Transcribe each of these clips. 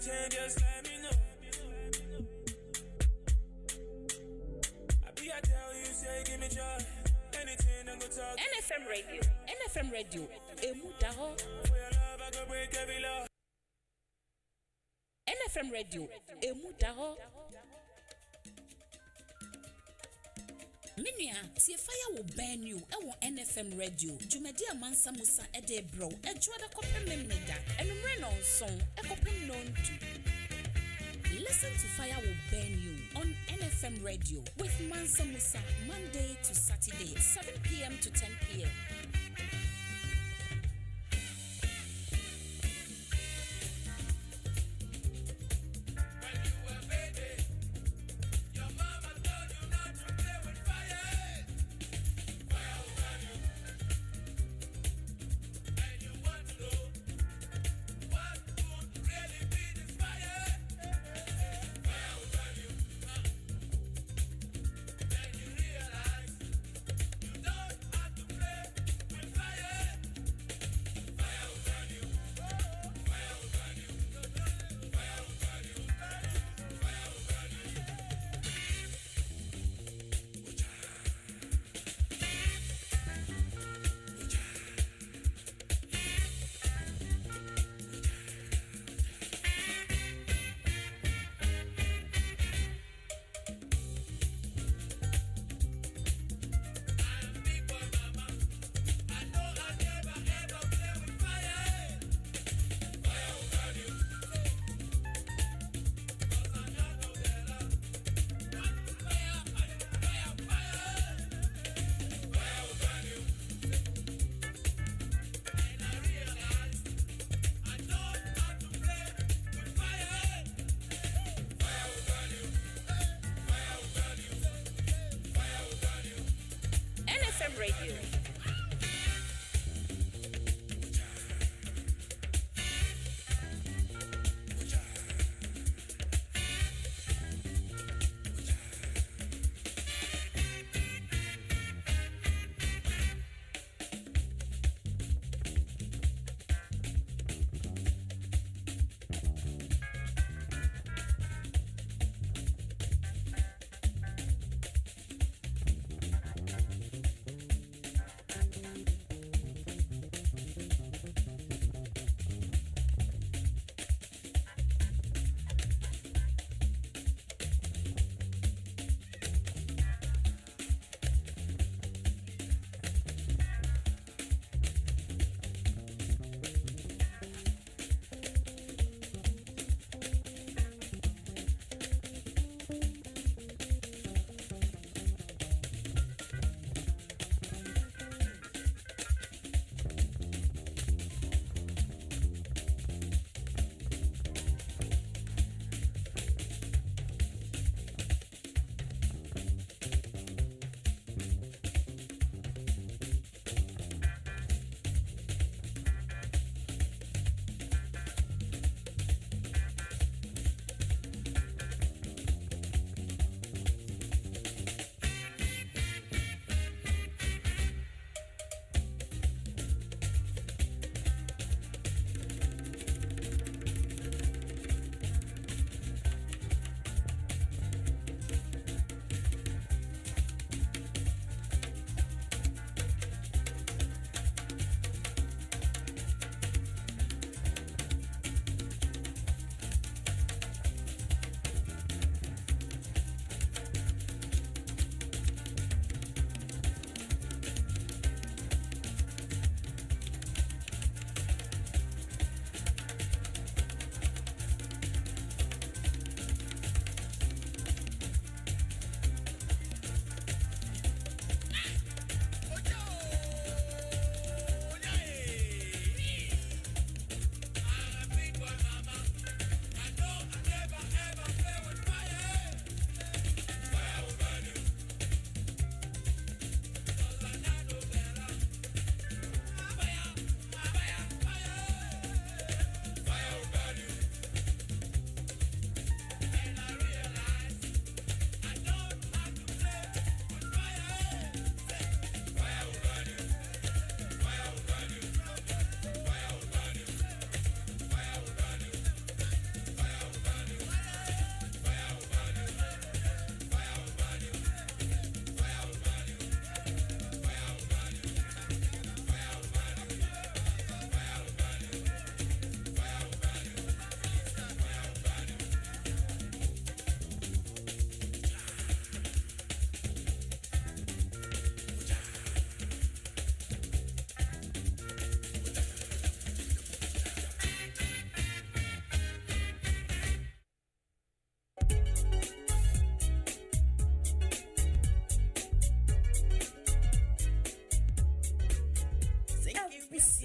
change, just let me know. I be I tell you, say give me joy. Anything I'm gonna talk. NFM Radio. NFM Radio. Emudaho. For your love, I go break every law. NFM Radio. Emudaho. Mania, see fire will burn you. I want NFM Radio. Jumedia mansa musa ede bro. E juada kope memneda. And rain on song. E kope known to. Listen to Fire Will Burn You on NFM Radio with Mansa Musa Monday to Saturday, 7 p.m. to 10 p.m. Fire.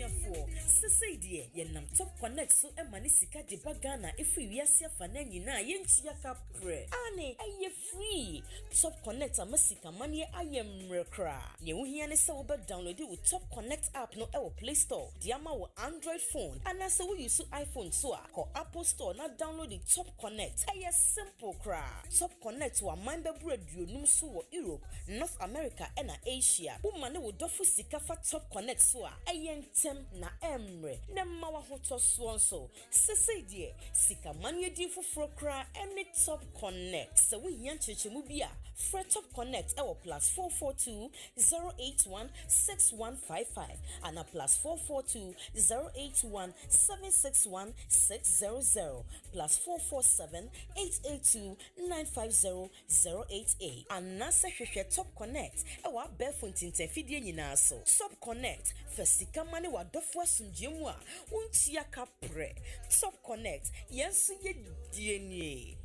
Abusiafo, Sesay yenam Top Connect so emani sika de bagana ifi wiase afa na nyina yentia kapre. Ane aye free. Top Connect amasika manie ayemrekra. Ye wohia ne se wo be download with Top Connect app no e wo Play Store. Diama wo Android phone. Ana se wo use iPhone so a ko Apple Store na download the Top Connect. Aye simple kra. Top Connect wa mamba aduonum so wo Europe, North America and Asia. Woman wo dofo sika fa Top Connect so a ayentem na emre. Na ma wa hoto so nso. Sese die sika manie di foforo kra any Top Connect. Se wo hia nchechemu bia fra Top Connect e wo +442 081 6155 and a +442 081 761 600 +447 882 950 088 and nasa hwehwe Top Connect e wa Belfont Tintenfidie nyina so. Top Connect fasika mane wa dofo asumdie mu a untia kapre. Top Connect yensu ye die nie.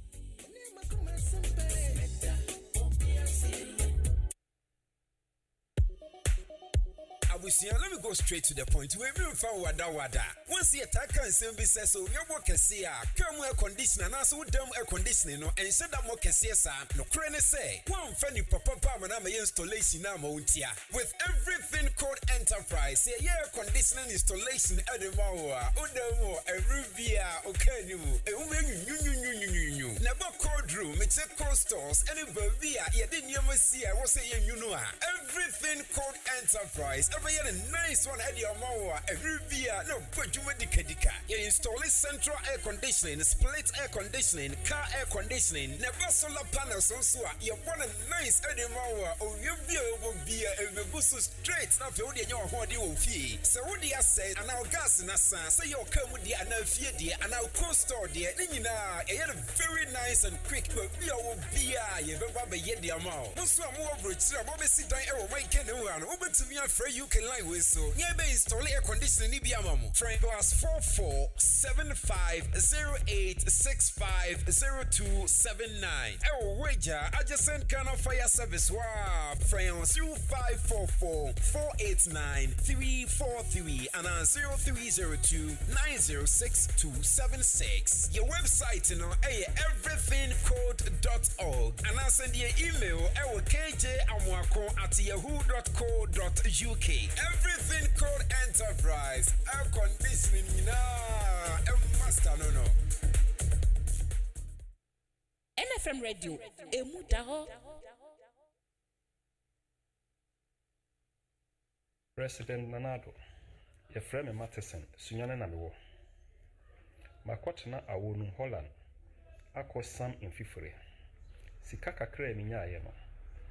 Let me go straight to the point. We will find wada. Once you attack and send be says so your work can see come air conditioner and so damn air conditioning no and said that more can see no crane say one funny papa and I'm installation now mountia with everything called enterprise air conditioning installation at the Mawa Udamo a Rubia okay you never cold room it's a cold stores and Bavia you didn't ever see I was saying you know everything called enterprise a nice one at your Mawa, a Rubia, no, but you with the Kadika. You install central air conditioning, split air conditioning, car air conditioning, never solar panels on Swa. You want a nice Eddie Mawa, or you be a boost straight now for your body will fee. So, what do you say? And our gas in a son, say you'll come with the Anafia dear, and our cold store dear. Nina, a very nice and quick, but we will be a yet the amount. Also, more bridge, I'm always sit down, I will make anyone over to me for you can lie with so. Nearby install air conditioning Ibiamamu. Frank class 447508650279. Oh, wager adjacent Ghana Fire Service. Wow, France 0544-489-343 and 0302-906-276. Your website you know everythingcode.org and I send you email kjamwako@yahoo.co.uk. Everything called enterprise air conditioning master no NFM Radio emudaho President Nanado Efreme Matheson sunyane na mewo makwatena awonu Holland akosam infifure sika kakra eminyaye no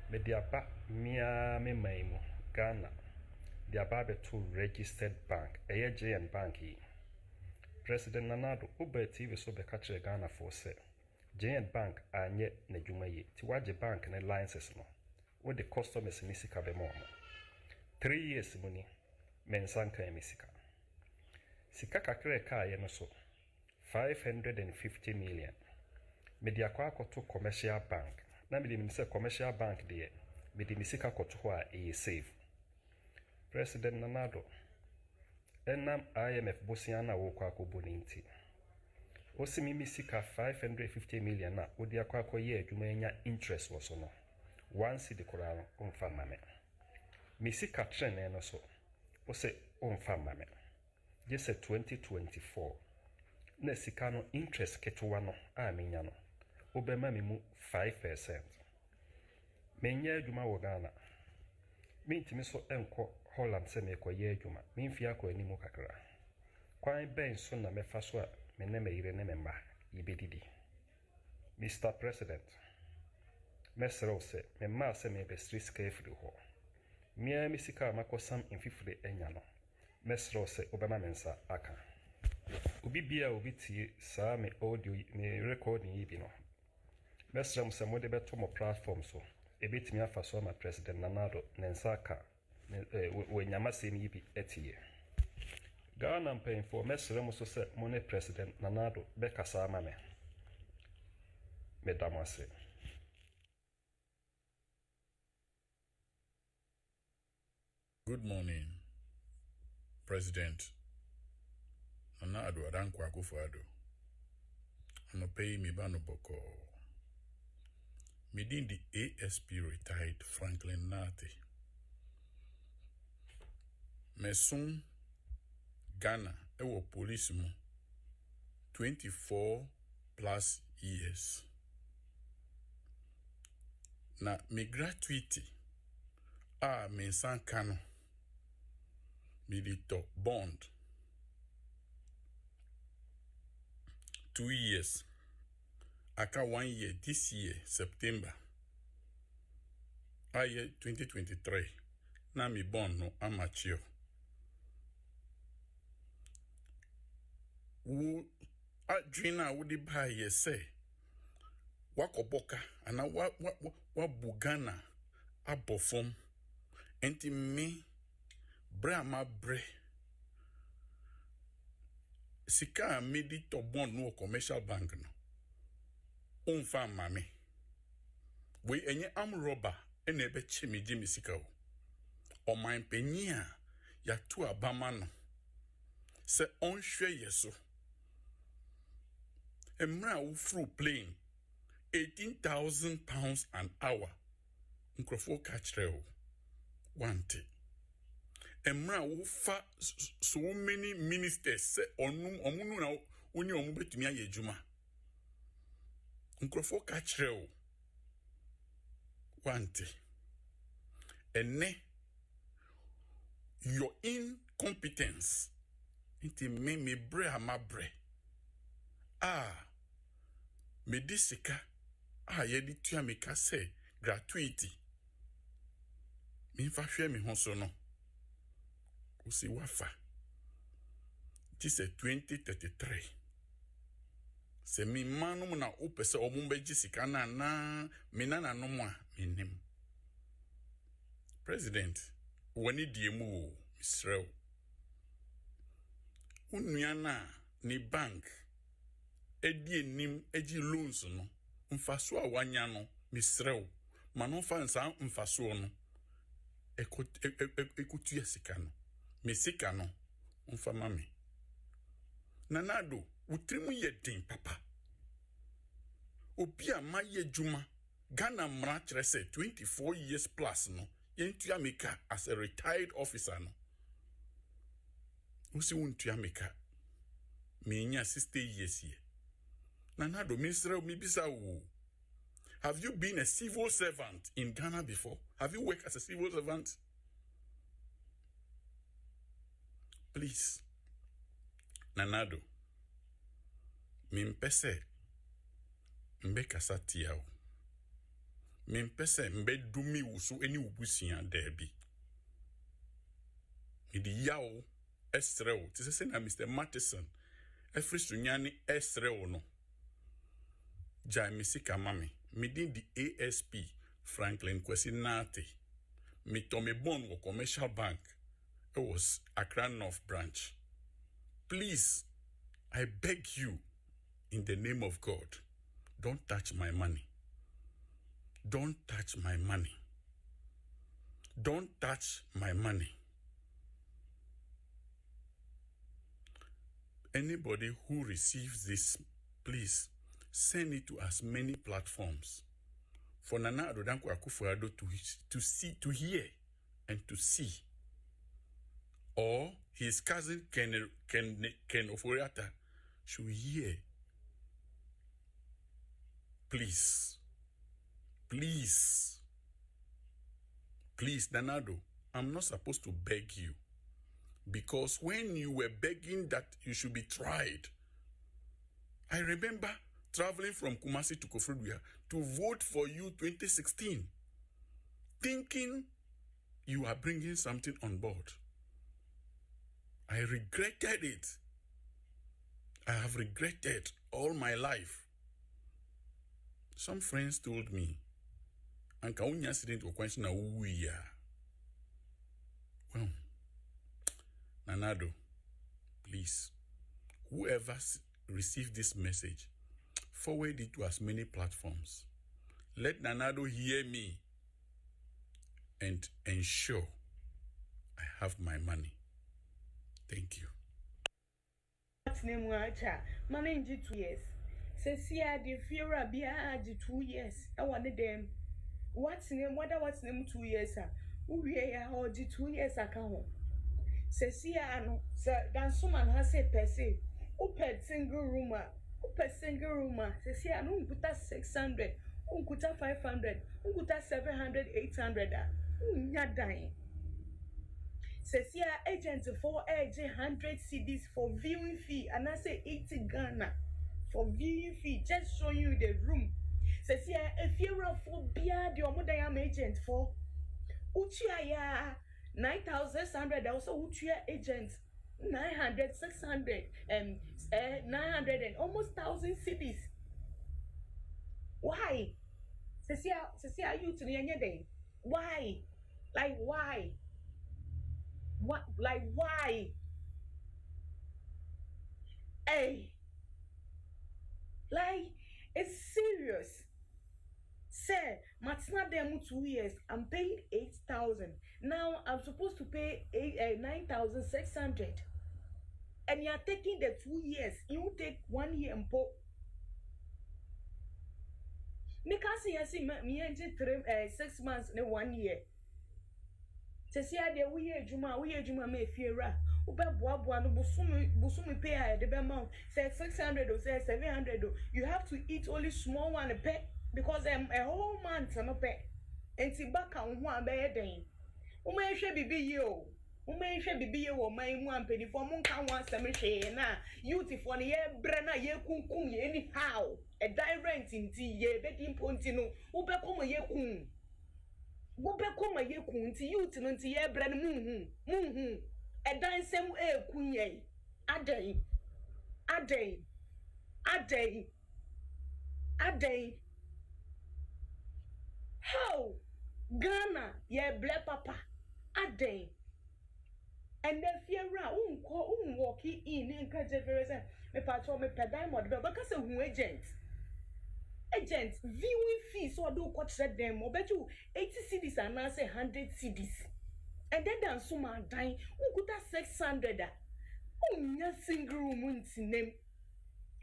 mediaba mia memaimu Ghana the Ababe to registered bank AJN bank President Nanado Uber TV so be catch Ghana for say JN bank anye na dwuma yi ti waje bank na licenses no with the customers ni sika be mo 3 years muni mensanka emisika sika kakra ka ye no so 550 million media kwa akoto commercial bank na me say commercial bank de me di misika koto ho a e save President Nanado enam IMF bosiana wo kwa koboninti osimi misika 550 million na odi akwa ye adwuma enya interest wo so no once the koran onfa mame misika trend no so ose onfa mame just 2024 na sika no interest ketewa no a menya no obema me mu 5%. Menya adwuma wo Ghana mintimi so enko Holland se me koye adwuma minfi akọ animu kakra kwan ben so na mefa so a me na meyire ne memba yibedidi Mr. President mesro se me ma se me be street carefree ho mia misika makosam infifre enya no mesro se obema mensa aka obi bia obi tie saa me audio me recording yi bi no mesro se mo de beto mo platform so ebetimi afa so ma President Nanado nensa aka wenyamasem yi bi etie Ghana mpanyinfo mesre mo so se mo ne President Nanado bekasa ama me medamase. Good morning, President Nana Addo Dankwa Akufo-Addo. No pay me bano boko. Me din the ASP retired Franklin Nati. Me soon Ghana ewo police mo 24 plus years. Na me gratuity me san kano me di to bond 2 years. Aka 1 year this year, September. Year 2023. Na mi bond no amateur. Wo adwina wo di ba ye say wakoboka ana wa bugana abofom enti me bra ma bre sika medi to bond no commercial bank no onfa mame we enye am robber ene be chimiji me sika o oman panyi a ya to abama no se onhwe yeso emra wo fru plane 18,000 pounds an hour nkrofo kachre wante emra wo fa so many ministers se omunu na oni omu betumi aye adwuma nkrofo kachre wante ene your incompetence inti me bre amabre me disika yedi tua me ka say gratuity me fa hwe me ho so no usi wafa this is 2033 se mi manum na opese omumbeji sika na me nana no mu a menim president woni die mu o Israel unua na ni bank edi enim eji loans no mfaso a wanya no Israel mano fansa mfaso no ekutu sika no me sika no mfa mame nanado utrimu yedin papa obi ama ye juma Ghana mra kire say 24 years plus no yentua meka as a retired officer no usi wuntua meka me nya 60 years here nanado minister mi bisa wo. Have you been a civil servant in Ghana before? Have you worked as a civil servant? Please. Nanado. Mimpese. Mbe kasatia o. Mimpese mbe dumi wusu eni ubusian debi. Midi yao esreo. Tise na Mr. Matheson. Efrisu nyani esreo no. Jai misika mami. Midin the ASP Franklin Kwesi Nati. Me tome bond wo commercial bank. It was Accra North branch. Please, I beg you, in the name of God, don't touch my money. Don't touch my money. Don't touch my money. Anybody who receives this, please send it to as many platforms for Nana Addo Dankwa Akufo-Addo to see, to hear, and to see. Or his cousin Ken Oforiatta should hear. Please, please, please, Nana Addo, I'm not supposed to beg you, because when you were begging that you should be tried, I remember traveling from Kumasi to Koforidua to vote for you 2016, thinking you are bringing something on board. I regretted it. I have regretted all my life. Some friends told me, Anka unya accident or question na uya. Well, Nana Addo, please, whoever received this message, forward it to as many platforms. Let Nana Addo hear me and ensure I have my money. Thank you. What's name wacha? Manage 2 years. Says here the fear be 2 years. I wanted them. What's name? What's name 2 years? We are all 2 years account. Says here, no, sir, then someone has said per se. Open single room. Says here, no, put 600. Put 500. Put 700, 800. Not dying. Says here, agent for age 100 CDs for viewing fee, and I say 80 Ghana for viewing fee. Just show you the room. Says here, if you're a for beer, the Omodayam agent for Uchia 9,600. Also, Uchia agent 900, 600, 900 and almost 1,000 CDs. Why? Says here, you to the end day. Why? Like why? What? Like why? Hey, like it's serious. Say, Matsna demo 2 years. I'm paying 8,000. Now I'm supposed to pay 9,600. And you're taking the 2 years. You take 1 year and put. Me can't see me 6 months in 1 year. Says here, we hear Juma may fear. Uber Boab, no Busumi pay the amount. Say 600 or say 700. You have to eat only small one a pet because I'm a whole month I'm a pet. And see back on one bed. Ume should be you. Ume should be you or my 1 penny for Monka once a machine. You for the air brenna ye kum anyhow. A direct in tea ye betting pontino. Uber come ye kum. Uber come ye kum to you to ye brand moon. A dime same air queen. A day. How? Ghana, ye ble papa. A day. And then fear walk in and catch a very me patron me pedime or the because of agent viewing fees or do cut set them or bet you 80 CDs and now say 100 CDs. And then there's some man dying who could have 600 not single room in name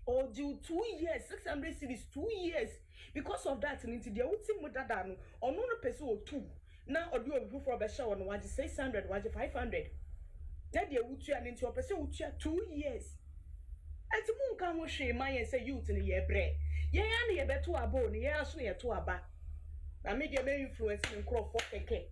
or do 2 years 600 CDs 2 years because of that and into the ultimate than or no person or two now or do a roof for a show on what 600 what 500 then they would turn into a person who 2 years and the moon can shame my and say you to the year bread ye and ye better a bone ye as near to a back I make your main influence in crop for a cake.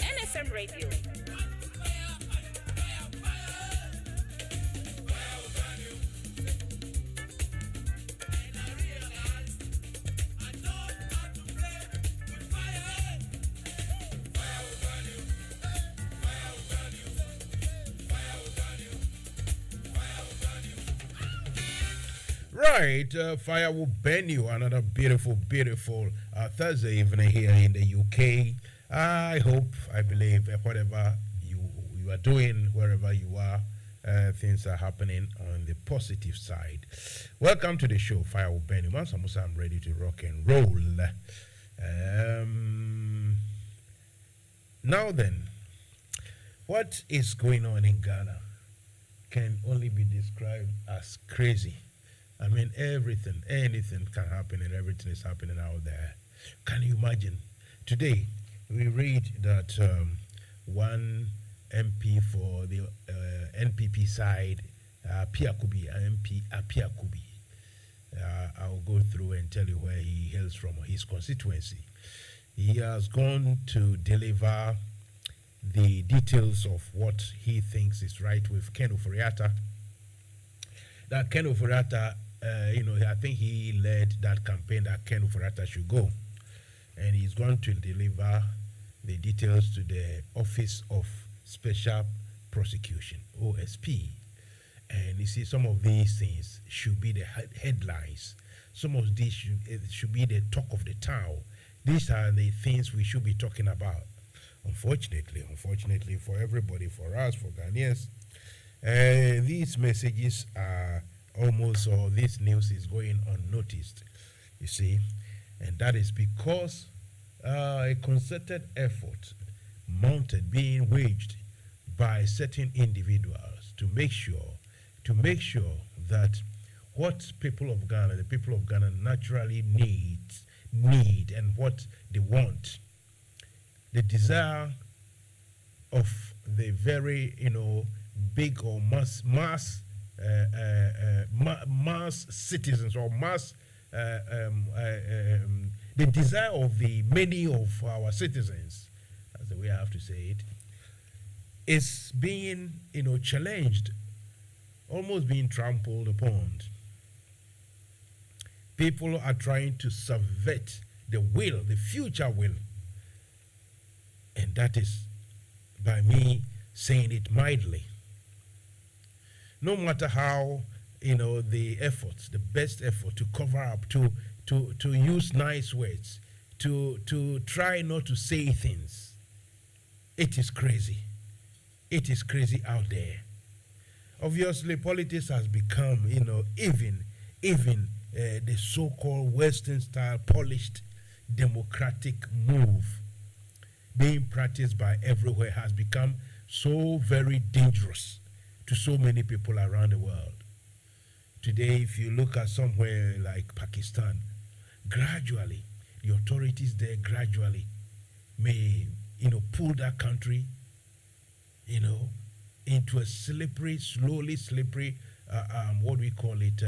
NFM Radio. Right, fire will burn you. Another beautiful Thursday evening here in the UK. I believe, whatever you are doing, wherever you are, things are happening on the positive side. Welcome to the show, Fire with Benny. Mansa Musa, I'm ready to rock and roll. Now then, what is going on in Ghana can only be described as crazy. I mean, anything can happen, and everything is happening out there. Can you imagine? Today, we read that one MP for the NPP side, MP Apiakubi, I'll go through and tell you where he hails from, his constituency. He has gone to deliver the details of what he thinks is right with Ken Oforiatta. That Ken Oforiatta, I think he led that campaign that Ken Oforiatta should go. And he's going to deliver the details to the Office of Special Prosecution, OSP. And you see, some of these things should be the headlines. Some of these should be the talk of the town. These are the things we should be talking about. Unfortunately for everybody, for us, for Ghanaians, these messages are or this news is going unnoticed, you see. And that is because a concerted effort being waged by certain individuals to make sure that what the people of Ghana naturally need and what they want, the desire of the very big or mass citizens or mass the desire of the many of our citizens, that's the way I have to say it, is being challenged, almost being trampled upon. People are trying to subvert the future will. And that is by me saying it mildly. No matter how, the best effort to cover up, to use nice words, to try not to say things, it is crazy. It is crazy out there. Obviously, politics has become, even the so-called Western-style polished democratic move being practiced by everywhere has become so very dangerous to so many people around the world. Today, if you look at somewhere like Pakistan, gradually, the authorities there gradually may, pull that country, into a slowly slippery, what we call it,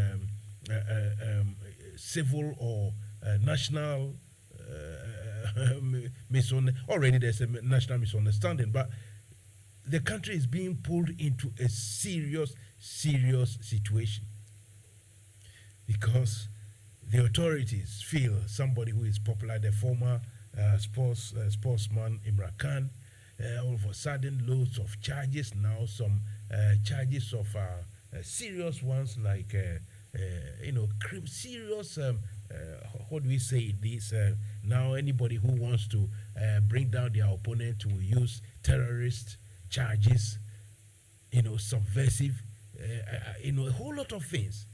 civil or national already there's a national misunderstanding, but the country is being pulled into a serious situation because the authorities feel somebody who is popular, the former sportsman Imran Khan, all of a sudden loads of charges now, some charges of serious ones like serious what do we say this now anybody who wants to bring down their opponent will use terrorist charges, subversive, a whole lot of things.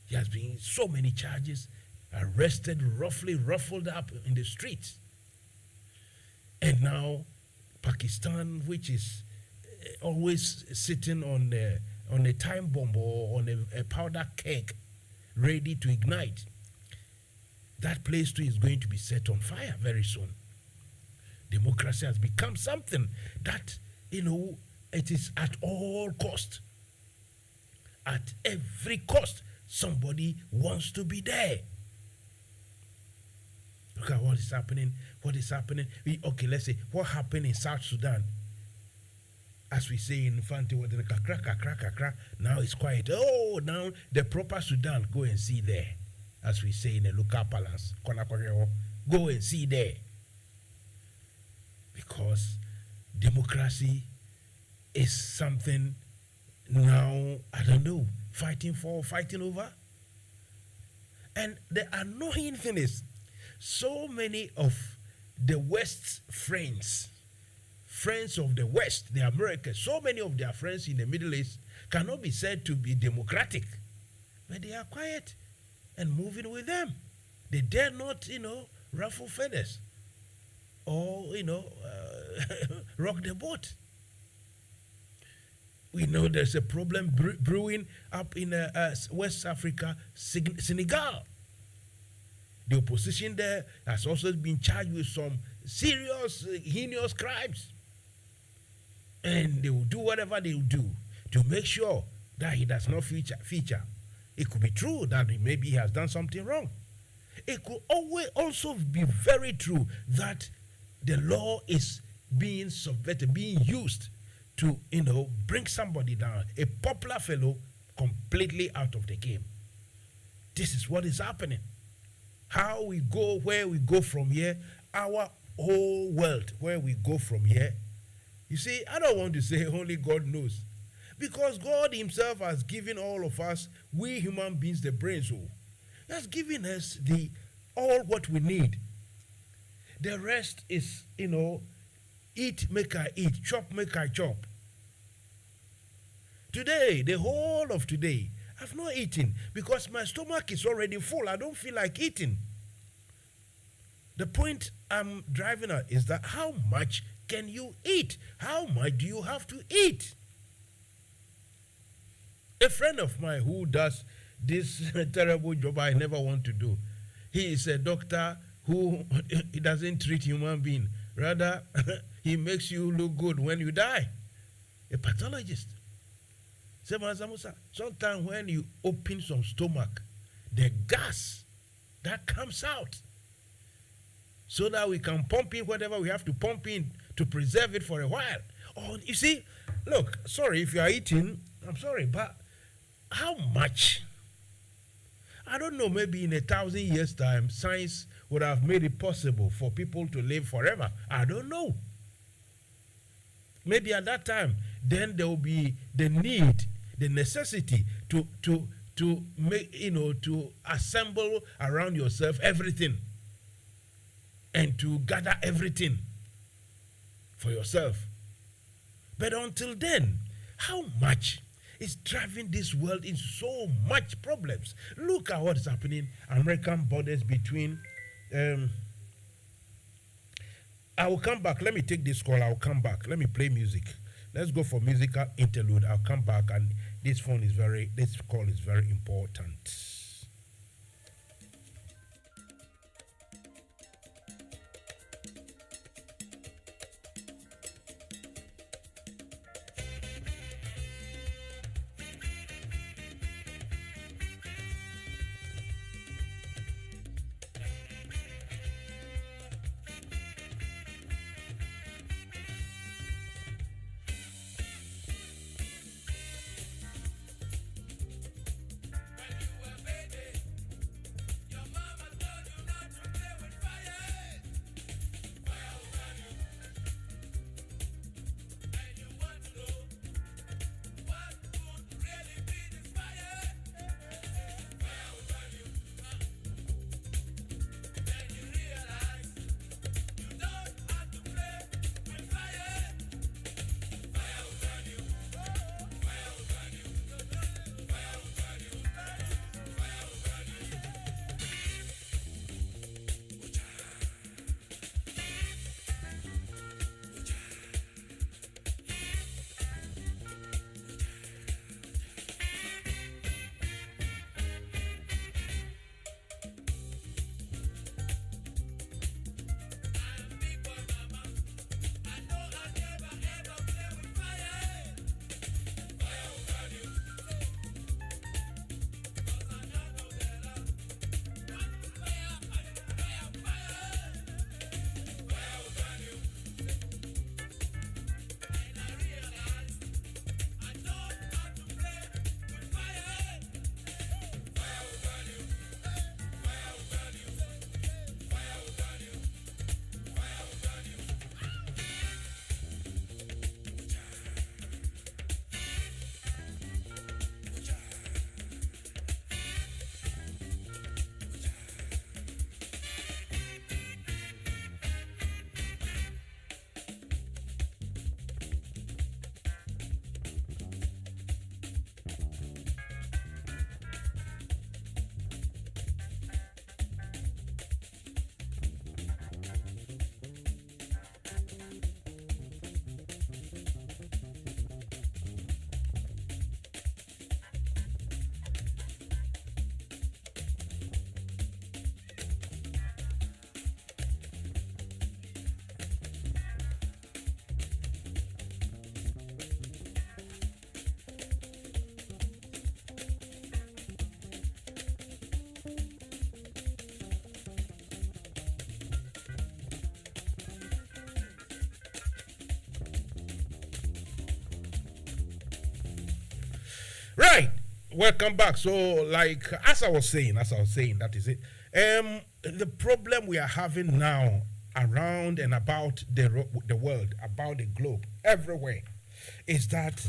There has been so many charges, arrested, roughly ruffled up in the streets. And now Pakistan, which is always sitting on a time bomb or on a powder keg ready to ignite, that place too is going to be set on fire very soon. Democracy has become something that, it is at all cost. At every cost, somebody wants to be there. Look at what is happening. Okay, let's say, what happened in South Sudan? As we say in Fanti, now it's quiet. Oh, now the proper Sudan, go and see there. As we say in the local balance, go and see there. Because democracy is something now, I don't know, fighting over. And the annoying thing is, so many of the West's friends of the West, the Americans, so many of their friends in the Middle East cannot be said to be democratic. But they are quiet and moving with them. They dare not, ruffle feathers or, rock the boat. We know there's a problem brewing up in West Africa, Senegal. The opposition there has also been charged with some serious, heinous crimes. And they will do whatever they will do to make sure that he does not feature. It could be true that maybe he has done something wrong. It could also be very true that the law is being subverted, being used to, bring somebody down, a popular fellow, completely out of the game. This is what is happening. How we go, where we go from here, our whole world, where we go from here. You see, I don't want to say only God knows. Because God himself has given all of us, we human beings, the brain soul. He has given us all what we need. The rest is, eat, make I eat, chop, make I chop. Today, the whole of today, I've not eaten because my stomach is already full. I don't feel like eating. The point I'm driving at is that how much can you eat? How much do you have to eat? A friend of mine who does this terrible job I never want to do, he is a doctor who he doesn't treat human being. Rather, he makes you look good when you die. A pathologist. Sometimes when you open some stomach, the gas that comes out, so that we can pump in whatever we have to pump in to preserve it for a while. Oh, you see, look, sorry if you are eating, I'm sorry, but how much? I don't know, maybe in 1,000 years' time, science would have made it possible for people to live forever. I don't know. Maybe at that time, then there will be the need, the necessity to make, to assemble around yourself everything and to gather everything for yourself. But until then, how much is driving this world into so much problems? Look at what's happening. American borders between. I will come back. Let me take this call. I'll come back. Let me play music. Let's go for musical interlude. I'll come back, and this call is very important. When you were Right. Welcome back. So, like as I was saying, that is it. The problem we are having now around and about the world, about the globe, everywhere, is that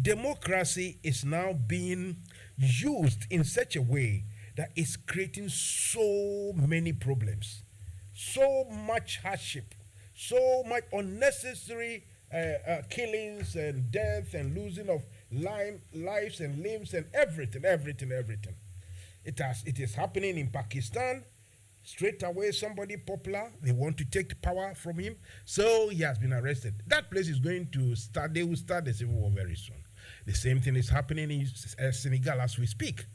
democracy is now being used in such a way that it's creating so many problems, so much hardship, so much unnecessary killings and death and losing of lives and limbs and everything. It is happening in Pakistan. Straight away, somebody popular, they want to take the power from him, so he has been arrested. That place is going to start, they will start the civil war very soon. The same thing is happening in Senegal as we speak.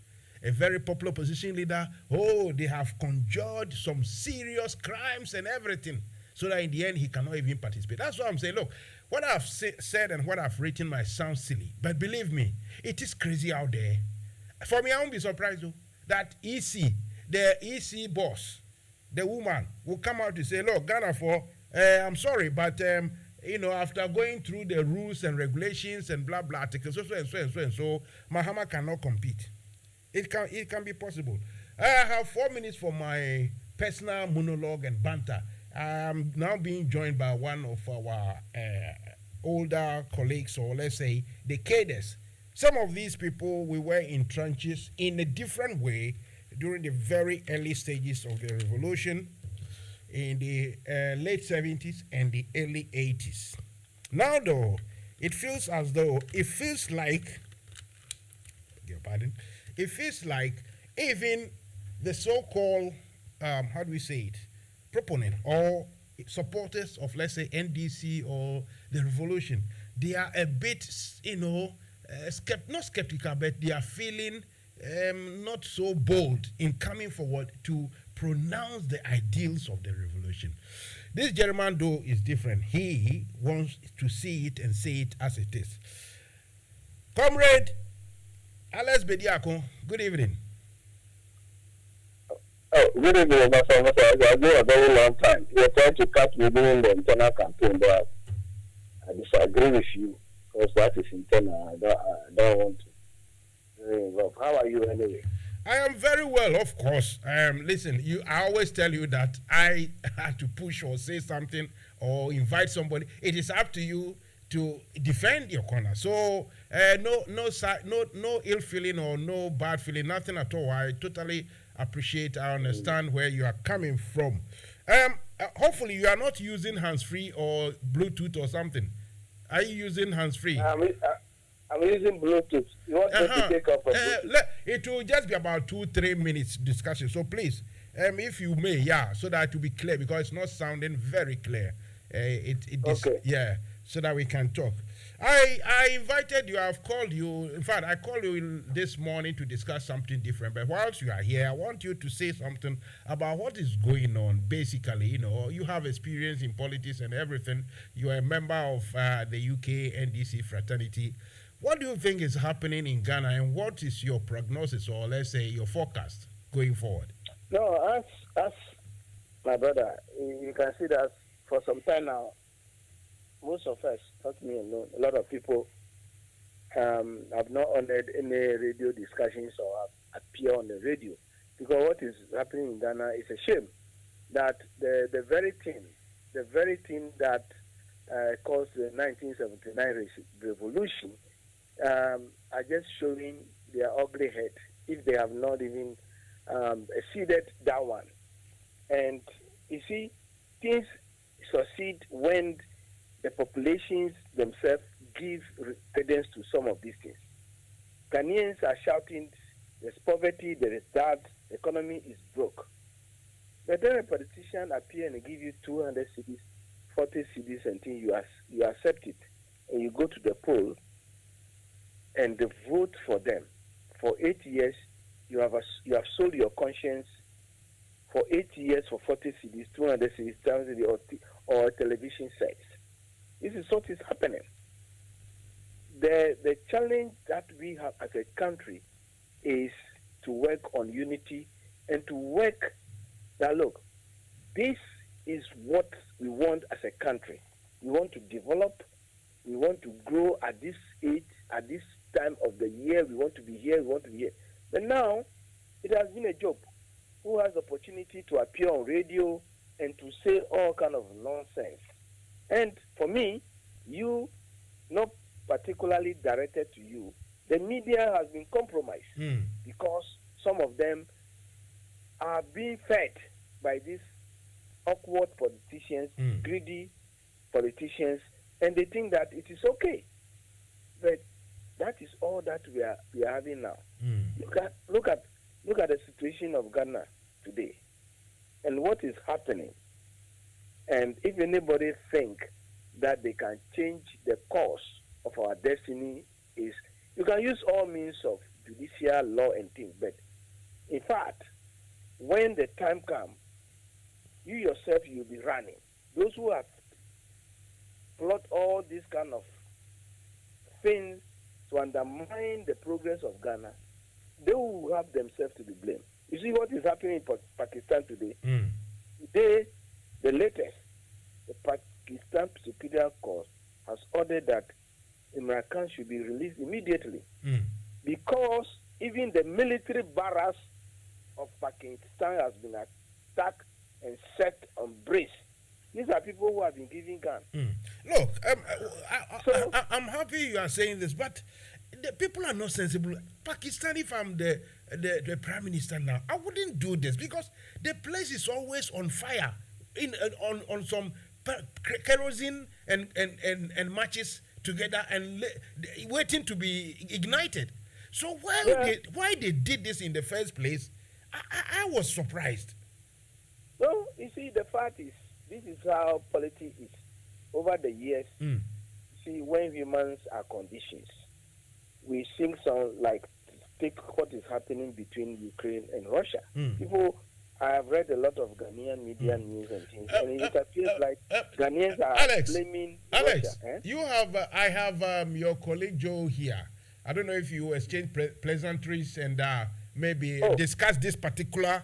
A very popular opposition leader, they have conjured some serious crimes and everything, so that in the end, he cannot even participate. That's why I'm saying, look, what I've said and what I've written might sound silly, but believe me, it is crazy out there. For me, I won't be surprised, though, that the EC boss, the woman, will come out to say, look, Ghana, I'm sorry, but, after going through the rules and regulations and blah, blah, articles, so Mahama cannot compete. It can be possible. I have 4 minutes for my personal monologue and banter. I'm now being joined by one of our older colleagues, or let's say the cadres. Some of these people, we were in trenches in a different way during the very early stages of the revolution in the late 70s and the early 80s. Now, though, it feels like even the so-called, proponent or supporters of, let's say, NDC or the revolution, they are a bit, not skeptical, but they are feeling not so bold in coming forward to pronounce the ideals of the revolution. This gentleman, though, is different. He wants to see it and say it as it is. Comrade Alex Bediako, good evening. Oh, good evening, Master. I go a very long time. You're trying to cut me during the internal campaign, but I disagree with you because that is internal. I don't want to. How are you anyway? I am very well, of course. Listen, I always tell you that I had to push or say something or invite somebody. It is up to you to defend your corner. So no ill feeling or no bad feeling, nothing at all. I totally appreciate, I understand where you are coming from. Hopefully you are not using hands-free or Bluetooth or something. Are you using hands-free? I'm using Bluetooth. You want me to take off a Bluetooth? It will just be about 2-3 minutes discussion. So please, if you may, so that it will be clear, because it's not sounding very clear. Okay. So that we can talk. I invited you, I've called you. In fact, I called you this morning to discuss something different. But whilst you are here, I want you to say something about what is going on. Basically, you have experience in politics and everything. You are a member of the UK NDC fraternity. What do you think is happening in Ghana, and what is your prognosis, or let's say your forecast going forward? No, as my brother, you can see that for some time now, most of us, not me alone, a lot of people have not honored any radio discussions or appear on the radio. Because what is happening in Ghana is a shame that the very thing that caused the 1979 revolution are just showing their ugly head if they have not even exceeded that one. And you see, things succeed when the populations themselves give credence to some of these things. Ghanaians are shouting, there's poverty, there is that, the economy is broke. But then a politician appear and give you 200 cedis, 40 cedis, and think you accept it. And you go to the poll and vote for them. For 8 years, you have sold your conscience for 8 years for 40 cedis, 200 cedis, 1,000 cedis, or television sets. This is what is happening. The challenge that we have as a country is to work on unity and to work that, look, this is what we want as a country. We want to develop, we want to grow at this age, at this time of the year, we want to be here, we want to be here. But now, it has been a job. Who has the opportunity to appear on radio and to say all kind of nonsense? And for me, you, not particularly directed to you, the media has been compromised because some of them are being fed by these awkward politicians, greedy politicians, and they think that it is okay. But that is all that we are having now. Look at the situation of Ghana today and what is happening. And if anybody think that they can change the course of our destiny, is you can use all means of judicial law and things, but in fact, when the time comes, you yourself you'll be running. Those who have plot all these kind of things to undermine the progress of Ghana, they will have themselves to be blamed. You see what is happening in Pakistan today? Today, the latest, the Pakistan Superior Court has ordered that Imran Khan should be released immediately because even the military barracks of Pakistan has been attacked and set on brace. These are people who have been giving gun. Look, I'm happy you are saying this, but the people are not sensible. Pakistan, if I'm the prime minister now, I wouldn't do this because the place is always on fire, on some kerosene and matches together and waiting to be ignited. So why they did this in the first place? I was surprised. No, you see, the fact is, this is how politics is. Over the years, see, when humans are conditions, we sing songs like, take what is happening between Ukraine and Russia. People, I have read a lot of Ghanaian media news and things, and it appears like Ghanaians are blaming Alex, Russia. You have, I have your colleague Joe here. I don't know if you exchange pleasantries and maybe discuss this particular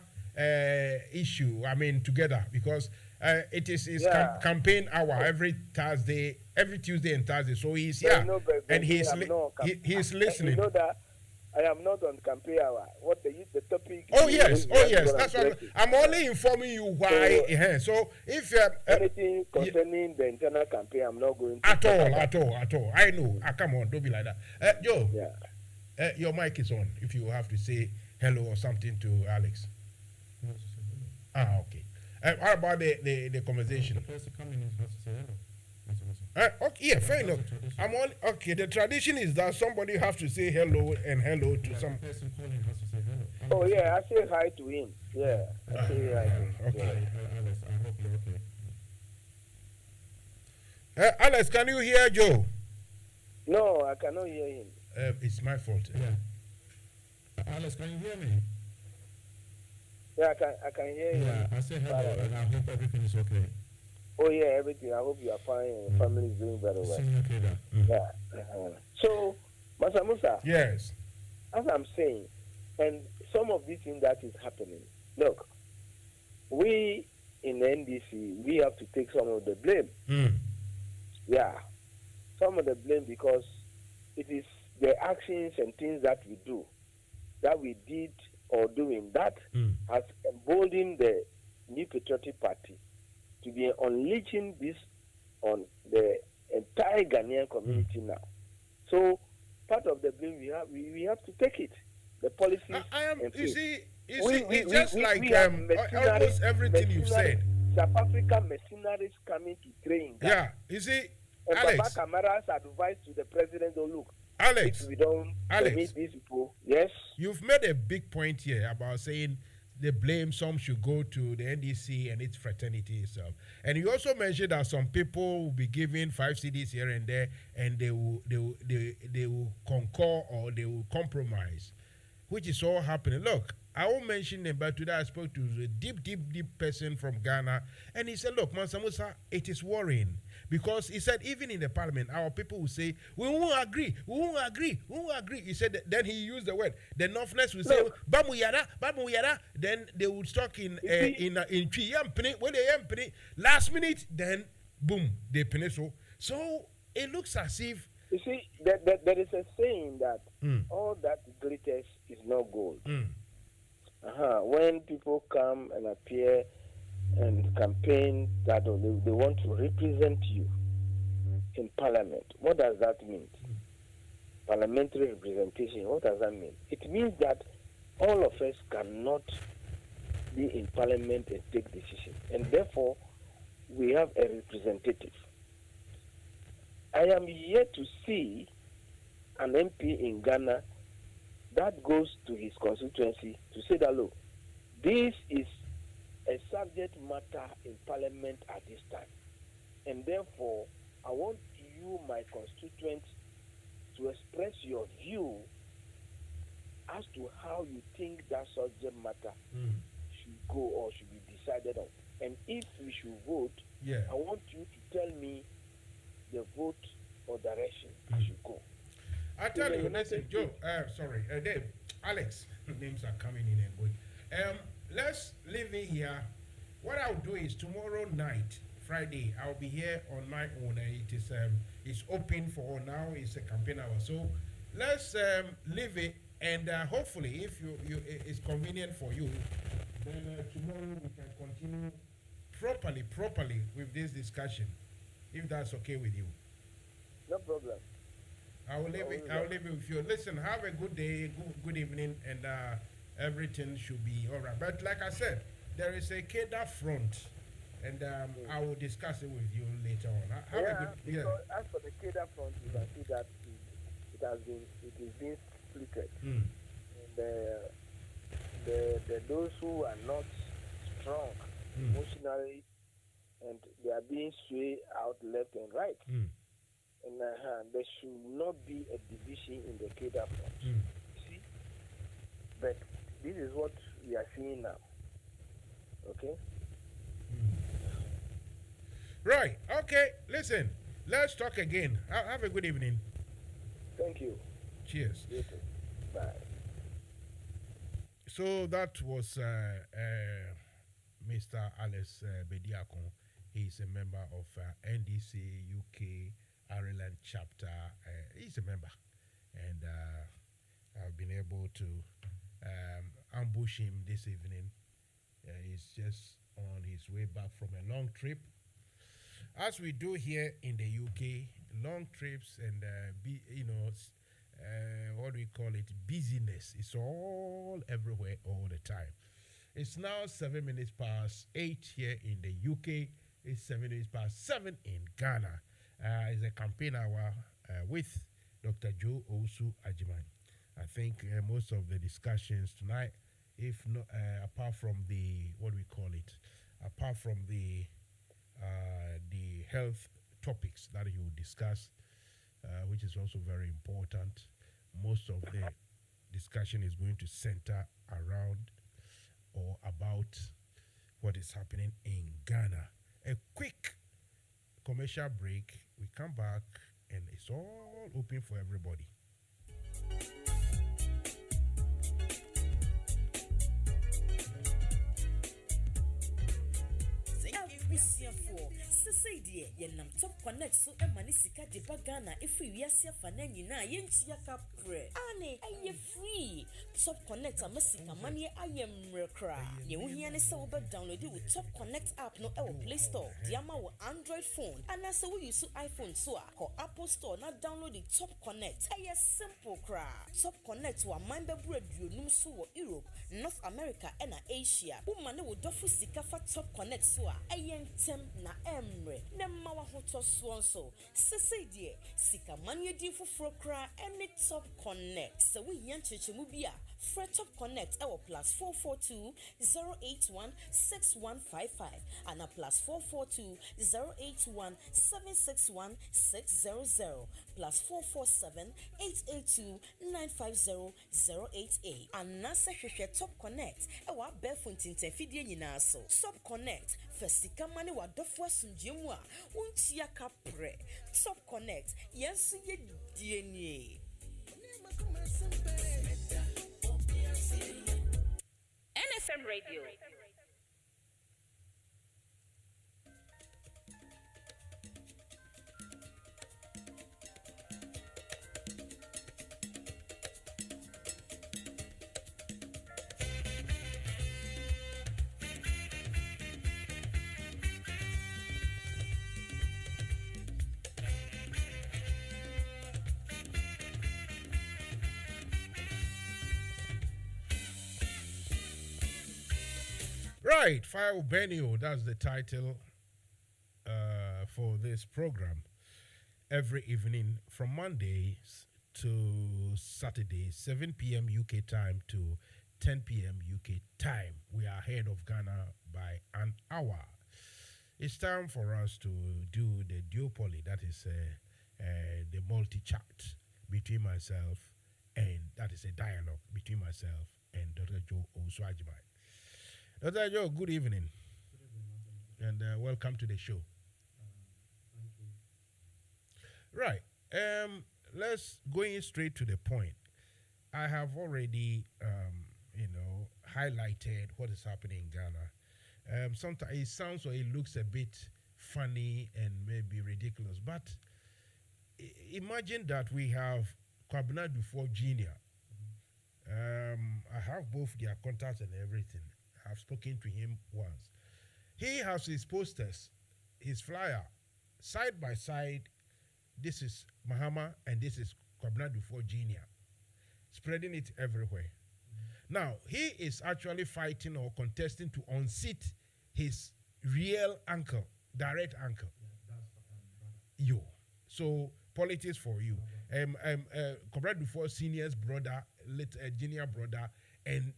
issue, together, because it is campaign hour every Thursday, every Tuesday and Thursday. So he's here and he's listening. You know that I am not on campaign hour. What the topic? Oh yes. That's what I'm only informing you why. So if anything concerning the internal campaign, I'm not going to at all. I know. Come on, don't be like that. Joe, your mic is on. If you have to say hello or something to Alex. Okay. How about the conversation? The person coming is supposed to say hello. Okay, yeah, fair enough. Okay. The tradition is that somebody has to say hello to some. The person calling has to say hello. Oh yeah, I say hi to him. Yeah, I say hi to him. Okay. Alex, I hope you're okay. Alex, can you hear Joe? No, I cannot hear him. It's my fault. Yeah. Alex, can you hear me? Yeah, I can hear you. Yeah, I say hello, and I hope everything is okay. Oh yeah, everything. I hope you are fine and your family is doing very well. Okay, then. Yeah. So, Masa Musa. Yes. As I'm saying, and some of these things that is happening. Look, we in the NDC, we have to take some of the blame. Yeah, some of the blame because it is the actions and things that we do, that we did or doing, that has emboldened the New Patriotic Party to be unleashing this on the entire Ghanaian community now. So part of the blame we have to take it. The policies. You see, it's just like almost everything you've said. South African mercenaries coming to train. Yeah, you see, and Alex. Baba Kamara's advice to the president, oh look, Alex, if we don't meet these people, yes. You've made a big point here about saying the blame some should go to the NDC and its fraternity itself. And you also mentioned that some people will be given 5 CDs here and there, and they will concur or they will compromise, which is all happening. Look, I won't mention him, but today I spoke to a deep person from Ghana, and he said, look, Mansa Musa, it is worrying. Because he said, even in the parliament, our people will say, we won't agree. He said, then he used the word. The Northerners will say, Bamu yada. Then they would talk in Twi, when they last minute, then boom, they penny. So it looks as if You see, there is a saying that all that glitters is not gold. When people come and appear and campaign that they want to represent you in parliament, what does that mean? Parliamentary representation, what does that mean? It means that all of us cannot be in parliament and take decisions, and therefore we have a representative. I am yet to see an MP in Ghana that goes to his constituency to say that, look, this is a subject matter in parliament at this time, and therefore I want you, my constituents, to express your view as to how you think that subject matter should go or should be decided on. And if we should vote, I want you to tell me the vote or direction I should go. I tell you, listen, Joe, Dave, Alex, names are coming in and going. Let's leave it here. What I'll do is tomorrow night, Friday, I'll be here on my own. It's open for now. It's a campaign hour. So let's leave it, and hopefully, if it's convenient for you, then tomorrow we can continue properly with this discussion, if that's okay with you. No problem. I will leave it with you. Listen, have a good day, good evening, and everything should be all right. But like I said, there is a CADA front, and I will discuss it with you later on. Because as for the CADA front, you can see that it is being split. And those who are not strong emotionally, and they are being swayed out left and right. And there should not be a division in the CADA front. See? But this is what we are seeing now. Okay? Right. Okay. Listen, let's talk again. Have a good evening. Thank you. Cheers. You too. Bye. So that was Mr. Alex Bediakon. He's a member of NDC UK Ireland chapter. He's a member, and I've been able to ambush him this evening. He's just on his way back from a long trip. As we do here in the UK, long trips and what do we call it? Busyness. It's all everywhere all the time. It's now 7 minutes past 8 here in the UK. It's 7 minutes past 7 in Ghana. It's a campaign hour with Dr. Joe Osu Ajiman. I think most of the discussions tonight, if not apart from the health topics that you discuss, which is also very important, most of the discussion is going to center around or about what is happening in Ghana. A quick commercial break. We come back and it's all open for everybody. Yenam top connect so emani sika de bagana if we asia fana nyina yentia kapre ane aye free top connect amasika mani aye mrekra ye wohia ne se wo be download with top connect app no e wo Play Store de ama wo Android phone ana se wo use iPhone so a ko Apple Store na download the top connect aye simple kra top connect wa man be bru aduonum so wo Europe, North America and Asia wo mane wo dofo sika fa top connect so a aye ntem na emre na mawa hoto swonso sese die sika manye di foforo kra any top connect so we yan chechemu bia Fred Top Connect our +442 081 6155 and a +442 081 761 600 +447 882 950 088 and nasa hwehwe Top Connect our barefoot tintenfidie nyina so Top Connect Fesika mane wa dofo asumjemu a untia kapre Top Connect yensu ye die NFM Radio. Right, Fire Benio, that's the title for this program. Every evening from Mondays to Saturdays, 7 p.m. UK time to 10 p.m. UK time. We are ahead of Ghana by an hour. It's time for us to do the duopoly, that is the multi-chat between myself and that is a dialogue between myself and Dr. Joe Oswajimai. Dr. Joe, good evening. And welcome to the show. Thank you. Right. Let's go in straight to the point. I have already, highlighted what is happening in Ghana. Sometimes it sounds or it looks a bit funny and maybe ridiculous, but imagine that we have Kwabena Dufo Jr. I have both their contacts and everything. I've spoken to him once. He has his posters, his flyer, side by side. This is Mahama and this is Kwabena Dufo Jr. Spreading it everywhere. Now, he is actually fighting or contesting to unseat his real uncle, direct uncle. You. So, politics for you. Kwabena Dufo Senior's brother, late junior brother, and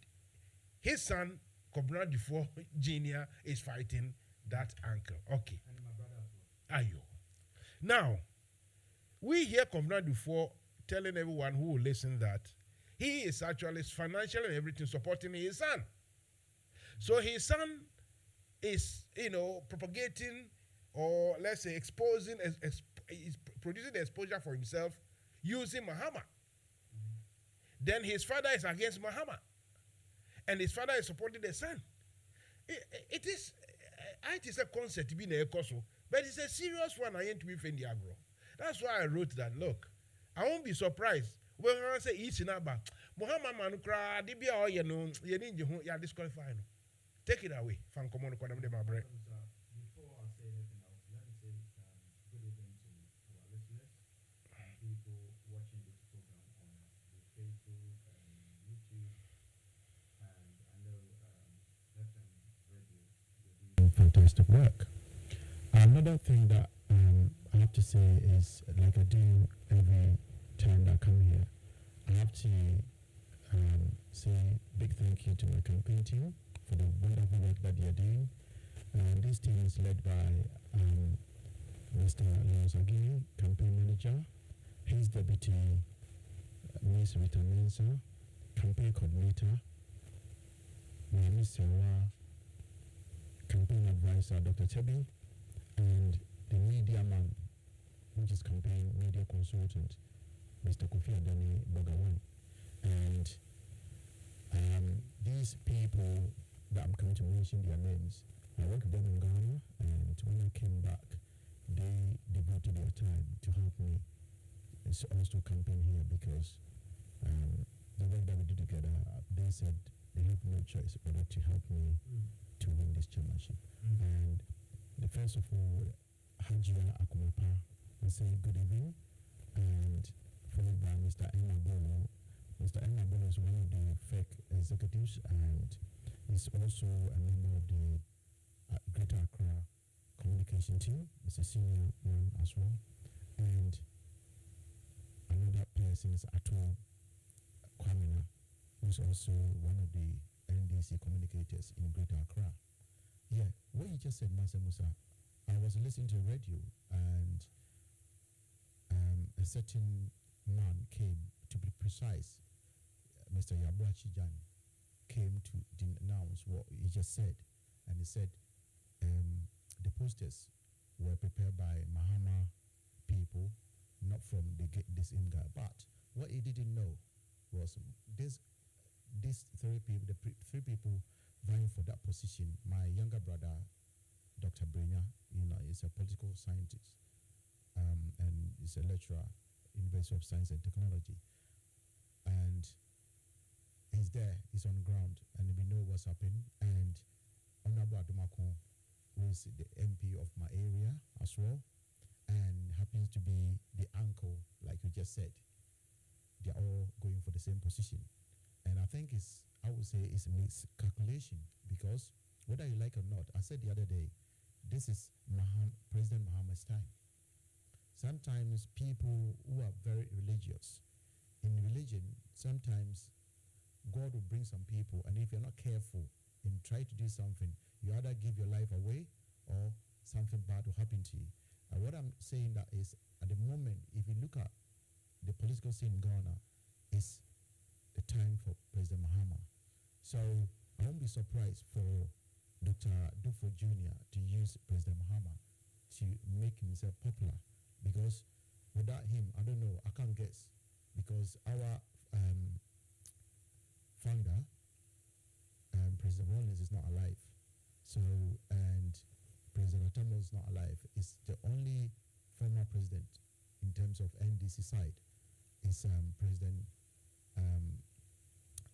his son, Kwabena Dufo Jr. is fighting that uncle. Okay. And my brother as well. Ayo. Now, we hear Kwabena Dufo telling everyone who will listen that he is actually financially and everything supporting his son. So his son is, propagating or let's say exposing, is producing the exposure for himself using Mahama. Then his father is against Mahama. And his father is supporting the son. It is a concept being a coso, but it's a serious one. I ain't to be fendi agro. That's why I wrote that. Look, I won't be surprised when I say it's in Abba. Muhammad Manukra, Dibia, you're disqualified. Take it away. Fan common Before I say anything else, let me say good evening to our listeners and people watching this program on the Facebook and YouTube. And I know FM Radio, you're doing fantastic work. Another thing that I have to say is, like I do every time that I come here, I have to say big thank you to my campaign team for the wonderful work that they are doing. This team is led by Mr. Leon Agini, campaign manager, his deputy, Ms. Rita Mansa, campaign coordinator, Ms. Sarah, campaign advisor, Dr. Chebi, and the media man, which is campaign media consultant, Mr. Kofi Adani Bogawan. And these people that I'm coming to mention their names, I work with them in Ghana, and when I came back, they devoted their time to help me also campaign here because the work that we do together, they said they have no choice but to help me to win this championship. And the first of all, Hajia Akumapa, I say good evening, and followed by Mr. Emma Bolo. Mr. Emma Bolo is one of the FEC executives and is also a member of the Greater Accra communication team. It's a senior man as well. And another person is Ato Kwamina, who's also one of the NDC communicators in Greater Accra. Yeah, what you just said, Master Musa, I was listening to the radio and a certain man came, to be precise, Mr. Yabuachi Jan, came to denounce what he just said. And he said the posters were prepared by Mahama people, not from this guy. But what he didn't know was these three people, the three people vying for that position. My younger brother, Dr. Brenya, is a political scientist and is a lecturer, University of Science and Technology. And he's there, he's on ground, and we know what's happening. And Honorable Adumakon, who is the MP of my area as well, and happens to be the uncle, like you just said. They're all going for the same position. And I think I would say it's a miscalculation because whether you like or not. I said the other day, this is President Muhammad's time. Sometimes people who are very religious, in religion, sometimes God will bring some people, and if you're not careful and try to do something, you either give your life away or something bad will happen to you. And what I'm saying that is, at the moment, if you look at the political scene in Ghana, it's the time for President Mahama. So I won't be surprised for Dr. Dufo Jr. to use President Mahama to make himself popular, because without him, I don't know, I can't guess, because our founder, President Rollins, is not alive. So, and President Atamo is not alive. It's the only former president in terms of NDC side is President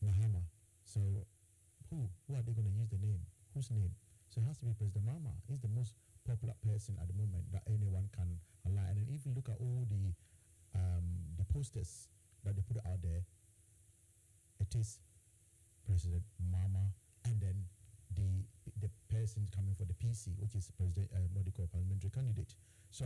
Mahama. So who are they going to use the name? Whose name? So it has to be President Mahama. He's the most popular person at the moment that anyone can align. And then if you look at all the posters that they put out there, it is President Mahama, and then the person coming for the PC, which is President Modiko, parliamentary candidate. So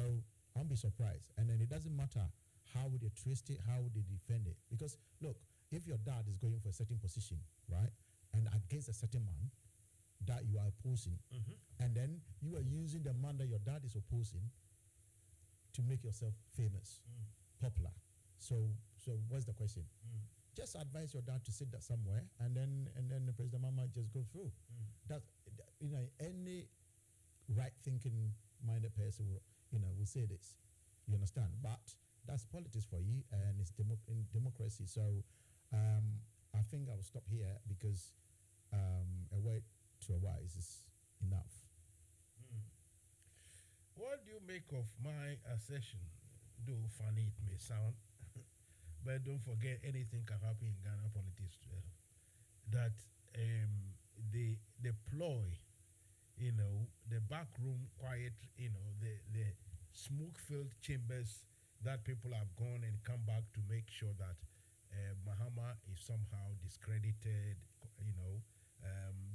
I'll be surprised. And then it doesn't matter how would they twist it, how would they defend it. Because look, if your dad is going for a certain position, right, and against a certain man that you are opposing, and then you are using the man that your dad is opposing to make yourself famous, popular. So what's the question? Just advise your dad to sit there somewhere, and then the President Mama just go through. That, you know, any right-thinking minded person will say this. You understand? But that's politics for you, and it's in democracy. So I think I will stop here, because a word to a wise is enough. What do you make of my assertion, though funny it may sound, but don't forget anything can happen in Ghana politics as well, that the ploy, the backroom quiet, the smoke-filled chambers that people have gone and come back to make sure that Mahama is somehow discredited,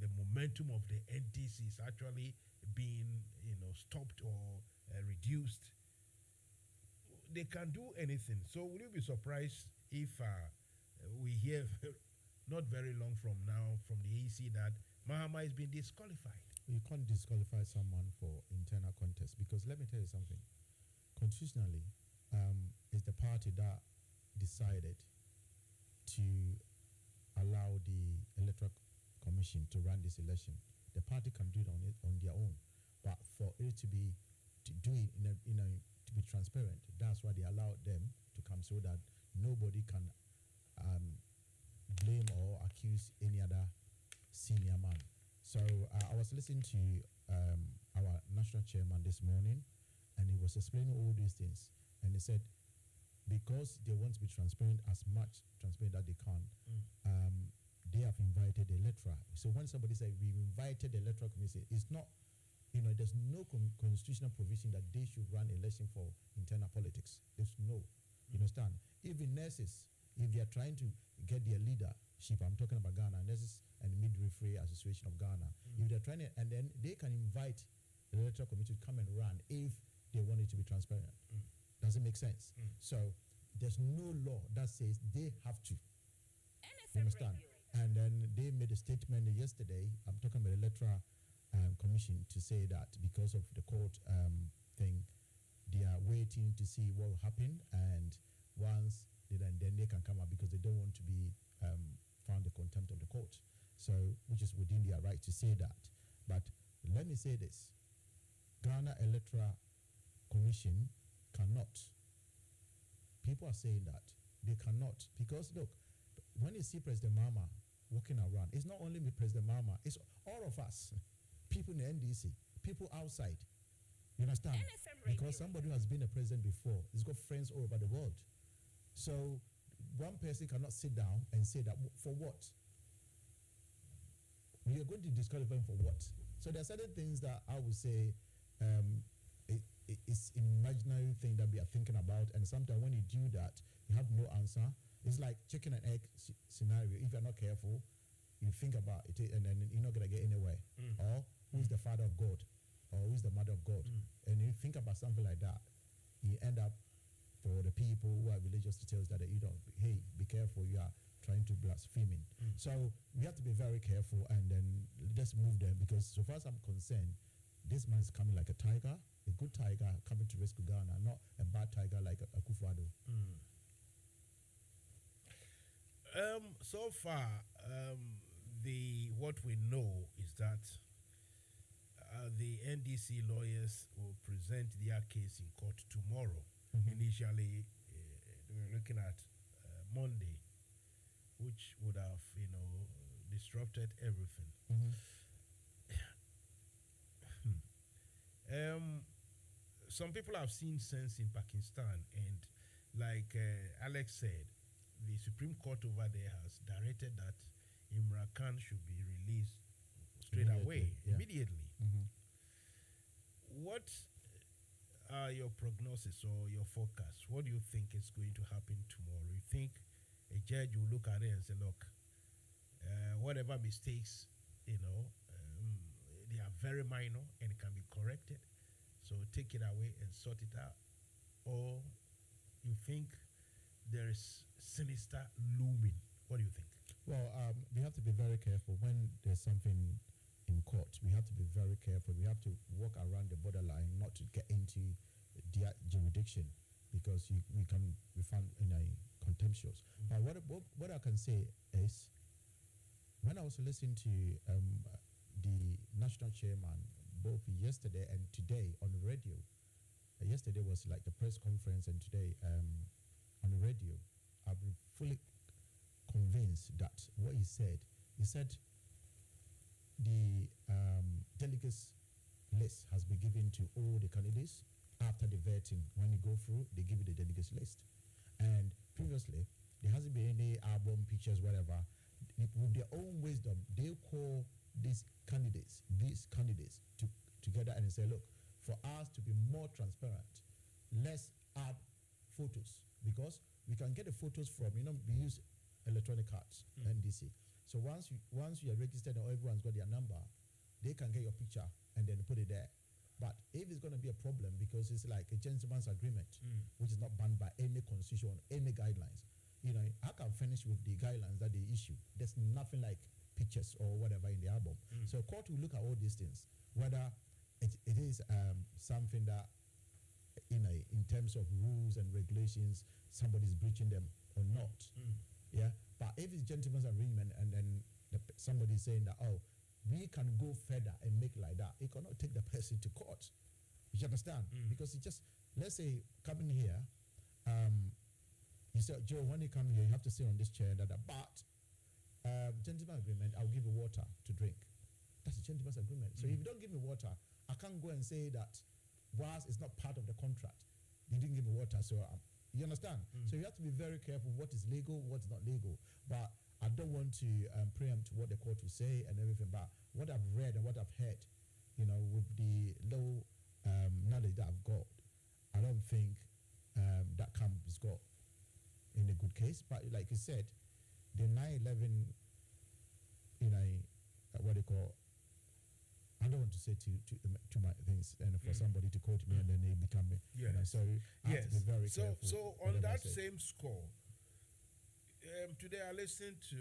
the momentum of the NDC is actually being, stopped or reduced. They can do anything. So will you be surprised if we hear not very long from now from the EC that Mahama is being disqualified? You can't disqualify someone for internal contest, because let me tell you something. Constitutionally, it's the party that decided to allow the Electoral Commission to run this election. The party can do it on their own, but for it to do it to be transparent, that's why they allowed them to come, so that nobody can blame or accuse any other senior man. So I was listening to our national chairman this morning, and he was explaining all these things, and he said because they want to be transparent, as much transparent that they can, they have invited the electoral. So when somebody says we've invited the electoral commission, it's not, there's no constitutional provision that they should run election for internal politics. There's no. You understand? Even nurses, if they are trying to get their leadership, I'm talking about Ghana, Nurses and Midwifery Association of Ghana, if they're trying to, and then they can invite the electoral committee to come and run if they want it to be transparent. Does it make sense? So there's no law that says they have to. NFM You understand? Radio. And then they made a statement yesterday, I'm talking about the electoral commission, to say that because of the court thing, they are waiting to see what will happen, and once then they can come out, because they don't want to be found in contempt of the court. So, which is within their right to say that. But let me say this: Ghana Electoral Commission cannot. People are saying that they cannot, because look, when you see President Mahama walking around, it's not only President Mahama, it's all of us, people in the NDC, people outside. You understand? NFM Radio. Because somebody who has been a president before, he's got friends all over the world. So one person cannot sit down and say that for what? We are going to disqualify him for what? So there are certain things that I would say it's imaginary thing that we are thinking about, and sometimes when you do that, you have no answer. It's like chicken and egg scenario. If you're not careful, you think about it, and then you're not gonna get anywhere. Or who's the father of God, or who's the mother of God, and you think about something like that, you end up for the people who are religious to tell us that you don't. Hey, be careful! You are trying to blaspheming. So we have to be very careful, and then let's move them, because so far as I'm concerned, this man is coming like a tiger, a good tiger coming to rescue Ghana, not a bad tiger like Akufo-Addo. So far, what we know is that the NDC lawyers will present their case in court tomorrow. Initially, they were looking at Monday, which would have, disrupted everything. Some people have seen sense in Pakistan, and like Alex said, the Supreme Court over there has directed that Imran Khan should be released straight away, immediately. What are your prognosis or your forecast? What do you think is going to happen tomorrow? You think a judge will look at it and say, look, whatever mistakes, they are very minor and can be corrected, so take it away and sort it out? Or you think there is sinister looming? What do you think? Well, we have to be very careful when there's something in court. We have to be very careful. We have to walk around the borderline, not to get into their jurisdiction, because we can be found in a contemptuous. But what I can say is, when I was listening to the national chairman both yesterday and today on the radio, yesterday was like the press conference, and today on the radio, I've been fully convinced that what he said the delegates list has been given to all the candidates after the vetting. When you go through, they give you the delegates list. And previously, there hasn't been any album, pictures, whatever. With their own wisdom, they call these candidates together and say, look, for us to be more transparent, let's add photos, because we can get the photos from, we use electronic cards, NDC. So once you are registered and everyone's got their number, they can get your picture and then put it there. But if it's going to be a problem, because it's like a gentleman's agreement, which is not banned by any constitution, any guidelines, I can finish with the guidelines that they issue. There's nothing like pictures or whatever in the album. So court will look at all these things, whether it is something that, in terms of rules and regulations, somebody's breaching them or not. Yeah. But if it's gentleman's arrangement and then somebody's saying that, we can go further and make like that, it cannot take the person to court. You understand? Because it just, let's say, coming here, you say, Joe, when you come here, you have to sit on this chair, but gentleman's agreement, I'll give you water to drink. That's a gentleman's agreement. So if you don't give me water, I can't go and say that whilst it's not part of the contract, you didn't give me water, so you understand? So you have to be very careful what is legal, what's not legal. But I don't want to preempt what the court will say and everything. But what I've read and what I've heard, with the low knowledge that I've got, I don't think that camp is got in a good case. But like you said, the 9/11, what they call, I don't want to say too much things, and for somebody to quote me and then they become me. So I have to be very careful. So on that same score, today I listened to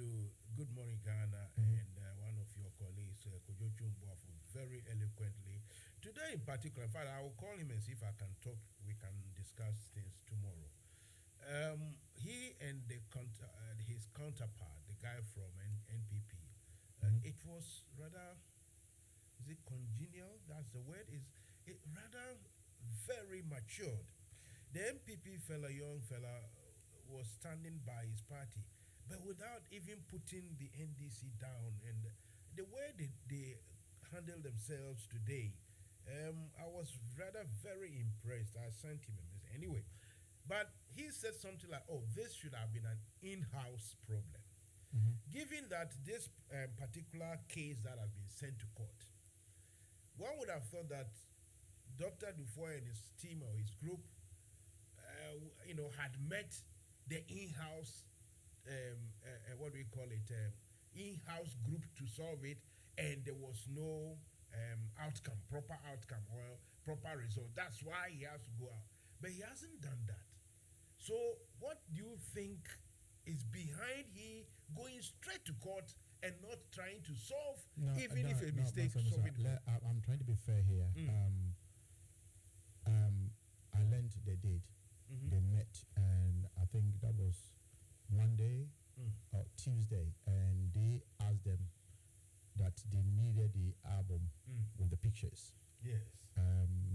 Good Morning Ghana and one of your colleagues, Kojo Chumboafo, very eloquently. Today in particular, in fact, I will call him and see if I can talk. We can discuss things tomorrow. He and his counterpart, the guy from NPP, it was rather, is it congenial? That's the word. It rather very matured. The MPP young fella, was standing by his party, but without even putting the NDC down. And the way they handled themselves today, I was rather very impressed. I sent him a message. Anyway, but he said something like, this should have been an in-house problem. Given that this particular case that has been sent to court, one would have thought that Dr. Dufoy and his team or his group, had met the in-house, in-house group to solve it, and there was no proper outcome or proper result. That's why he has to go out. But he hasn't done that. So what do you think is behind he going straight to court and not trying to solve, even if a mistake? I'm trying to be fair here. I learned the date. They met, and I think that was Monday or Tuesday, and they asked them that they needed the album with the pictures. Yes.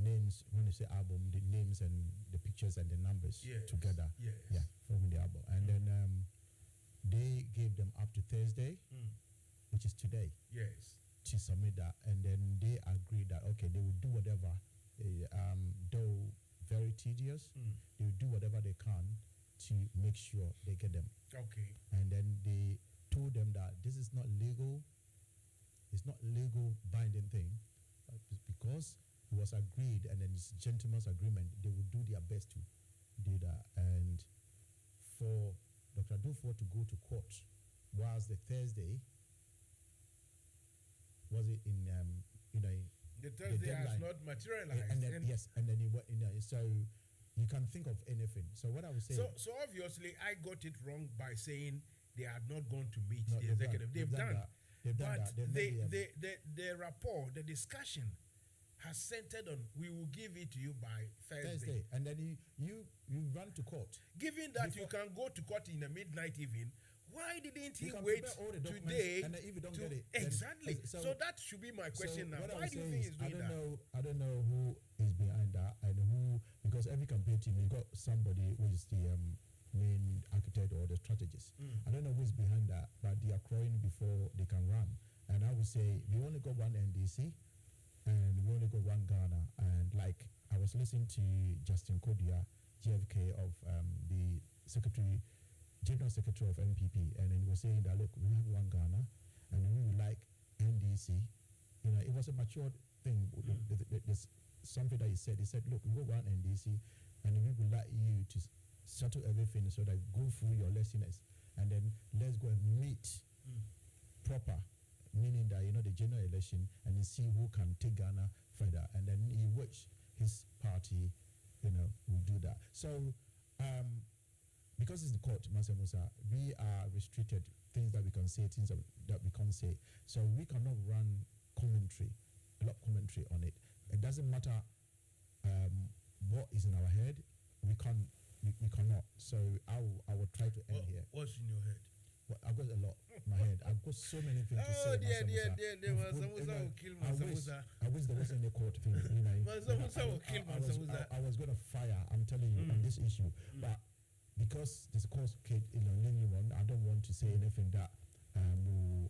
Names, when you say album, the names and the pictures and the numbers together. Yes. Yeah, from the album. And then they gave them up to Thursday, which is today. Yes. To submit that. And then they agreed that, okay, they will do whatever, though very tedious, they will do whatever they can to make sure they get them. Okay. And then they told them that this is not legal. It's not legal binding thing, because it was agreed, and then it's gentleman's agreement. They would do their best to do that. And for Dr. Dufo to go to court, was the Thursday, was it in the Thursday has not materialized. And then and then it went, so you can think of anything. So what I would say. So obviously I got it wrong by saying they had not gone to meet the executive. They've done that. But the rapport, the discussion has centered on, we will give it to you by Thursday. And then you run to court. Given that you can go to court in the midnight even, why didn't he wait today? And if you don't get it, exactly. So that should be my question now. Why do you think he's doing that? I don't know who is behind that, and who, because every campaign team, you've got somebody who is the main architect or the strategist. I don't know who's behind that, but they are crying before they can run. And I would say we only got one NDC and we only got one Ghana. And like I was listening to Justin Kodia, GFK of the General Secretary of MPP, and then he was saying that, look, we have one Ghana and we would like NDC. It was a mature thing. There's something that he said. He said, look, we got one NDC and we would like you to settle everything so that go through your listeners, and then let's go and meet proper, meaning that the general election, and then see who can take Ghana further, and then he wish his party will do that. So because it's the court, Mansa Musa, we are restricted, things that we can say, things that we can't say. So we cannot run a lot of commentary on it. It doesn't matter what is in our head, we cannot. So I will try to end here. What's in your head? Well, I've got a lot in my head. I've got so many things to say. Oh, dear. Mansa Musa will kill Mansa Musa. I wish there wasn't a court thing. Mansa Musa will kill Mansa Musa. I was going to fire, I'm telling you, on this issue. But because there's a court case in on, I don't want to say anything that will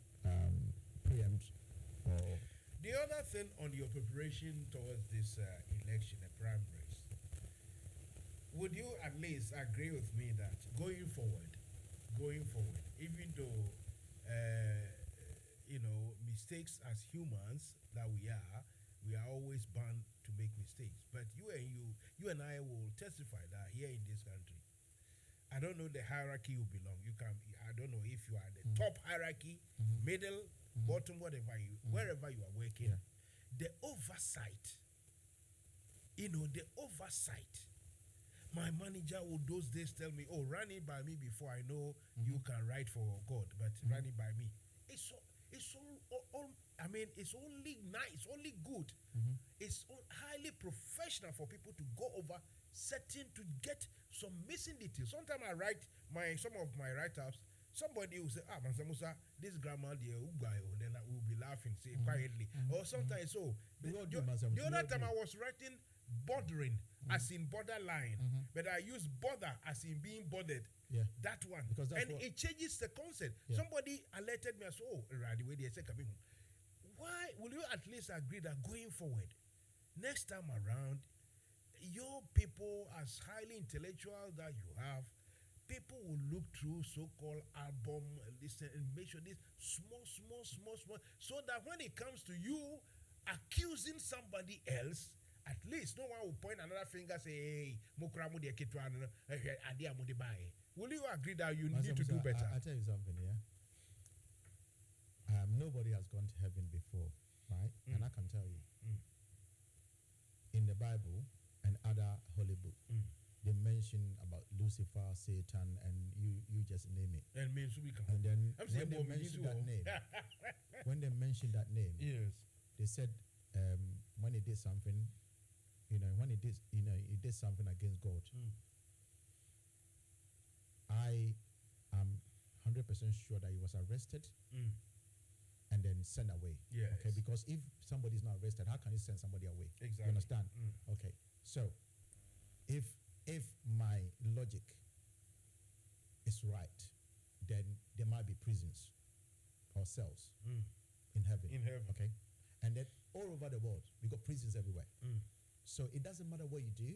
preempt or. The other thing on your preparation towards this election, the primaries, would you at least agree with me that going forward, even though mistakes as humans that we are always bound to make mistakes. But you and I will testify that here in this country, I don't know the hierarchy you belong. I don't know if you are the top hierarchy, middle, bottom, wherever you are working. The oversight. My manager would those days tell me, "Oh, run it by me before I know you can write for God, but run it by me." It's only nice, only good. It's highly professional for people to go over to get some missing details. Sometimes I write some of my write-ups. Somebody will say, Mansa Musa, this grammar there, then I will be laughing, say quietly. Or sometimes so. The other time I was writing bordering, as in borderline, but I use bother as in being bothered. Yeah. That one. And it changes the concept. Yeah. Somebody alerted me and said, why will you at least agree that going forward, next time around, your people, as highly intellectual that you have, people will look through so-called album and listen and make sure this small, so that when it comes to you accusing somebody else, at least no one will point another finger and say, hey, will you agree that you need to do better? I'll tell you something, yeah. nobody has gone to heaven before, right? And I can tell you, in the Bible and other holy book, they mention about Lucifer, Satan, and you just name it. And means we can. And then I'm when saying they mentioned that name, when they mentioned that name, yes, they said when he did something, when he did something against God. I am 100% sure that he was arrested and then sent away. Yes. Okay, because if somebody is not arrested, how can you send somebody away? Exactly. You understand? Okay. So, if my logic is right, then there might be prisons or cells in heaven. In heaven. Okay. And then all over the world, we got prisons everywhere. So it doesn't matter what you do.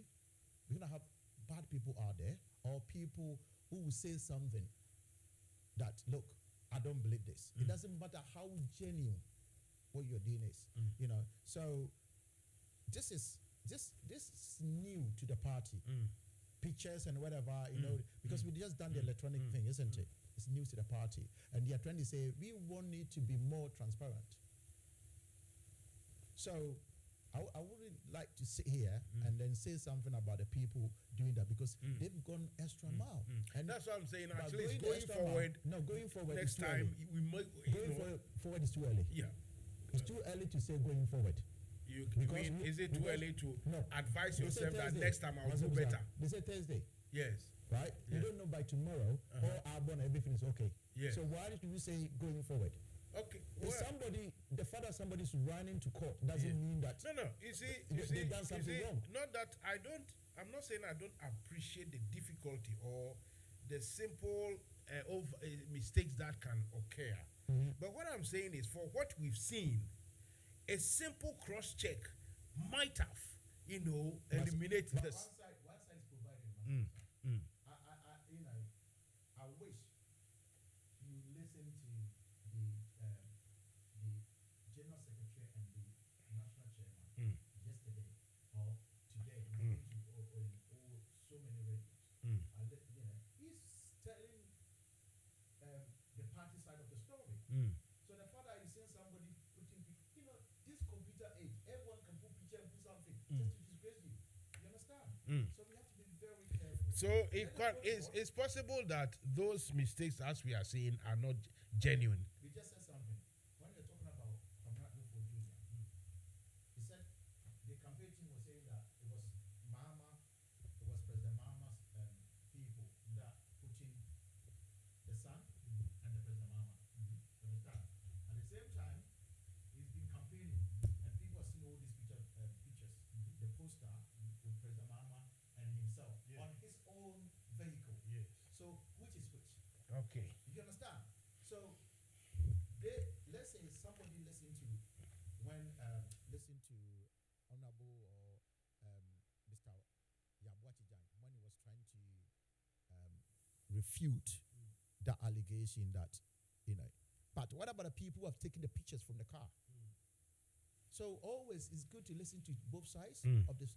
We're gonna have bad people out there or people who will say something that, look, I don't believe this. It doesn't matter how genuine what you're doing is. So this is new to the party. Pictures and whatever, because we just done the electronic thing, isn't it? It's new to the party. And they are trying to say, we want it to be more transparent. So I wouldn't like to sit here and then say something about the people doing that because they've gone extra mile. And that's what I'm saying. but Actually, going forward. Going forward. Next time we might. Going forward is too early. Yeah, it's too early to say going forward. Is it too early to advise yourself that next time I'll do better? They say Thursday. Yes. Right. You don't know by tomorrow or Arbonne everything is okay. Yes. So why did you say going forward? Okay. If the father somebody's running to court doesn't mean that. No. You see, they've done something wrong. Not that I'm not saying I don't appreciate the difficulty or the simple mistakes that can occur. But what I'm saying is, for what we've seen, a simple cross check might have, eliminated this. One side is provided. I wish you listen to the general secretary and the national chairman yesterday or today. So many radios. He's telling the party side of the story. So the father is saying somebody putting, this computer age, everyone can put picture and put something just to disgrace you. You understand? So we have to be very careful. So it's possible that those mistakes, as we are saying, are not genuine. We just said something. When you're talking about Comrade for Junior, he said the campaign team was saying that it was President Mahama's people that put in the son and the President Mahama. Understand? At the same time, he's been campaigning and people have seen all these pictures, the poster with President Mahama and himself on his own vehicle. Yes. So which is which? Okay. You understand? So let's say somebody listen to Honorable or Mr. Yabuachijan when he was trying to refute that allegation that But what about the people who have taken the pictures from the car? So always it's good to listen to both sides of the.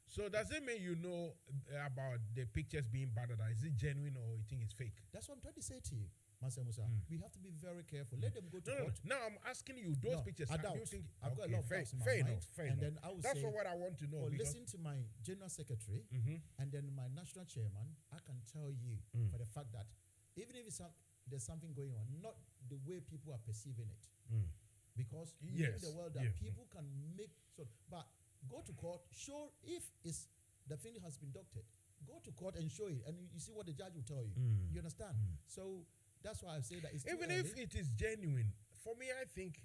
So does it mean you know about the pictures being battered? Is it genuine or you think it's fake? That's what I'm trying to say to you, Musa. We have to be very careful. Let them go to court. No, I'm asking you those pictures. I doubt. I've got a lot of doubts in my mind. Fair enough. Then that's what I want to know. Listen to my general secretary and then my national chairman. I can tell you for the fact that even if there's something going on, not the way people are perceiving it. Because we live in the world that people can make but go to court, show if the thing has been doctored. Go to court and show it, and you see what the judge will tell you. You understand? So that's why I say that it's even if it is genuine. For me, I think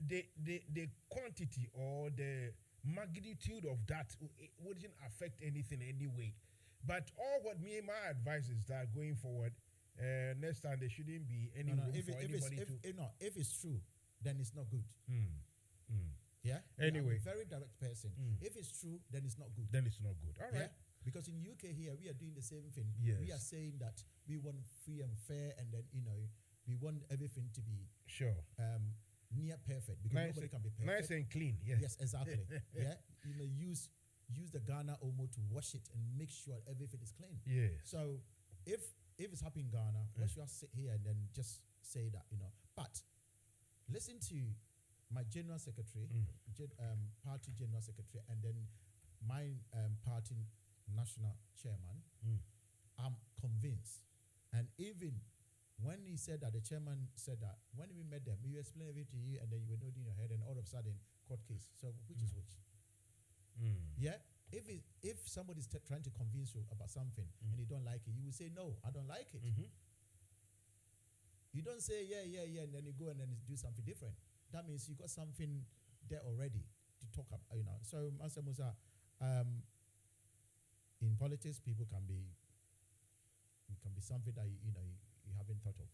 the quantity or the magnitude of that wouldn't affect anything anyway. But my advice is that going forward, next time there shouldn't be any room for anybody to. If it's true, then it's not good. Yeah. Anyway, I'm a very direct person. If it's true, then it's not good. Then it's not good. All right. Yeah? Because in UK here, we are doing the same thing. Yes. We are saying that we want free and fair, and then we want everything to be near perfect because nobody can be perfect. Nice and clean. Yeah. Yes, exactly. Yeah. Use the Ghana Omo to wash it and make sure everything is clean. Yes. So if it's happening in Ghana, why should I sit here and then just say that But listen to my general secretary, party general secretary, and then my party national chairman. I'm convinced. And even when he said that, the chairman said that, when we met them, we explained everything to you, and then you were nodding your head, and all of a sudden, court case. So which is which? Yeah? If somebody's trying to convince you about something and you don't like it, you will say, no, I don't like it. You don't say, yeah, and then you go and then do something different. That means you got something there already to talk about, So, Master Musa, in politics, people can be something that you haven't thought of.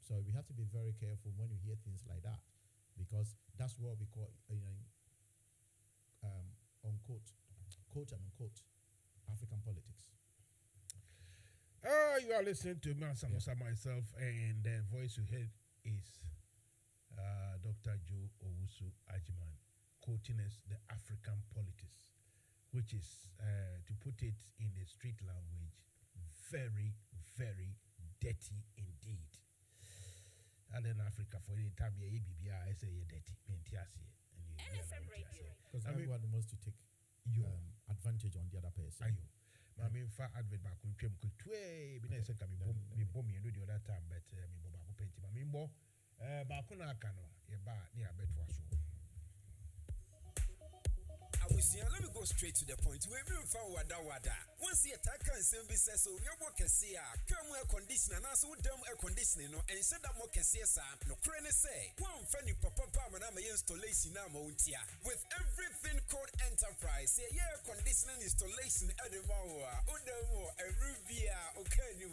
So we have to be very careful when you hear things like that, because that's what we call, unquote, quote and unquote, African politics. You are listening to Mansa Musa, myself, and the voice you heard is Dr. Joe Owusu Ajiman, quoting us the African politics, which is, to put it in the street language, very, very dirty indeed. And in Africa, for the time, I say you're dirty. NFM Radio. Because everyone wants to take advantage on the other person. Ayo. I mean, for advert back on Trim could tway, be nice and come me bomb me the other time, but me boba penti. I mean, bo, Bakuna cano, a bar near Betwash. Let me go straight to the point. We will find wada. Once the attacker and send says so, your work can see come air conditioner, and also dumb air conditioning, and said that more can see no crane say. One funny papa and I'm installation now, with everything called enterprise. Say, air conditioning installation at the Mawa, Odemo, a Rubia, okay, you,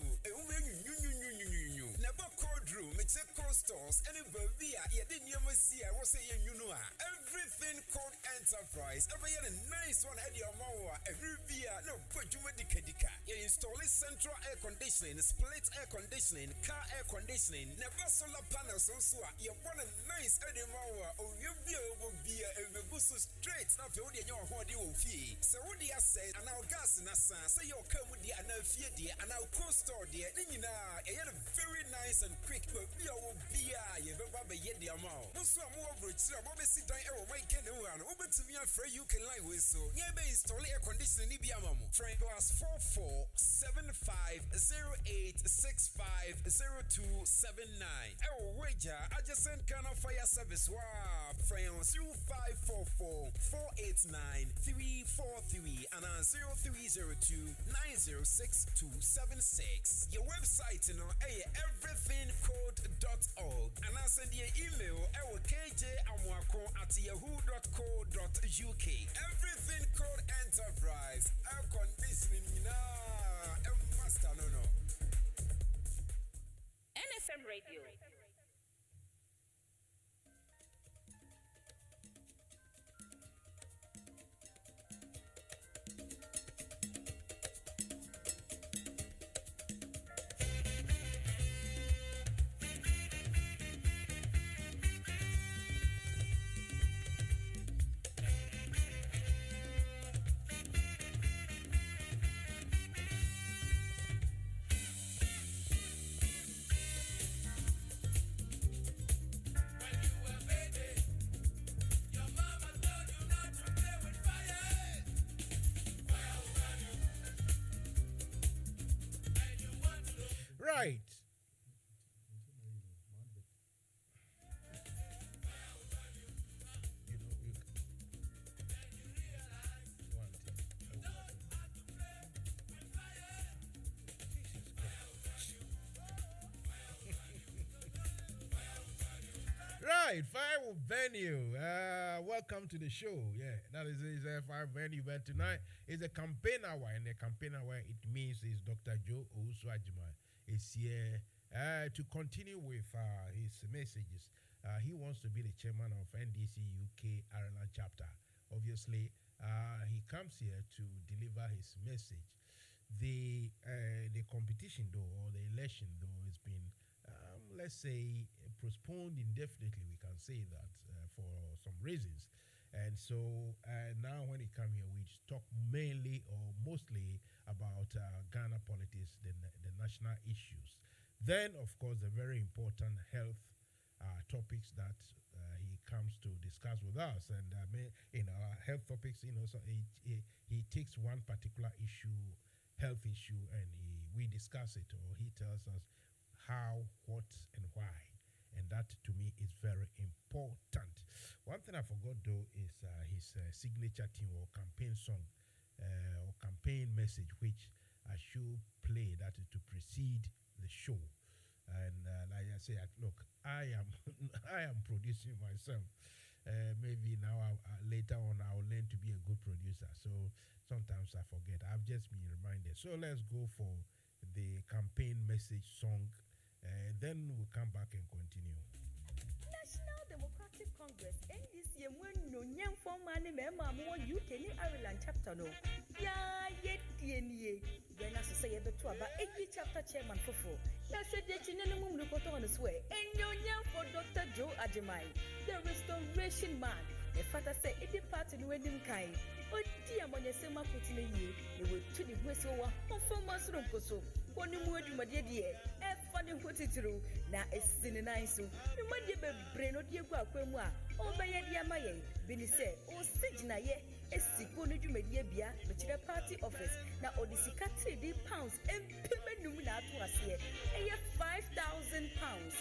never cold room, it's a cold stores, and a Bavia, you didn't see, I was saying, everything called enterprise. Every nice one at your Mawa, a Rubia, no, but you medicadica. You install central air conditioning, split air conditioning, car air conditioning, never solar panels also. You want a nice at your Mawa, or you be a boost straight, not the only your body will fee. So, what do you say? And our gas in a son, say you'll come with the another dear, and our cold store dear, then you know, a very nice and quick, but we will be a you don't have a yet the amount. Also, more bridge, I'm always sit down, oh, my can one, over to me, I'm afraid you can lie with so. Yeah, be install air conditioning, Ibiamamu. Frank was 447508650279. Oh, wager, I just sent Ghana Fire Service. Wow, France 0544-489-343 and 0302-906-276. Your website, everythingcode.org. And I send you an email, kjamwako@yahoo.co.uk. Everything called enterprise, air conditioning, master, no. NFM Radio. Right. Right, Fire Venue. Welcome to the show. Yeah, that is Fire Venue. But tonight is a campaign hour, and the campaign hour it means is Dr. Joe Owusu Ajiman is here to continue with his messages. He wants to be the chairman of NDC UK Ireland chapter. Obviously, he comes here to deliver his message. The competition though, or the election though, has been let's say postponed indefinitely. We can say that for some reasons. And so now when he come here, we talk mainly or mostly about Ghana politics, the national issues. Then, of course, the very important health topics that he comes to discuss with us. And our health topics, so he takes one particular health issue, and we discuss it, or he tells us how, what, and why. And that, to me, is very important. One thing I forgot, though, is his signature tune or campaign song or campaign message, which I should play that to precede the show. And like I say, look, I am producing myself. Maybe now later on I'll learn to be a good producer. So sometimes I forget. I've just been reminded. So let's go for the campaign message song. Then we'll come back and continue. National Democratic Congress NDC when no nyam for money member mo UK ni Ireland chapter no. Ya ye when I say beto aba every chapter chairman fofo. Na said the chinene mum no koto on swear. Enyo nyam for Dr. Joe Ajimai, the restoration man. The father say it the party no edim kai. Odi amonye sema kutile ye. E we to the west wa for masrum koso. Oni mu adwumade de e fa ne hotitru na esine nan so nwumade bebre no de egu akwamu a obeye de amaye bini se o sigina ye esiko no dwumade bia me kire party office na odisika 3 pounds empemenum na ato ase eye 5,000 pounds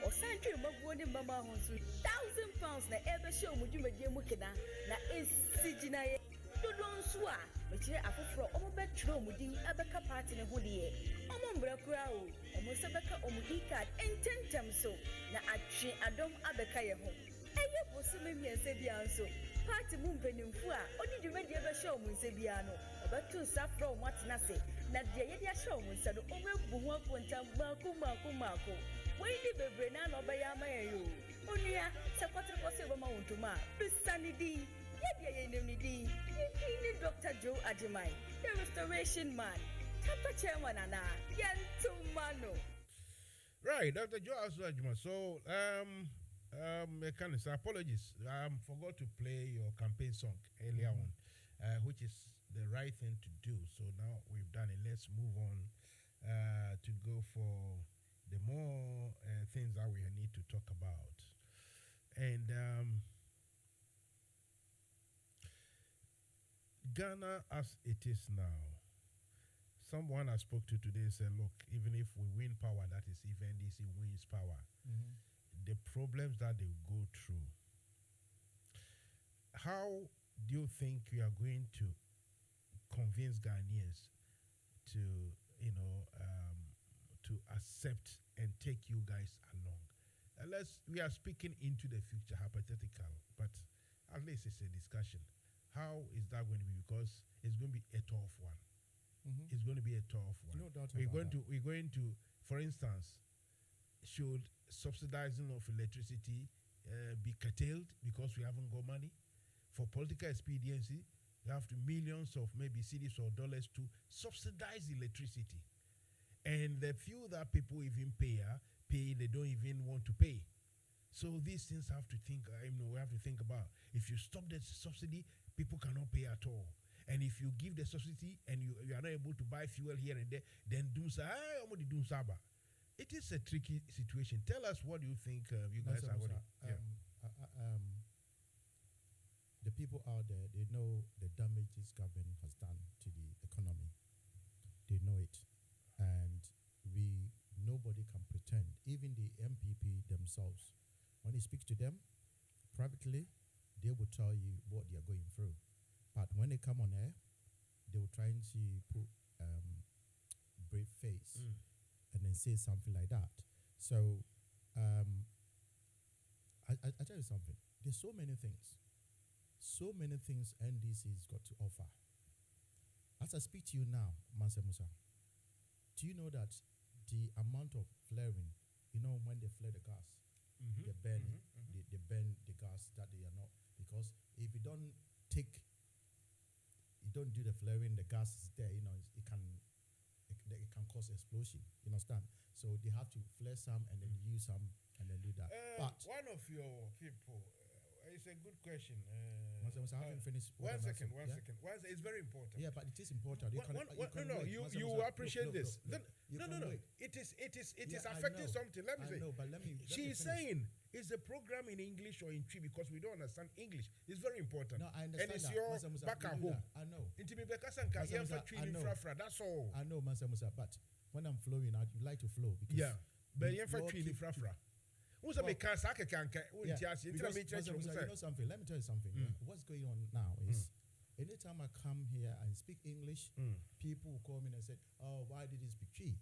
o santwe mabuo ne mama ho so 1,000 pounds na ebe show mu dwumade mu kina na esigina ye dodon so a mechire afoforo omo betro omudin abeka party ne ho de omo mbrakura o omo sebeka omudi card ententem so na atwe adom abeka ye ho eye bosume miense bia nso party mu mpanimfu a oni dwumadi ebe show mu nse bia no obetu safro omo atena se na de ye de show mu nse do omo ebu ho aponta mako we di bebre na no be ya maye yo onua se kwatre kwose be ma wontuma bisani di Dr. Joe Ajimai, the restoration man, chapter chairman, and Yantumano. Right, Dr. Joe Ajimai. So, apologies. I forgot to play your campaign song earlier on, which is the right thing to do. So now we've done it. Let's move on to go for the more things that we need to talk about. And Ghana as it is now, someone I spoke to today said, look, even if we win power, that is if NDC wins power, the problems that they go through, how do you think you are going to convince Ghanaians to, to accept and take you guys along? We are speaking into the future, hypothetical, but at least it's a discussion. How is that going to be? Because it's going to be a tough one. It's going to be a tough one. No doubt we're about that. We're going to, for instance, should subsidizing of electricity be curtailed because we haven't got money? For political expediency, you have to millions of maybe cedis or dollars to subsidize electricity. And the few that people even pay, they don't even want to pay. So these things have to think, we have to think about. If you stop the subsidy, people cannot pay at all. And if you give the subsidy and you are not able to buy fuel here and there, then it is a tricky situation. Tell us what you think you guys are going to. The people out there, they know the damage this government has done to the economy. They know it. And nobody can pretend. Even the MPP themselves, when you speak to them privately, they will tell you what they are going through. But when they come on air, they will try to put brave face and then say something like that. So I tell you something. There's so many things NDC's got to offer. As I speak to you now, Mansa Musa, do you know that the amount of flaring, when they flare the gas, they burn it. They burn the gas that they are not, because if you don't do the flaring, the gas is there, it can cause explosion. You understand? So they have to flare some and then use some and then do that. But one of your people, it's a good question. I haven't finished. One second. It's very important. Yeah, but it is important. You appreciate this. No. It is affecting something. Let me say. No, but let me. She's saying is the program in English or in Tree? Because we don't understand English. It's very important. No, I understand. And it's that. your Musa, back at home. I know. That's all. I know, Musa, but when I'm flowing out, you like to flow. Because yeah. But you for Tree Frafra. You know something. Let me tell you something. What's going on now is anytime I come here and speak English, people will call me and say, "Oh, why did you speak Tree?"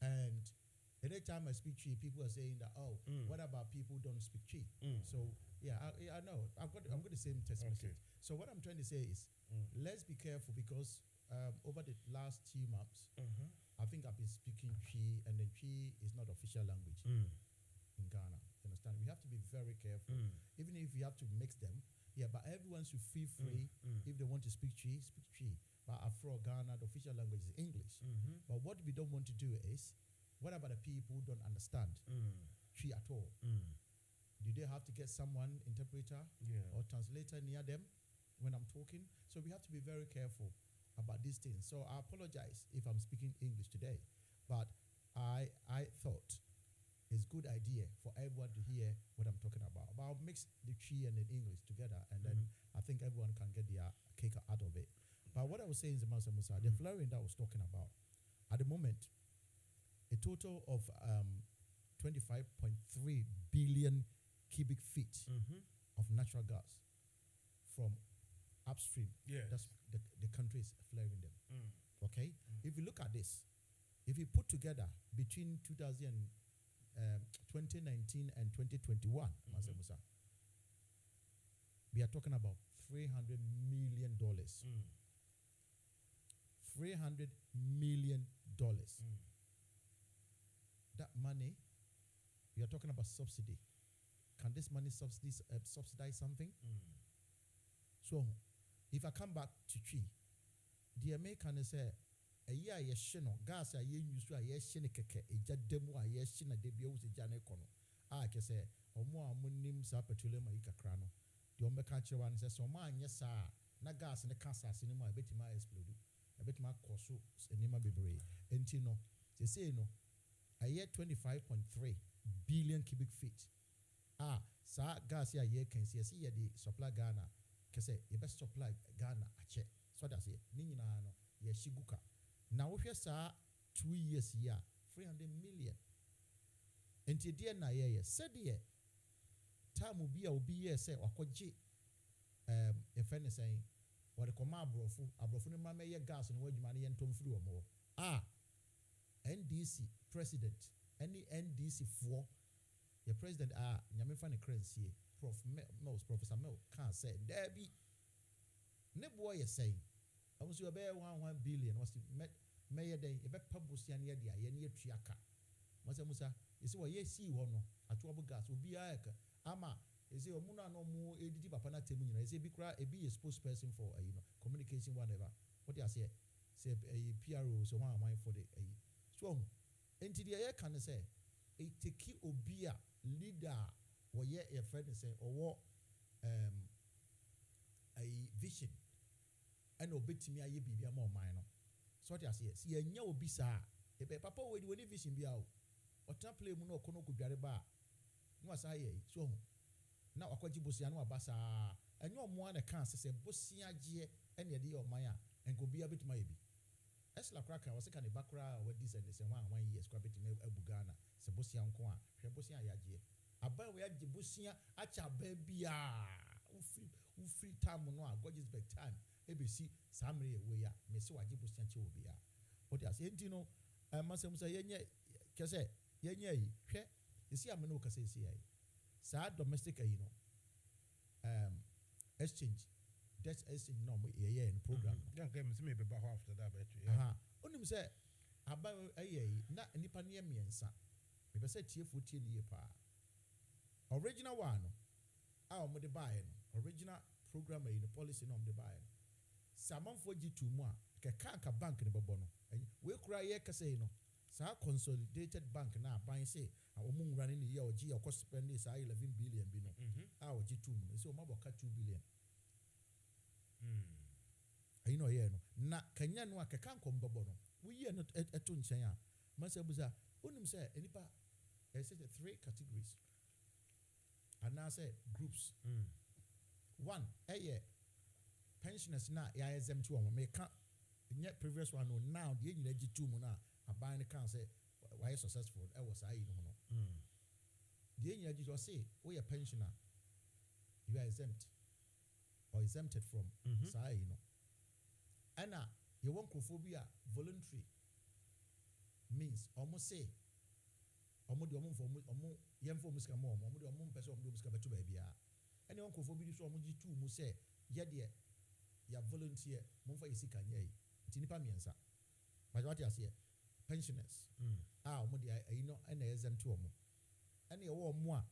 And anytime I speak Tree, people are saying that, "Oh, what about people who don't speak Tree?" So yeah, I know. I've got the same text message. So what I'm trying to say is, let's be careful because over the last 2 months, I think I've been speaking Tree, and then Tree is not official language in Ghana. You understand? We have to be very careful, even if we have to mix them. Yeah, but everyone should feel free if they want to speak Tree, speak Tree. But Afro Ghana, the official language is English. But what we don't want to do is, what about the people who don't understand Tree at all? Do they have to get someone, interpreter or translator near them when I'm talking? So we have to be very careful about these things. So I apologize if I'm speaking English today, but I thought it's a good idea for everyone to hear what I'm talking about. But I'll mix the Tree and the English together, and then I think everyone can get their cake out of it. But what I was saying is, Musa, the flaring that I was talking about, at the moment, a total of 25.3 billion cubic feet of natural gas from upstream. Yes. That's the country is flaring them. Okay? If you look at this, if you put together between 2019 and 2021, Musa, we are talking about $300 million. $300 million. That money, we are talking about subsidy. Can this money subsidize something? So, if I come back to Tree, the American say, a year a shino, gas a year used to a year shinikeke, a jademo, a year shina debios, a janecono. I can say, or more names are petroleum, a crano. The Ombecacha one says, so man, yes, sir, na gas in the cancer cinema, I bet my explode. I bet my coso, a name be brave. And you know, they say no, a year 25.3 billion cubic feet. Sa gas ya year can see the supply Ghana. Kese ye best supply Ghana ache. So that's it. Nina no ye shiguka. Now if you sa 2 years here, 300 million. And dear na ye said ye time will be ye say wakoji a friend is saying what the command abrofu no mama ye gas and wage money and tom free or more. NDC president, any NDC for your president nyame fa ne currency Professor Mel can't say there be ne boy you saying I was you be 1 billion was mayor day e be pabusia ne dia ye ne atuaka Musa you see what ye see ho no atobo gas obi aka ama you see omuna no mu edidi papa na temu nyina you see bi kra e be a spokesperson for communication whatever what you say a PRO so one for the so enti dia ye can say e take obi a leader or ye a friend say or a vision and obey me a ye be more minor. So what I say, see a new bisa, a papa with any vision be out or temple muno kono could be a bar. No, as I so now a quajibusiano basa and no more than a cancer say Bosia G any idea of Maya and go be a bit maybe. As la cracker was a kind of background with this and this and 1 year scrap it to me a Bugana, Sabosian Coin, Shabosia Yaji. About we had Jibusia, Acha baby, who free time no, gorgeous back time. ABC, Samri, we are, Messiah Jibusian Chobia. What I said, you know, I must say, Yenya, Casse, Yenya, you see, I'm no Casse, sad domestic, exchange. That's exchange no yeah in program. Don't get me maybe about after that, but only say, about a not any pania miensa. Maybe say chief would tell you pa. Original one, our mother buy original program in the policy on the buy. Saman for G2 more, Kakanka bank in the Babono, and we cry ye casino. Sa consolidated bank now buying say, our moon running the year or G or cost spend this 11 billion bino. Our G2, so Mabaka 2 billion. You know, yeah, no. Na Kenya no can come Babono. We are not a tune chaya. Masabuza, Unum say, Enipa, I said 3 categories. and I say groups. One, pensioners na ya exempt to me can yet previous one now the energy two mona a buying the can say why successful I was I no. The energy just say we a pensioner you are exempt or exempted from say you know. And you want phobia voluntary means almost say almost for young for Miska Mom, almost person of Miska to baby. And you want phobia so almost two mu say yeah dear ya volunteer mumfa isika nyai tinipa miensa but what you say pensioners omo dia you know na exempt omo and you wo omo a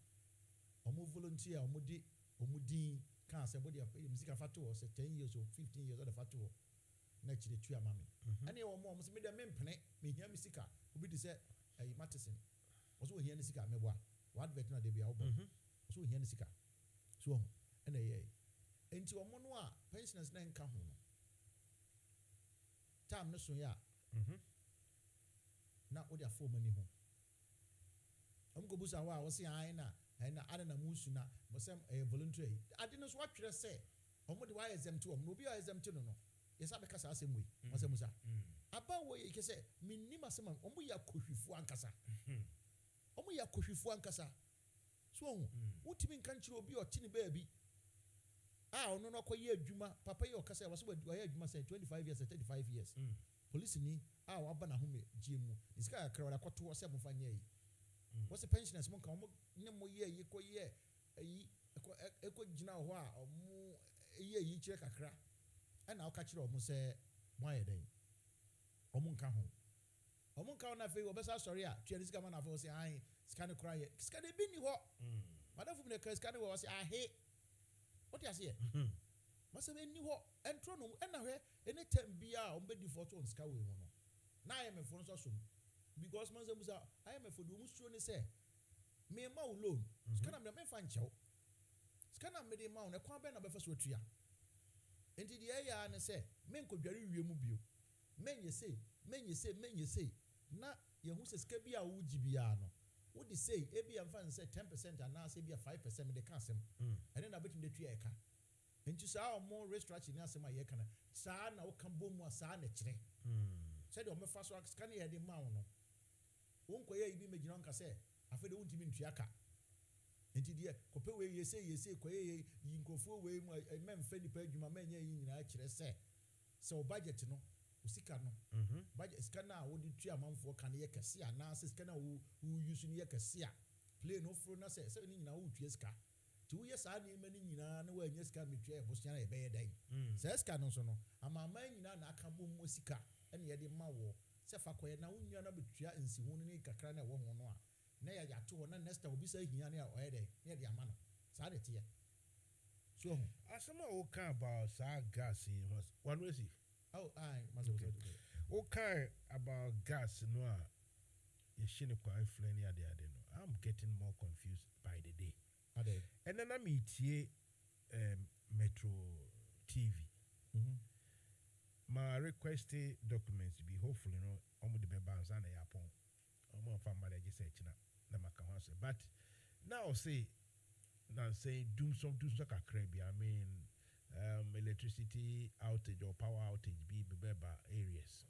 omo volunteer omo din kan say body music fato o say 10 years or 15 years or the fato na chire tu amame and you omo say me dem mpene me hia musica obi di say Matison also hia musica meboa what vet na de bia obo so hia musica so and enti omo no a pensioners na nka ho no time no so ya na odi afọ mani ho am go busa wa wo se ai na ana na musu na mo se voluntary ade no so atwere se omo de wa exempt omo no bi a exempt no yesa be kasa asem we mo se musa aba wo ye ke se minima se man omo ya kohwifu ankasa omo ya kohwifu ankasa so wotimi nkan kire obi o tini baabi ono no koye adwuma papa ye okasa was waye adwuma say 25 years 35 years police ni waba na home giemu isika akra wala kwato wo se mo fanya yi what's the pensioners mo kan mo ne mo ye yi koye eko gina ho a mo ye yi kire kakra na o ka kire o mo se mo aye den o mo nka na fe wo besa sorry a tue isika ma na fe wo se ai sika ne kra ye sika de bi ni ho madam fu ne ka sika ne wo se ahe what you say? Must be new and trono and any time be on bed default on Skyway one. Now I am a phone soon because Mazamusa, I am a for the Mustroni say, me a mouth loan, Scanam the Menfancho. Scanam made a mount a quaben of a first tria. And the air and say, men could very remove you. Men you say, na your who says Cabia Ujibiano. What they say, AB and fans say 10% and now say be a 5% in the castle. And then I bet in the tree. And you saw more restaurants in Asama Yakana. Sa now come boom was san a tree. Said on my first work, scanning at the mountain. Won't quay be Majanka say, I feel don't even Triaka. And dear, Cope, you say, Quay, you go forward, a man fenny page, my man in actually say. So budget, no. Usikano budget scanner wo di tua manfo kan ye kase ana se scanner wo use ni ye kase a play no fro na se ni nyina wo tua ska ti wo ye sa na mani nyina na wo anya ska metua e bosia na e be ye dan se ska no so no amama nyina na aka bom mo sika ene ye de ma wo se fa koye na wo nua na betua nsi hu ni kakra na wo ho no a na ya yato ho na next time obi sa hia na o ye de ne de ama no sa de tie so asema o kan about sa gas one way see. Oh, I must have said. Okay, about gas, no, you shouldn't quite flanny at the other. I'm getting more confused by the day. Are they? And then I'm here, Metro TV. My requested documents be hopefully, you know, almost the babans and the apple. I'm on family legislation. But now say, do some crabby. I mean, electricity outage or power outage be beba areas.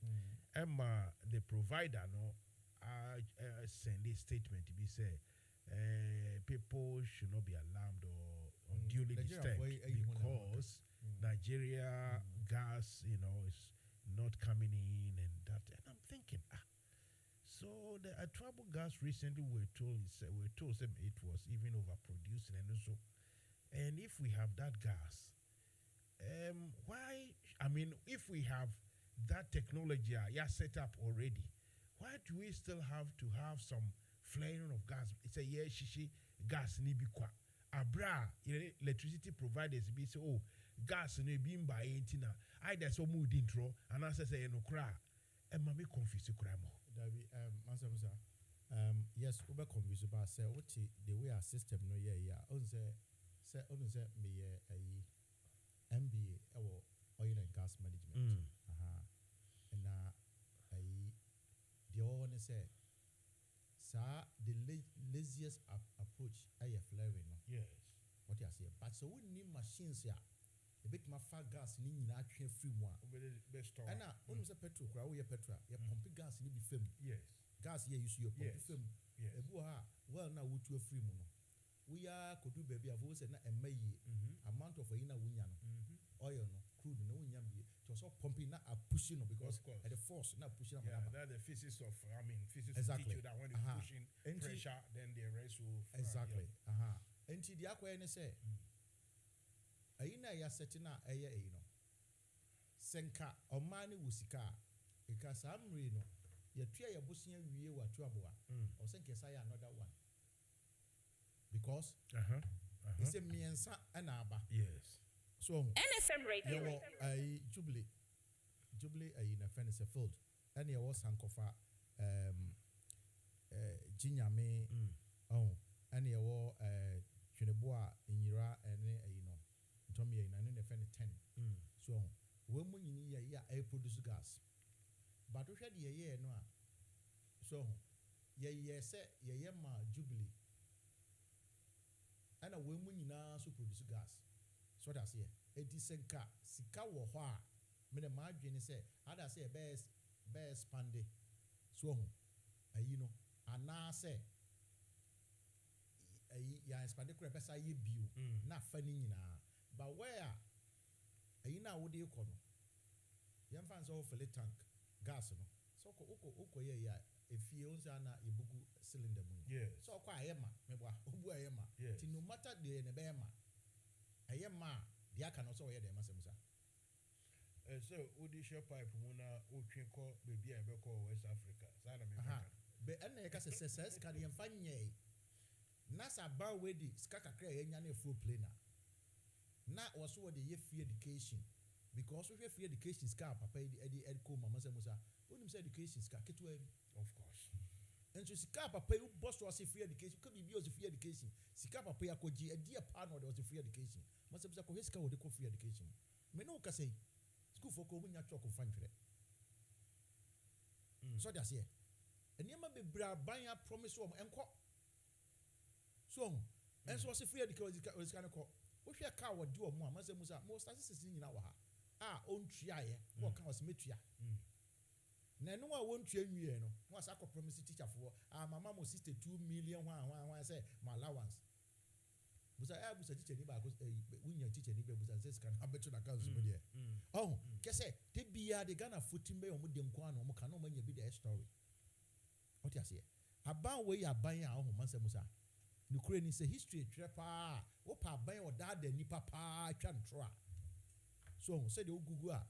Emma the provider no send a statement to be say people should not be alarmed or unduly disturbed because Nigeria gas is not coming in and that, and I'm thinking so the trouble gas recently we're told it was even overproducing and so, and if we have that gas, why? I mean, if we have that technology set up already, why do we still have to have some flaring of gas? It's a shishi gas ni bi kwa abra electricity providers be say gas no be by entina either so mood intro and answer say no kra e ma me confuse kra mo Davi Mansa yes we be confuse about say what the way our system no on say me MBA or oil and gas management. And the one say Sir, the laziest approach I have flaring. Yes. What you say? But so we need machines here. A bit my far gas in not free one. Best store. And now, when you petrol, crowd your petrol, your pumping gas in the film. Yes. Gas here, you see your pumping Yes. film. Yes. Well, now we to a free mono. We are could do baby. I've always said a may amount of a inner winyan oil, no crude, no winyan. It was all pumping, not a pushing because at the force, not pushing. Yeah, that's the physics of, physics exactly. teach you that when you're pushing pressure, then the rest will. Exactly. And the aqua say, Aina ya setina eye no. Senka omani wusika. Because I'm reno. Ya tria ya busia wiye wa tuaboa. Or senke saya another one. Because it's a miensa anaba. Yes. So NFM Radio. Yo Jubilee in a fence field. And there was Sankofa Jinyame and there was Chineboa in Yira and Tommy and then 10. So when we need a produce gas. But we had ye no. So ye say ye ma Jubilee. And a woman now so produce gas. So that's here. A decent car, Sika wo hwa. Me the margin say, other say best pande. So say ya expand the best ye biu. Na funny na. But where na wo dey kono. Yam fans all fill tank gas no. So ko ya if you na ibugu cylinder mu. Yes. So kwa ayema me bwa obu ayema. Yes. Ti no matter the ne be ma. Ayema dia kan also we dey masemusa. So odi share pipe mu na otwe ko baby e be ko West Africa. Sana me be na ye ka se ka de yemfa nye. Na sa ba we di ska kakra ye nya na full planer. Na also we dey free education because we free education ska papa e ko mama semusa. Onim say education ska ketu of course. And so Sika Papa, you boss was a free education, could be a free education. Sika Papa, a dear partner, there was a free education. Must have Sakohiska with the free education. Menoka say, school for Kobunya talk of French. So that's here. And you may be buying a promise from Enco. So, and so was a free education was kind of call. What your car would do more, Masamusa, most statistics in our own tria, what can was metria. Na no one won't train you no was I promise teacher for my mama was 2 million one say my allowance but I was a teacher ni ba when your teacher ni be says can have better accounts there oh kese te bia de Ghana footing be o dem kwa no mo ka no manya bi the story what you say aban we aban a ho mansa musa no kure ni say history trepa wo pa aban o da ni papa twa ntro so say the ogugu a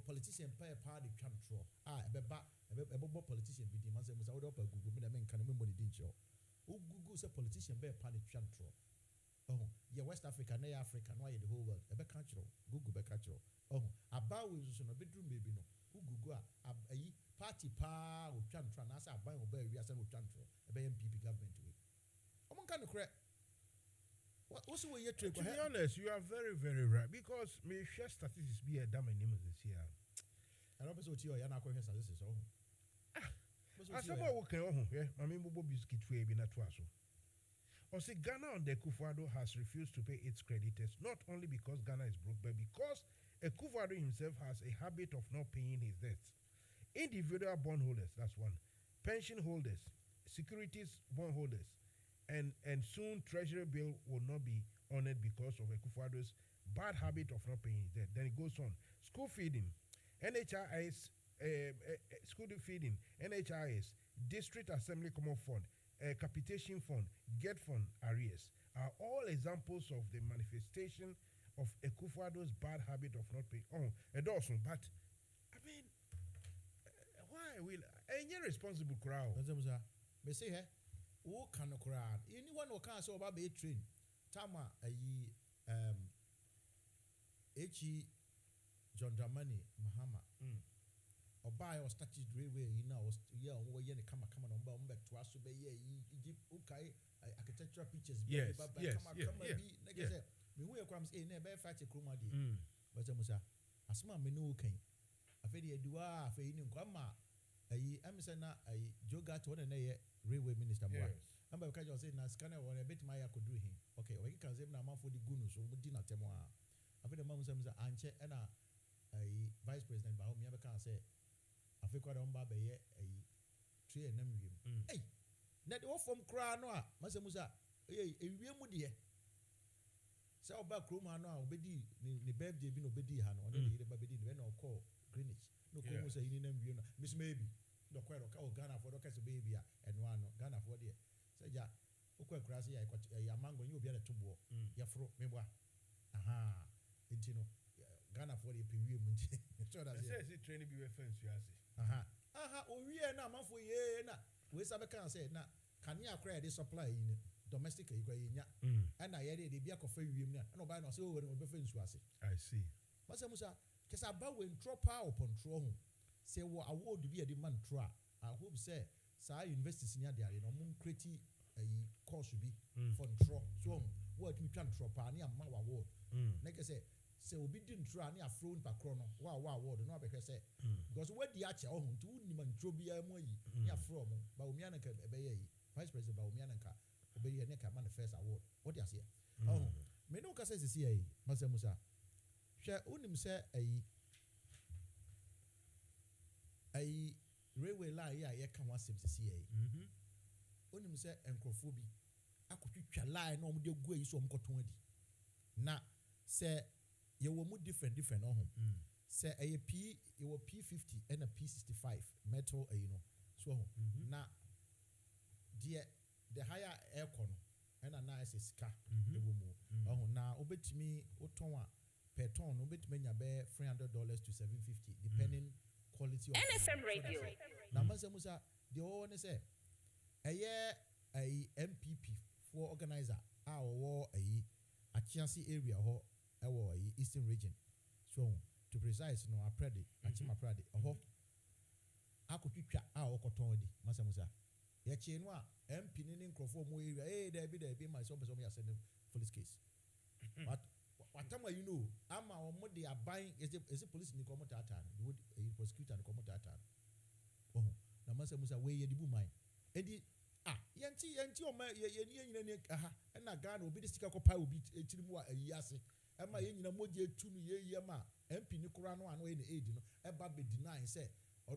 politician pay party control ebe politician be the man say musa odo pa Google me na men kan me money din cho Google say politician be party control yeah West Africa na Africa no the whole world ebe control Google be control about we so no bedroom maybe no Google ayi party pa o control na say aban oba wi asa no control ebe MPP government we omon kan correct. What's the way you to be honest, you are very, very right because me share statistics be a damn name this year. I don't know what you are not going to statistics. I said, okay, I mean, Bobo biscuit way be not so. Or say Ghana on the Akufo-Addo has refused to pay its creditors, not only because Ghana is broke, but because Akufo-Addo himself has a habit of not paying his debts. Individual bondholders, that's one. Pension holders, securities bondholders. And soon treasury bill will not be honored because of Akufo-Addo's bad habit of not paying his debt. Then it goes on. School feeding, NHIS, NHIS, District Assembly Common Fund, Capitation Fund, Get Fund arrears are all examples of the manifestation of Akufo-Addo's bad habit of not paying. Dawson, but I mean, why will any responsible crowd? Me say here. Who can crowd? Anyone who can't so about be train. Tama John Dramani Mahama. Oba was started railway was over here come on to us to be okay architectural pictures. Yes. Me who comes in a bear fight a chroma di. But Musa Asma me no can. A very dua for in Grandma. Emisana a joga to one railway minister mo. Yes. Amba ka just say na scanner won a bit my could do him. Okay, we can say na man for the gunu so di na temo a. Afi the man say anche na vice president ba o me ka say afi kwa don ba be ye three na wiem. Hey, na the from kra no a masa musa ewie mu de. Say oba kroma no a obedi ni birthday bi no obedi ha no one dey ba bedi ni na call Greenwich. No ko musa yini na wiem no. Miss maybe no kwa o Ghana for do kase baby a eno ano Ghana for de. Say ja okwa kra say ya mango ni obi na tobo ya fro mebwa. Aha. Inti no Ghana for the pewie mu nti. So that say training be fence you ase. Aha o wie na amanfo ye na we sabe kan say na kania akra dey supply yin domestic e kwa yin and na ye dey bia kofa wiem na na oba na say o we be fence you ase. I see. Masa musa kesa ba we tropa upon tro ho say wo award bi e dey man tro a I hope say sa universities nya dey are no mun create course bi for tro so what me twan tropa na ma award na ke say obi di ntro ani afro npa kro no wa award no abehwe say because we di ache ohun tu ni man ntro bia mu yi ni afro mo ba omi anaka ebe yi vice president ba omi anaka obe yi ne ka manifest award what do you say oh me no ka say sisi yi masa musa hwe unim say ayi railway line ya ye ka wasem sisi yi unim say enkrofo bi akotwitwa line no mo de gu yi so mo koton adi na say you will move different say a P you will P50 and a P65 metal so now the higher aircon and a nice car the woman now obetimi otonwa per ton obetimi nya be $300 to $750 depending quality of NFM Radio now musa the one say a MPP for organizer our a Chiansi area ho our eastern region so to precise no aprede achima aprede oho akotwitwa okoton di masa musa ya che no a MP ni nkrofo mo area there be my so ya send police case but watama you know ama omo dey aban is police ni komo tata the would prosecutor ni komo tata oho na masa musa we ye di bu man edi yanti o ma ye nyina ni aha na Ghana obi de sika kopa obi etirimu ayi ase ema ye nyina moje etu no ye yema MP ni kura no ano ye na aid no eba be deny say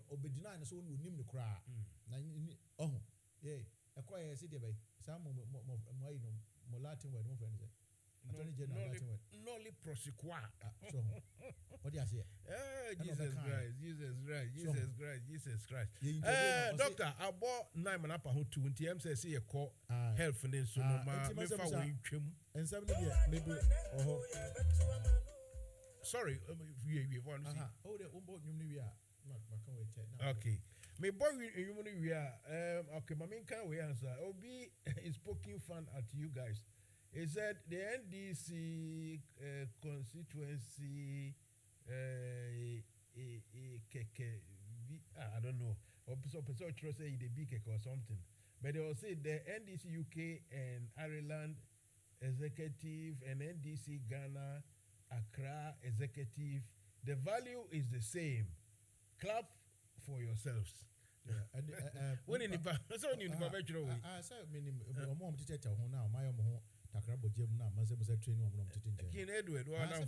obe deny so no nim ni kura na oh ye ekoye se de be sam mo ayi no mo Latin word mo friend say attorney general Latin word nolly prosequa so what do you say Jesus Christ doctor abo 9 manapa ho 2 nti em say e call health ne so no ma me fa we twem ensam ne dia maybe sorry we want to see oh the umbo nyum ni wi a ma kan we check now okay me boy nyum ni wi a okay ma me kan we answer obi is poking fun at you guys. He said the NDC constituency I don't know or person try say the big or something but they will say the NDC UK and Ireland executive and NDC Ghana Accra executive the value is the same clap for yourselves. Yeah, and when in the so in the I say minimum mom tete ho na my ho takrabo jem na mase train wo tete nje King Edward wa na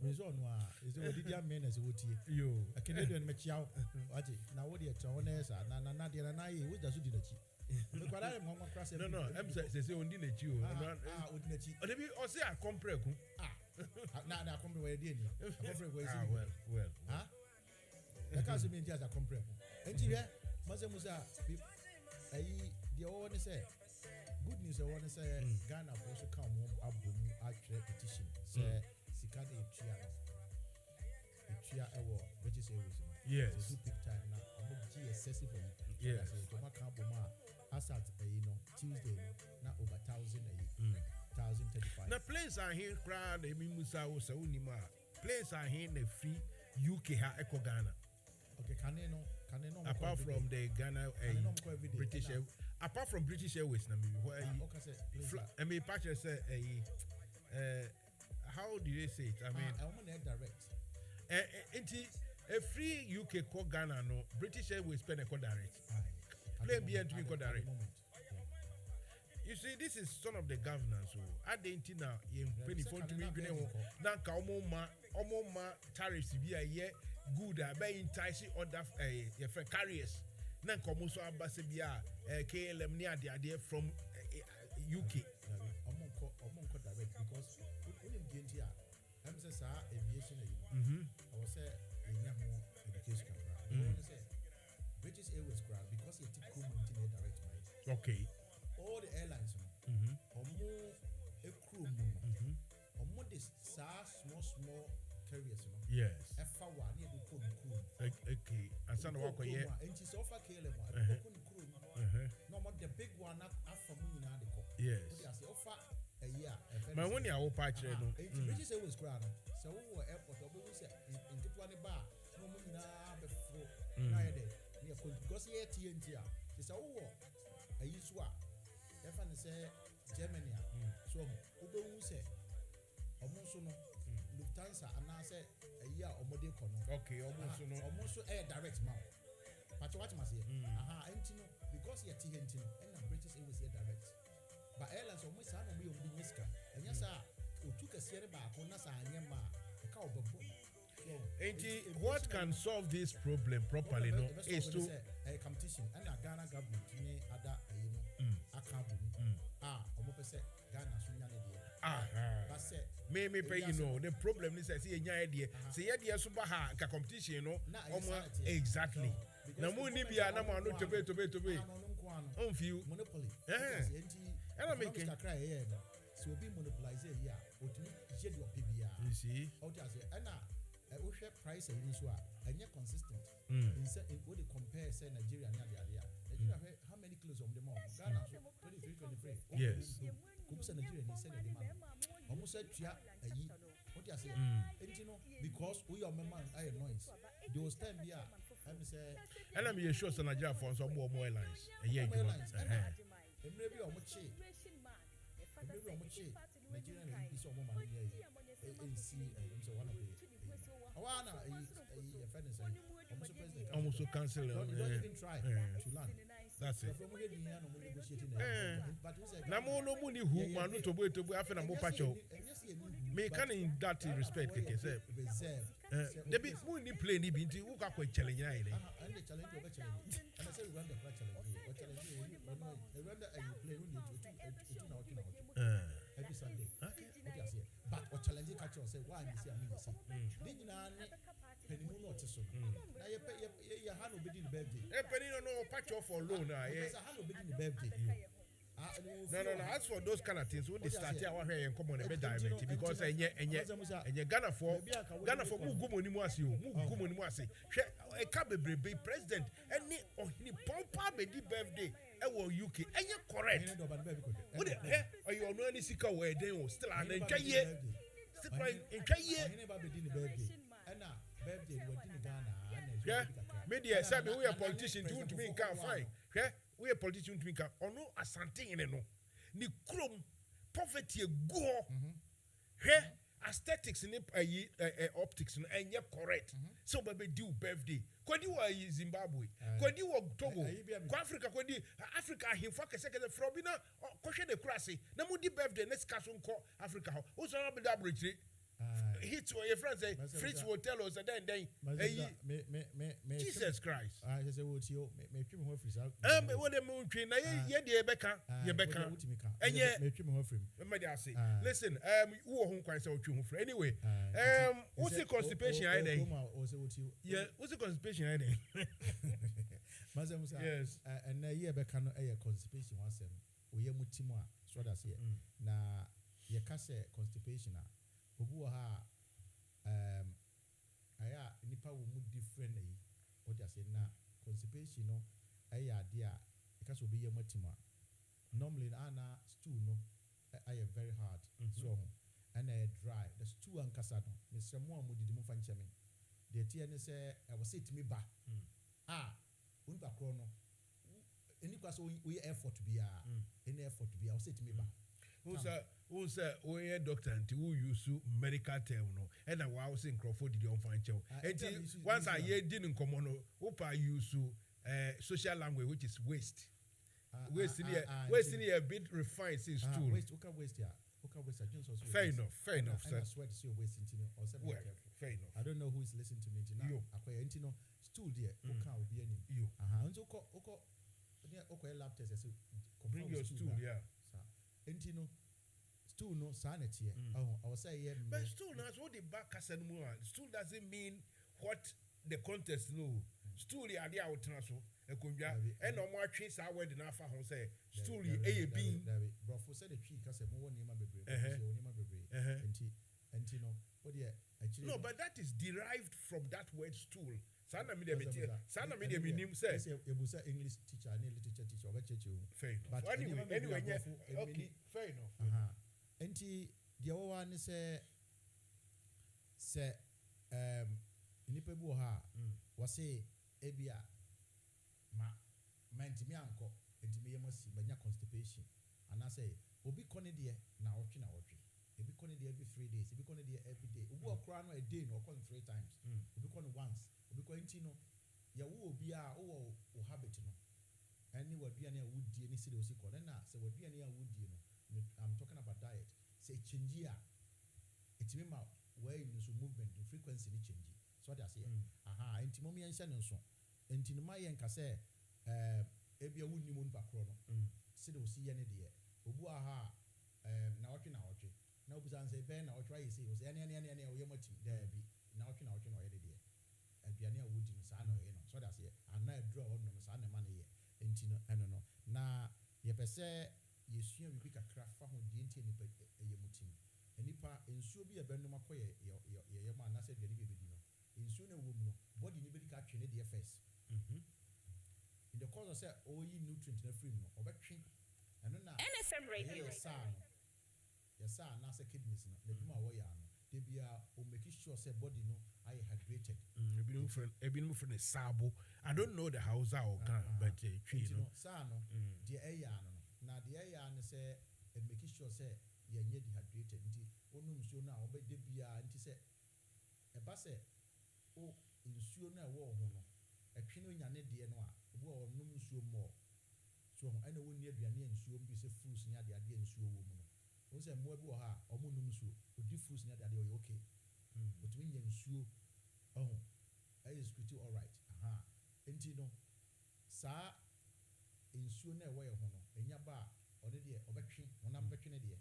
minizon wa is the did ya men as wotie yo King Edward me chiao ati na wo de tra na esa na de na ye wo da so di na chi me kwara mo mo krase no em say ondi na chi o odi na chi o de bi o say akompre ku na akompre we de ni akompre we is well the case mean just a compare enti here mase musa ayi the one say good news I want to say Ghana also come home abom atwe petition say sika de etua ewo which is always yes so big time now I'm going excessive for you yes so to make abom asat Tuesday na over 1,000 1,035 na planes are here crowd emi musa wo sa unima planes are here na free UK ha eko Ghana. Okay, can you apart from the Ghana British apart from British Airways na me where I mean patch say how do they say it I mean I want to direct a free UK call Ghana no British Airways pay call direct Play BN to me direct. You see, this is son of the governance. So I didn't know you penny phone to me. Nanka omoma tariffs be a year good. I buy enticing other carriers. Nanka musa abasebia KLM near the idea from UK. Omonko direct because when you get here, I'm saying aviation. I was say education. British Airways crowd because you take crew direct mind. Okay. All the airlines, or more a crew, or more this small carriers, yes. F1 near the crew. Okay, and some of our yeah, and she's offer KLM, crew. No more the big one up from me now. Yes, I say offer a year. My one year old patch, British Airways crowd. So, airport, or say in the 20 bar, no money now before. Because here TNT, it's a war. If I say Germany, so Uber say, almost no Lufthansa, and I say a year or more. Okay, almost a direct mount. But what must say? Because you're TNT and British Airways here direct. But airlines almost have a real miska. And yes, I took a series back on us and Yama, a cow. What can solve this problem properly is to a competition and a Ghana government other Maybe pay the problem is I see a idea. See idea super hard competition, exactly. Namibia Namano to be. On few monopoly. And I'm making a cry here. So be monopolized here. You see, we share price and issue and yet consistent. In what they compare, say Nigeria and Nigeria, how many kilos of them all? Ghana 23. Yes. Nigeria, they said almost said a year. What you say? Because we are man, I noise. They will stand here. I'm say, and I'm sure some Nigeria for some more airlines. Maybe on much. Nigerian is more money. One of the almost so cancel. Don't even try to land. That's it. Namo no money who man to wait to after a mopacho. Me can in that respect, reserve. Debbie Mooney play the binti who got quite challenging. And the challenge over challenge. And I said, run the challenge. Every Sunday. But what challenging catcher say, why is he? Did you know? Penny not so. Now you pay your hand will be in the birthday. A penny no patch off for loan. Yes, I will be in the birthday. No. As for those kind of things, when they start our hair and come on a bed diamond because and yet Ghana for Mugumunimuasi. A cabaret president and ni Pompa be birthday. UK and you're correct. What the hell are you on any sick away? They will still an entire year. Yeah, media said we are politicians to me can't find. Yeah, we are politicians to me can't. Or no, a something no. Ni chrome poverty go. Here, aesthetics in optics and you're correct. So, baby, do birthday. Kwadi wa Zimbabwe, kwadi wa Togo, kwa Africa he fuck a second from bina kwhwe de kurase na mudi birthday next castle ko Africa ho so na be da bridge hit your friends say Fritz will tell us and then Jesus Christ I say what you me twi me ho free what dem twi na ye de beka enye me twi me ho free me dey say listen wo ho kwan say otwi ho free anyway what's the constipation I dey yeah what's the constipation I dey Mazemusa yes and na ye beka no constipation wasem we ye mutimu a so that say na ye ka say constipation a obu ha aya nipa wo mu different yi o just say na constipation no aya ade a ka so be ye matimu a normally na stool no aya very hard so and dry the stool and kasado Mr. Mo amudidi mu fanche me the tie ne say I was say timi ba unpa kro no any kwaso we effort to be any effort to be I was say timi ba who's a doctor and who use medical term no and I was in Crawford did on find chow. Once I hear didn't come on, Opa use social language, which is waste. Waste in here a bit refined since stool. Waste, waste, yeah. Fair enough, sir. I swear to see your waste or something. Well, fair enough. I don't know who is listening to me now. Acquire stool there. Will be any. You. Lab test. Bring your stool, yeah. Intino. Stool no sanity. I was saying, but stool now, what the back as and more. Stool doesn't mean what the contest no. Stool ya dia outnaso. And no more trees are where the Nafa home say stool a being. But for said the tree, because a more name no, but that is derived from that word stool. Sana media meaning says English teacher, literature teacher, or fair enough. But anyway, okay, fair enough. And the other one say Nipebuha was say Ebia ma ntimi anko ntimi yemasi banya constipation and I say obi kone de na otwe ebi kone de every 3 days ebi kone de every day obi okra no a day no kone 3 times obi kone once obi kone ntino ya wo obi a wo habit no any waduane a wudie ni sire osi kone na say waduane a wudie no I'm talking about diet say change a etimi ma where you so movement the frequency ni change so that say ntimo mi enhye no so ntinima yen ka say ebia wunni mu npa kro no sede osi ye ne de obu aha na otwe na obu san say ben na otwe ayi say o say ene o ye matim da bi na otwe no ye de aduane a wudi no sa na ye no so that say ana draw on no sa na ma na ye ntino eno no na ye pese yesua bibi kakra fa ho de ntie nipa ye mutim enipa ensuo bi ye benum akoye ye ma na say aduane bi bedi no ensuo na wo mu no body ni bedi ka twene de first in the course of say you nutrient na free no obetwe eno na NFM Radio yes na say kidneys no the bima wo ya no they be o make sure say body no I hydrated ebinum friend sabo I don't know the house or can but tree no sa no the air no na the air no say make sure say ye nye dehydrated nti onum so na obede bia nti say e ba say o nsuo na wo ho no atwe no nya ne de no a obu o num nsuo mo so ana woni aduane nsuo bi se fruits nya de ade nsuo wo mu no o se mo bi wo ha o mo num nsuo o di fruits nya de ade o ye okay otumi nya nsuo is pretty all right enti no sa nsuo na wo ye ho no enya ba o de de obetwe wonam betwe ne de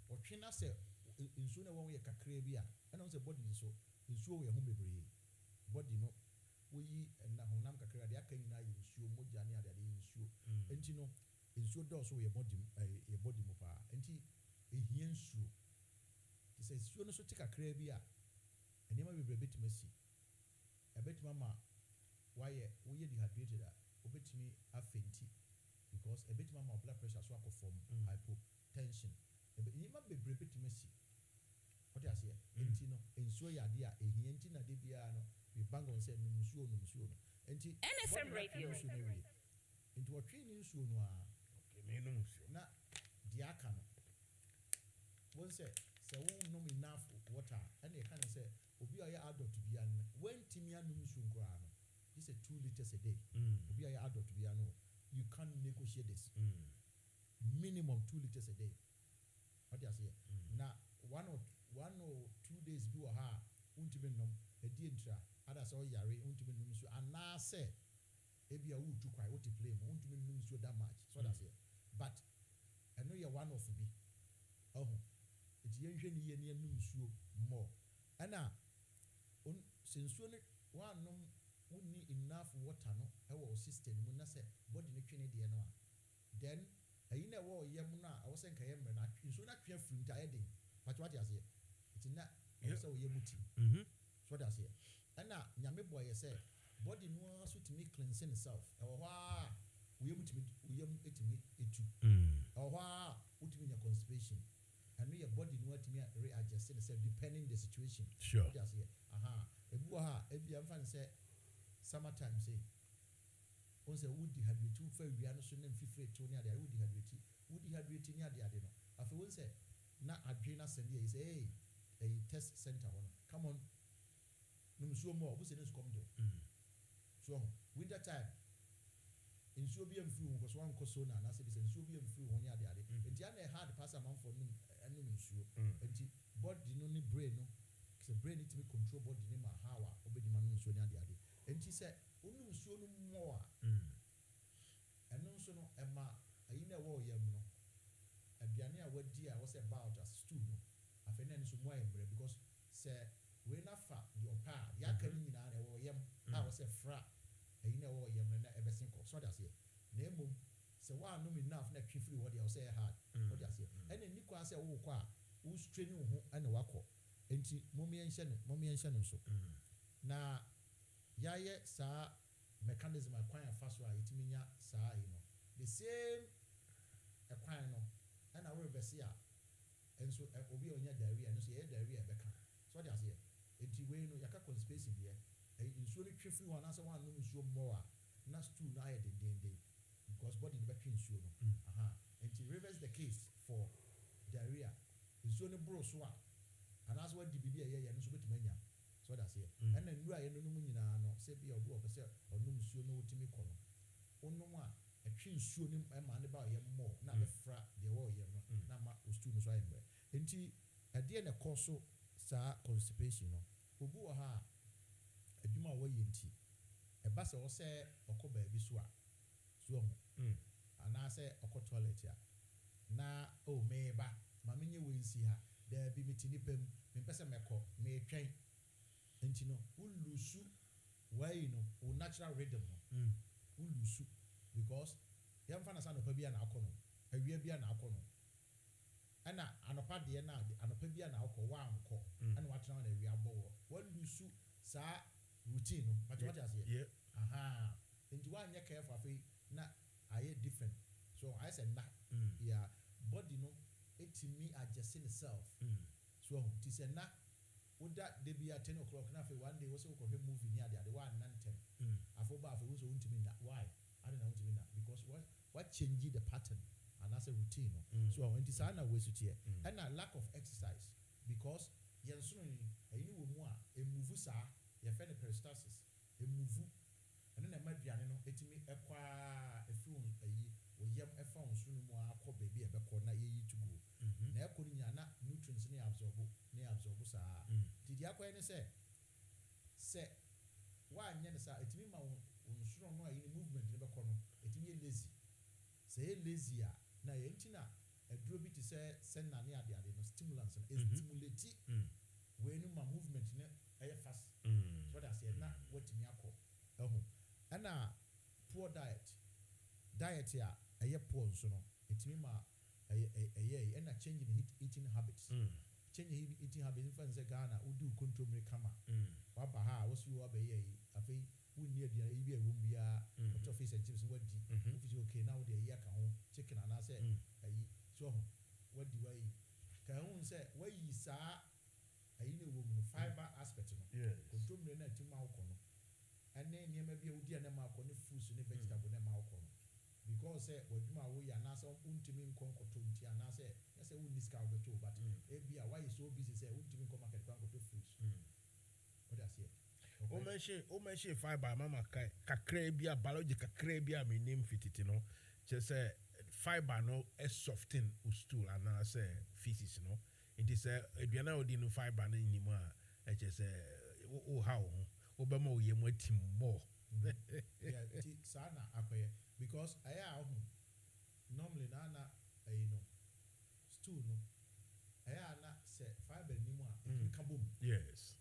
o twe na se nsuo na wo ye kakra bi a ana o se body so nsuo wo ye ho bebre body no we na honam kakra de aka nyina nsuo moja ne ade nsuo enti no nsuo do so ye body mo pa enti ehia nsuo ti say nsuo no so ti kakra bi a enema bebre betime si ebetima ma why we dehydrated a obetimi afenti because ebetima ma blood pressure so akofom hypotension enema bebre betime si what you say enti no nsuo ya de a ehia enti na de bia no we bang on say nsuo no enti NFM Radio enti what train nsuo no a okay me no nsuo na di aka no won say won no enough water and they can say obi aye adult bia no when timia no nsuo nkora no this is 2 liters a day obi aye adult bia no you can't negotiate this minimum 2 liters a day what you say na 1 or 2 days bi wa ha untime nom edi entra ada so yare untime nom nsuo ana say ebia wo tu kwai wo ti play mo untime nom nsuo that much so that's it but I know you one of bi eti yenhwe ni ye ne nom nsuo more ana on sensuo ne wanom woni enough water no e wo system mu na say body ne twene de no a then ayi na wo yem na a wo se nka yem na nsuo na twa firi nta e den but what you say eti na wo se wo yemuti so that's it ana nyame boy say body no so to me cleansing itself e wo ha wo yem etimi etu e wo ha utimi nya constipation and your body no atimi readjust itself depending the situation sure just here ebu ha ebi am fan say summertime say on say would dehydrate fa wia no so na mfifre to ne ade would dehydrate ni ade no afi won say na adwe na send here say hey test center one come on no so more obu say no come do so winter time nsuo bi amfiri ho so anko so na say this nsuo bi amfiri ho nya ade ade enti ana hard pass amount for anum nsuo enti body no ne brain no the brain need to control body ne ma how a obedi ma no nsuo nya ade ade enti say onu nsuo no mo a eno nso no ema ayi na wo yam no aduane a wadi a wo say about as stew no afena nso mo ayembre because say we na fa the opa ya kan nyina na wo yam a wo say fra ayi na wo yam na ebesin ko so that's here na emom say wa no enough na twifiri wo dey wo say hard what that's here and ni kwa say wo kwa wo strain ho ana wakọ enti momi enhye no so na yaye sa mechanism akwan afaso a itiminya saa yi no the same akwan no ana we reverse a enso obi onya diarrhea no so ye diarrhea beka so dey ase enti we no yaka conspiracy here nsuo no twefiri ho na say wan no nsuo mo a na stool na aye den because body no betwe nsuo no enti reverse the case for diarrhea nsuo no bro so a anas what di bibia ye no so betimanya so that's here and then nura ye no mu nyina no say bia obi opese onum nsuo no wotimi kɔ no onum a atwe nsuo no ma ne ba ye mo na be fra de wo ye no na ma ostu no so ayembre enti ade na kɔ so sa constipation no obi wo ha adwuma wo ye nti e ba se wo se okɔ ba bi so a so ho ana se okɔ toilet a na o me ba ma menye we nsi ha there be mitini pem me pese meko me twen enti no ulusu why no o natural rhythm no ulusu because yam fa na sa no pa bia na akono awia bia na akono ana anopa de na anopa bia na akɔ wa anko ana watena na awia bowo walusu sa routine no but what you say enti wa anya careful afi na aye different so I said na yeah body no etimi adjust itself so it is na woda de bia 10 o'clock na fe one day wo se ko hwe movie ni ade one nantem afoba afi wo so untimi na why I don't know untimi na because what change the pattern and that's a routine no so when this na we so tie and a lack of exercise because yenso ni ayi wo mu a emove sa ye fe ne peristalsis emove and na maduane no etimi ekwa efi ayi oyam efa onso no mu akɔ baby e bekɔ na ye to go na ekɔ nya na nutrients ne absorb sa did yakɔ ne se wa anya ne sa etimi ma onso no ayi movement ne bekɔ no etimi lazy say lazy a na ye ntina aduro bi te se na ne ade no stimulants no stimulate we no ma movement ne ɛyɛ fast so that say na watimi akɔ ɛho ana poor diet ya ɛyɛ poor nso no etimi ma ɛyɛ na change in eating habits change eating habits in fact Ghana udu control me kama wa ba ha wo si wo ba ye afei wunni aduane yi bi a won bia what of fish and chips wadi ofisi okay now dey here ka ho chicken and say ayi so wadi wai ka ho say wai saa ayi ne wo mu fiber aspect no control me na tima wo kono ene niam bia wodi na ma kono fruits ne vegetable na ma wo kono because say wadwuma wo ya na say untimi nkonkoto nti ana say say wunni ska wo beto but e bia why you so busy say untimi nko market kwankoto fruits what I say o mention fiber mama kakra bia biology kakra bia me name fititi no che say fiber no e soften o stool and say feces no it is aduana odi no fiber na nyimu a che say o how o be ma o yem atim more yeah ti sana akoye because aya normally na you know stool no aya na say fiber nimu a it can boom yes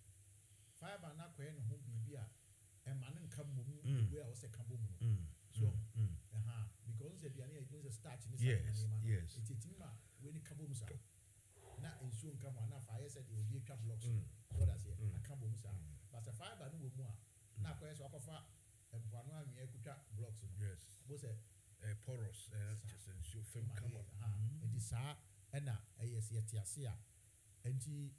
fiber na koye no ho bibia e ma ne nka mom we a wo se ka bom no so because the aduane e go starch ni yes it ma we ni ka bom sa na ensuo nka mo na fa ye said e obi atwa blocks so that's here aka bom sa but the fiber no wo mu a na koye so akofa eboano anwe akutwa blocks no yes bo se porous just ensure film come up it is sa na yes yetiase a enti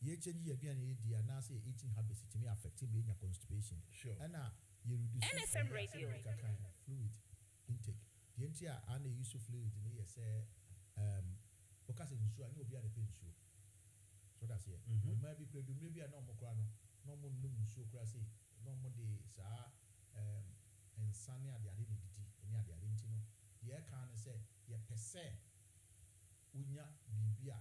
ye change your aduane e dia na say eating habits it may affect me your constipation sure and you reduce NFM Radio fluid intake the entire and use of fluid ni ye say because nsuo ani obi ade pe nsuo so that's here o ma bi maybe na omokra no no mo num nsuo kra say no mo de sa and sunny at the identity, any at the identity. The air can say, ye per se, unya bibia,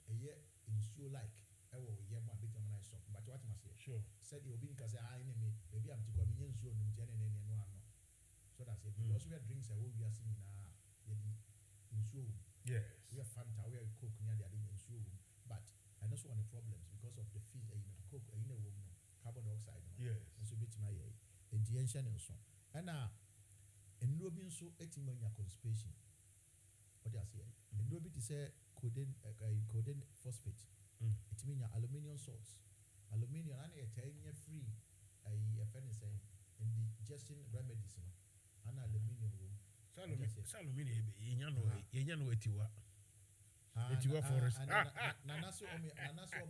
a year in show like, ye my bit of my shop, but what must say? Sure. Said the Obin Casa enemy, maybe I'm to come in show and any one. So that's it. Because we have drinks, we are seeing in show. Yes. We have Fanta, we have Coke near the in show. But I know one of the problems because of the fish, Coke, carbon dioxide. Yes. And so bit my in the ancient and so. And now, in Robin so 18 money conspiracy. What do I say? In Robin to say codeine phosphate. It means aluminium salts. Aluminium and a 10-year free a friend is saying indigestion remedies. And aluminium room. Aluminium, you know, etiwa forest. Nanaso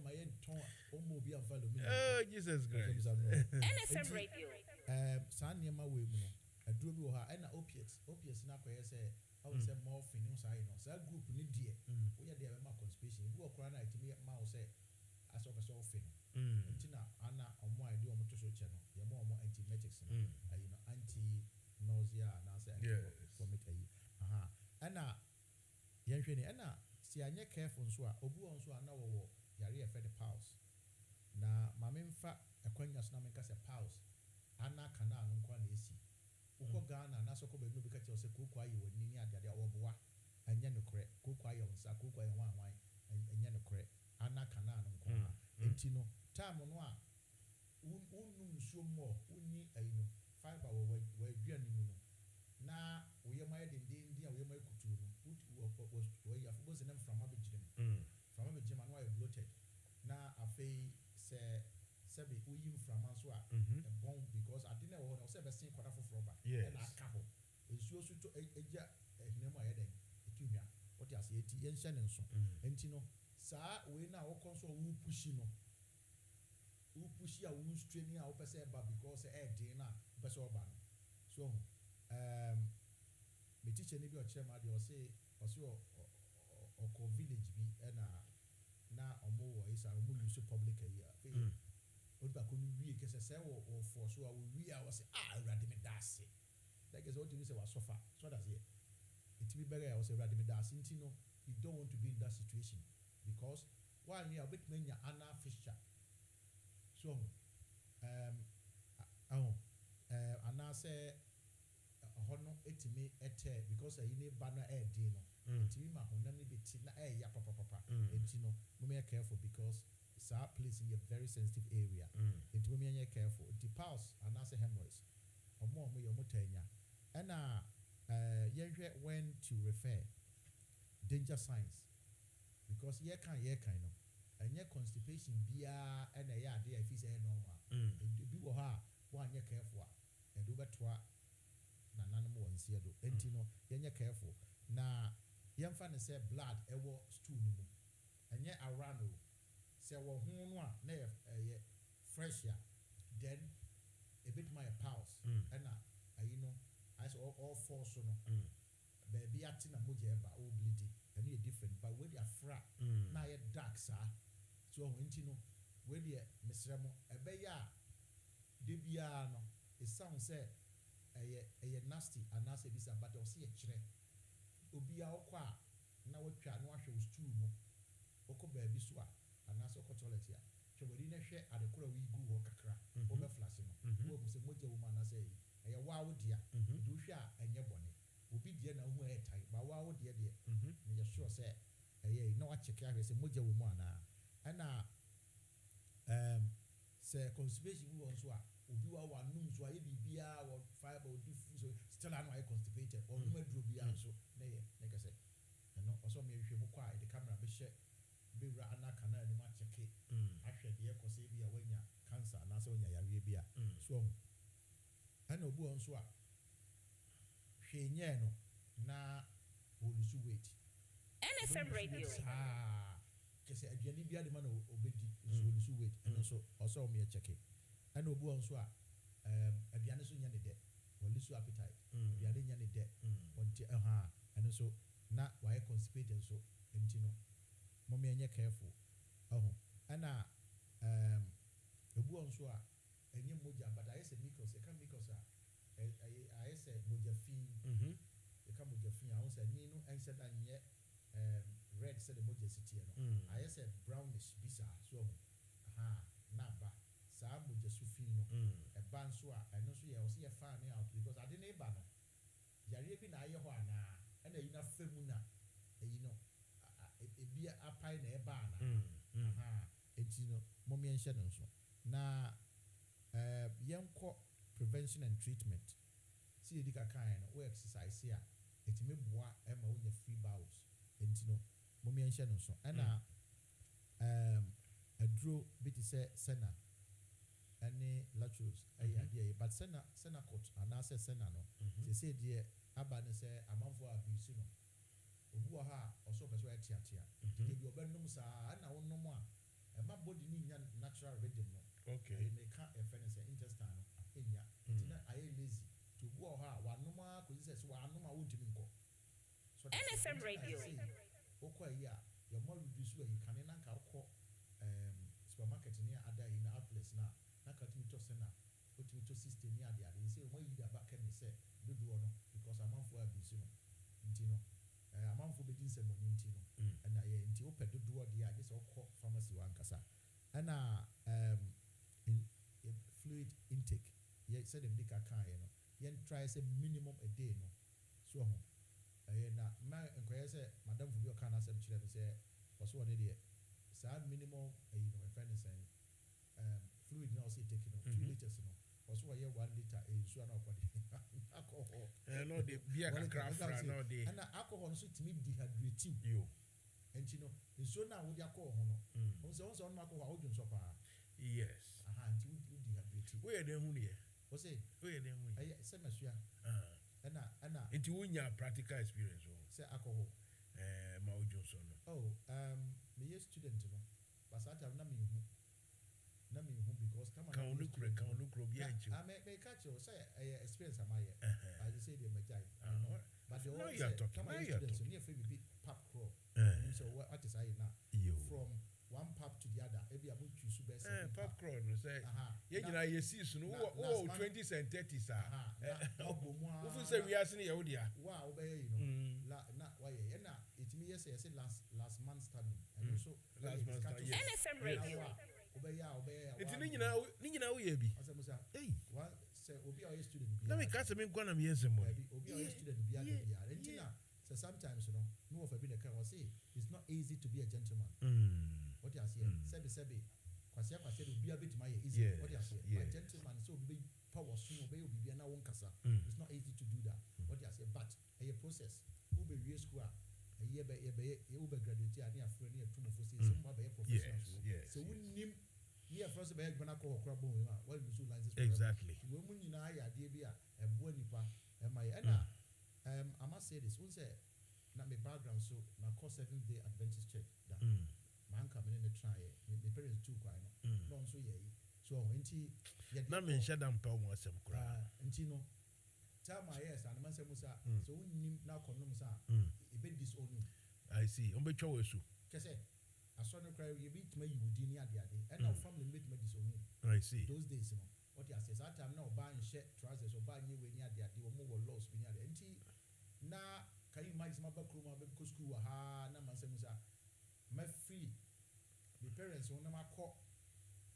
my ton omobi of aluminium. Oh, Jesus Christ. NFM Radio. Sanyama we muno. Aduro bi wo ha na opiates na koye say I would say morphine no say no. Say group ni die. We dey be ma conspiracy. Bi wo kora na itimi ma wo say aso be so fin. Ntina ana omo ide omo to so che no. Ye mo omo antiemetics no. Anti nausea and answer vomit aha ana yenhwe ni ana si anye careful nso a obu on so ana wo yare e fed pause na mamemfa ekwanya so na menka se pause ana kana no kwa na esi ukọ Ghana na so ko be no bi ka che se koko aye wani ni ade oboa anya no kore koko aye onsa koko aye wan anya no kore ana kana no kwa enti no time no a unum nsuo mo uni ayino fiber we dua ni mu no na we yema de ndi a we yema kutu no we ya fo se na frama be gire frama be gire no we bloated na afei se be uyi frama so a bon because I didn't know say be sin kwada foforo ba na aka ho nsuo so to eja ehinemu ayeden etuhua what you say eti yenhye ne nso enti no saa we na wo konso wo pushi no wo pushi a wo straining a wo pese ba because din na pese oba no so me teacher ni bi o chairman dey o say o village bi na omo wo isa omo use public area o ba ko wi ke se wo for so a wo wi a wo say awrade me dase that is what you say was suffer so that's it it be better I was awrade me dase ntino you don't want to be in that situation because while you are bit menya ana fisher so ana say hono etimi ete because you need banner din no etimi ma honam ni beti na ya papa enti no mo be careful because it's a place in a very sensitive area enti mo be careful the pulse ana say hemorrhoids omo yo motanya na yenhwe when to refer danger signs because ye kan no anya constipation bia na ya ade afi say normal bi wo ha wo anya careful a do betwa na nanom wonse do enti no yenye careful na yemfa ne say blood ewo stool ni mu enye arano say wo hu no a na ye fresh ya then a bit my pulse na ayino I say all four so no baby atina moja eba o bleeding and you different but when you are fra na ye dark sa so enti no we dey mesremo ebe ya de bia no it sounds say a nasty and nasty bisa but o see a chire obi a okwa na watwa na wahwe stool mu okọ baby so a anase okọ toilet ya twobodi na hwe adekora we gu ho kakra o be flash no wo se moja wo mana say eye wa wo dia du hwe a enye bone obi die na hu e tai ba wa wo die me ye sure say eye na wa check ahwe se moja wo mu ana na say constipation wo on so a obi wa num so aye bibia wo fiber o diffuse so still anu aye constipated or no maduro bia so na ye na ka say no oso me hwe mu kwa the camera be hye be wura anaka na ni ma check ahwe de ko say bia wanya cancer na say wanya yare bia so ana obu on so a hwe nye no na olusu weight NFM Radio kese aduani bia de ma na obedi olusu weight and so oso me check and obu on so a aduane so nya ne de olusu appetite aduane nya ne de onti and so na why constipated so enti no mo me nya careful ana obu on so a enye moja but I say micros e kan micros a I said mojafin. You come mojafin. I said Nino and said that yet red said the mojacity. I said brownish bisa so naba sa mojasufino a bansua and also I was here finding out because I didn't ban Yaribi na ye ho ana and you know femuna you know it be a pine a bana it's you know mommy and shadow so na young prevention and treatment see the kind of exercise here it may boa emma when free bowels and you know mommy and shadow so and a draw bit say sena any latrus idea but sena court and I say sena no they say dear abane say amanfo abuse no obu ha also person e tia they be obenum sa na wonnom a e ma body ni nya natural rhythm no okay they can say intestine enya tina aye lazy to go ha wanom a ko say so wanom a wodimi nko so NFM Radio okwa ya your more reduce where you can na ka ko supermarket ni ada in outlets na ka timi to sena otimi to system ni ada they say when you da back and say do ono because amanfo abuse no ntino amanfo begin say money ntino and I nti ope do dia just okọ pharmacy wan kasa and in fluid intake ye said them dika kan you know yen try say minimum a day no so ho na ma enkoye say madam fu bi o kan asem kire me say also one dey say minimum you know friend is saying fluid now say take 2 liters no also why 1 liter so na okode alcohol no the beer can craft no the and alcohol so timi dehydrate you and you know so na wo dia call ho no on say on alcohol wo dun so pa yes nti wo dehydrate we dey hu ne o say we dey hu eh say masua and nti wo nya practical experience o say alcohol ma wo dun so no me student no but that time na me hu because come on can look be anchi I may catch you say experience am I say they majai but the now you are talking now you are talking near free be pap crop so what is I now from one pap to the other every about choose best pap crop no say ye nyina ye see so no 20s and 30s wo fu say we are seen ye wo dia wow obey you know na why na it me yes say last month standing and also last month NFM Radio obey it ni nyina wo ye bi hey what say obi a student bi na me ka say me gwana me yensem mo obi a student bi and so sometimes you know no of a been a can say it's not easy to be a gentleman what you say sebi kwase obi a bit my easy what you say a gentleman so be power soon obey obi na won kasa it's not easy to do that what you say but a process who be real school you be graduate and your friend here 2 months say some be professional so we nim here first be gonna call crabo what you so license exactly we mun nyina ya de bia e bo nipa e my na I must say this one say na my background so na course 7th-day Adventist church that man come in the try me parents too kwai no so ye so enti na me nshada mpa mo asem kura enti no tell my yes and man say musa so nim na konom sa e be disown I see on be twa wesu kese aso no cry you bit ma yudi ni ade and our family bit ma disown I see those days you know what you say that time now buy shirt trousers or buy new we ni ade we mo loss bi ni ade enti na can you imagine my back room be go school ha na man say musa my free my parents when na call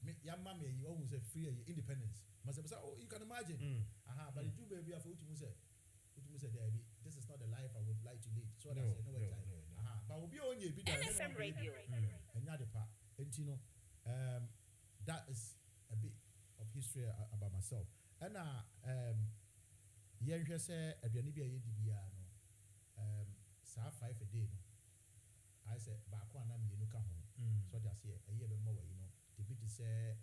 me ya mama you always say free independence must say oh you can imagine but the two baby after what you say there be this is not the life I would like to lead so that's no but obi onye bi NFM Radio enya de pa enti no that is a bit of history about myself and yen hwe say aduane bi ayedi bia no sa 5 a day no I say ba ko anam yenu ka ho so just here aye be mo we no the bit say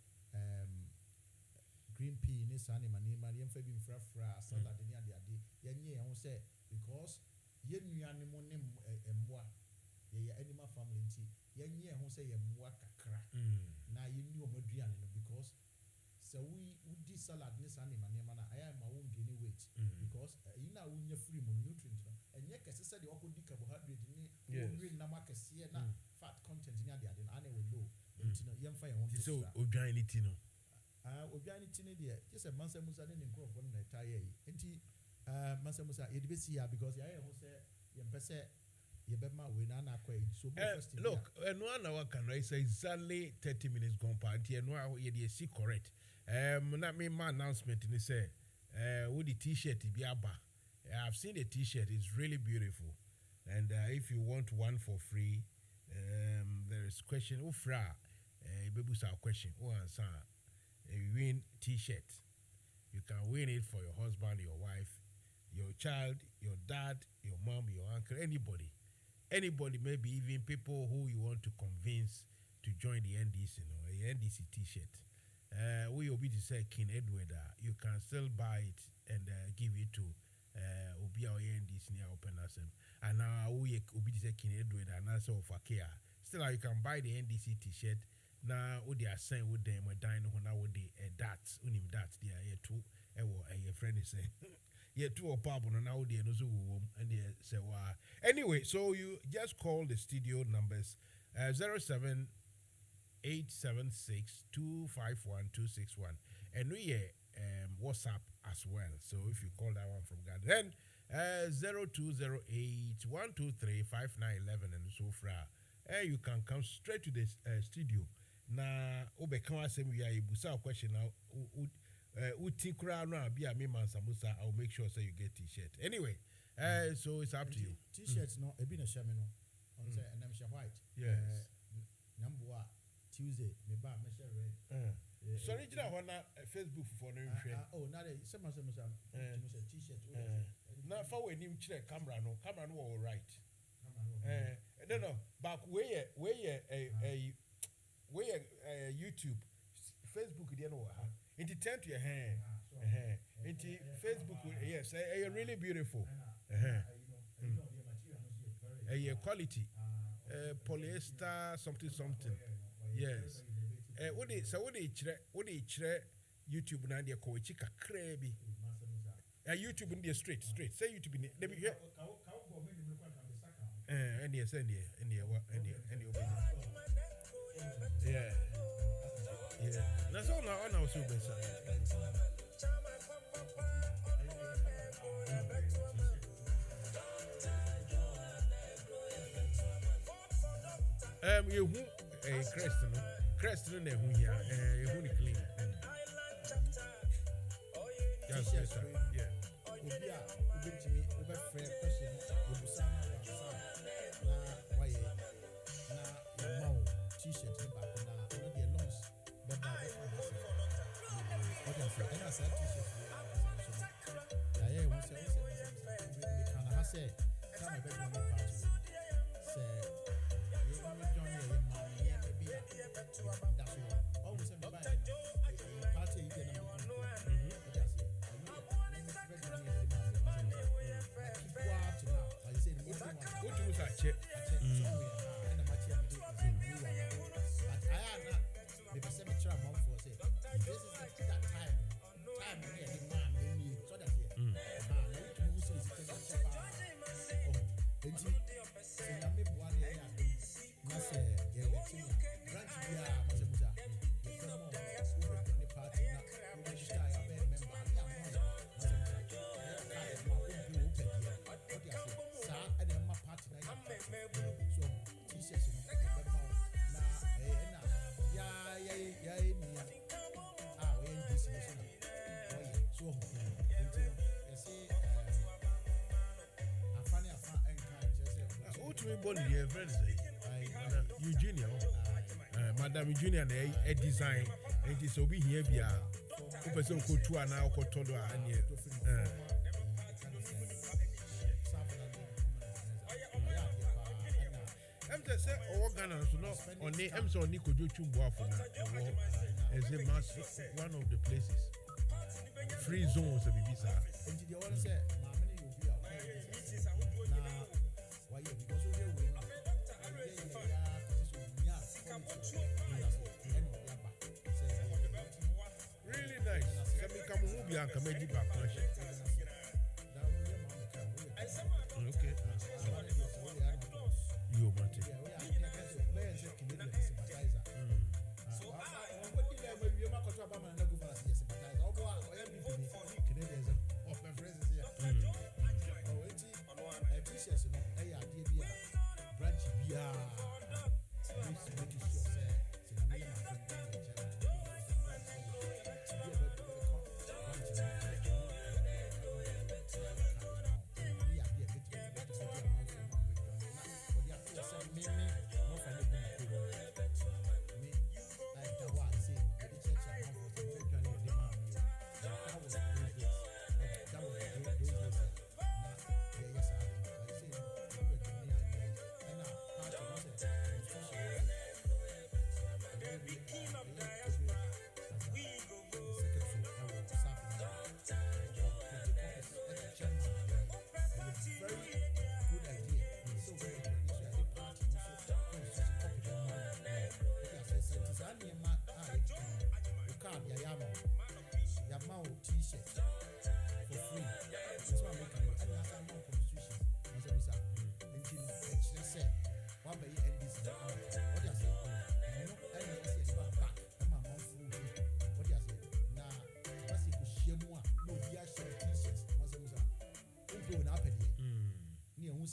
green pea ni sani manima yen fa bi mfrafra salad ni ade yen ye ho say because yen nuane mo ne emmoa ye animal family nti yen ye ho say ye mmoa kakra na yen ni o maduane no because so we di salad ni sani manima na aya ma won gain weight because you na wonya free mo nutrient no enye kese se de okodi carbohydrate ni we na makese na fat content ni ade na na we low nti no yen fa ye ho so odwan ni ti no Obiani Tinedia, just a Mansa Musa and Crawford and a tie. Mansa Musa, it be here because I was say, Yabema Winana Quay. So, look, and 1 hour can I say exactly 30 minutes gone party and now you see correct. Not me my announcement in the say, with the t-shirt, I've seen the t-shirt, it's really beautiful. And if you want one for free, there is question, baby's our question, answer. You win t-shirt. You can win it for your husband, your wife, your child, your dad, your mom, your uncle, anybody. Anybody, maybe even people who you want to convince to join the NDC, a NDC t-shirt. We will be to say King Edward, you can still buy it and give it to Obi our NDC near Open Assem. And now we will be to say King Edward and also for Kia. Still, you can buy the NDC t-shirt. Now, what they are saying with them, we're dying when I would the darts, unim darts, they are here too. And your friend is saying, yeah, 2 or pub on now, they know, and they say, anyway, so you just call the studio numbers 07876251261, and we WhatsApp as well. So if you call that one from God, then 0208-123-5911 and so far, you can come straight to the studio. Na obekama sem we are busa question now uti kura no bia me mansa musa. I'll make sure so you get t-shirt anyway. So it's up to you. T-shirts no ebi na shame no on say and I'm white. Yes. Number Tuesday me ba me share red. So original one Facebook for no share. Oh na dey some t-shirt. Na for we nim kire camera no all right. No back where YouTube, Facebook, you know, it tend to your hand. Into Facebook, yes, really beautiful. Quality, polyester, something. Yes. What they YouTube now they call chika crabby. YouTube in the straight. Say YouTube in the and yes, and yeah. That's all now. On our super you who a Christian, who here, who clean. Yes, yeah. T-shirt in back now, the lunch, but I said t-shirt. Yeah, once I said, come a bit on the party. Say, you only join your mommy, maybe that's all. Always a party, you get a Eugenia, Madam Eugenia, a design, and it is over here. Be a person could to an hour and I'm just saying, organers, not only I'm so Nico Chumbo for as a mass one of the places. Free zones of Ibiza. And the other said, really nice. Come and come and back. Okay. You want it.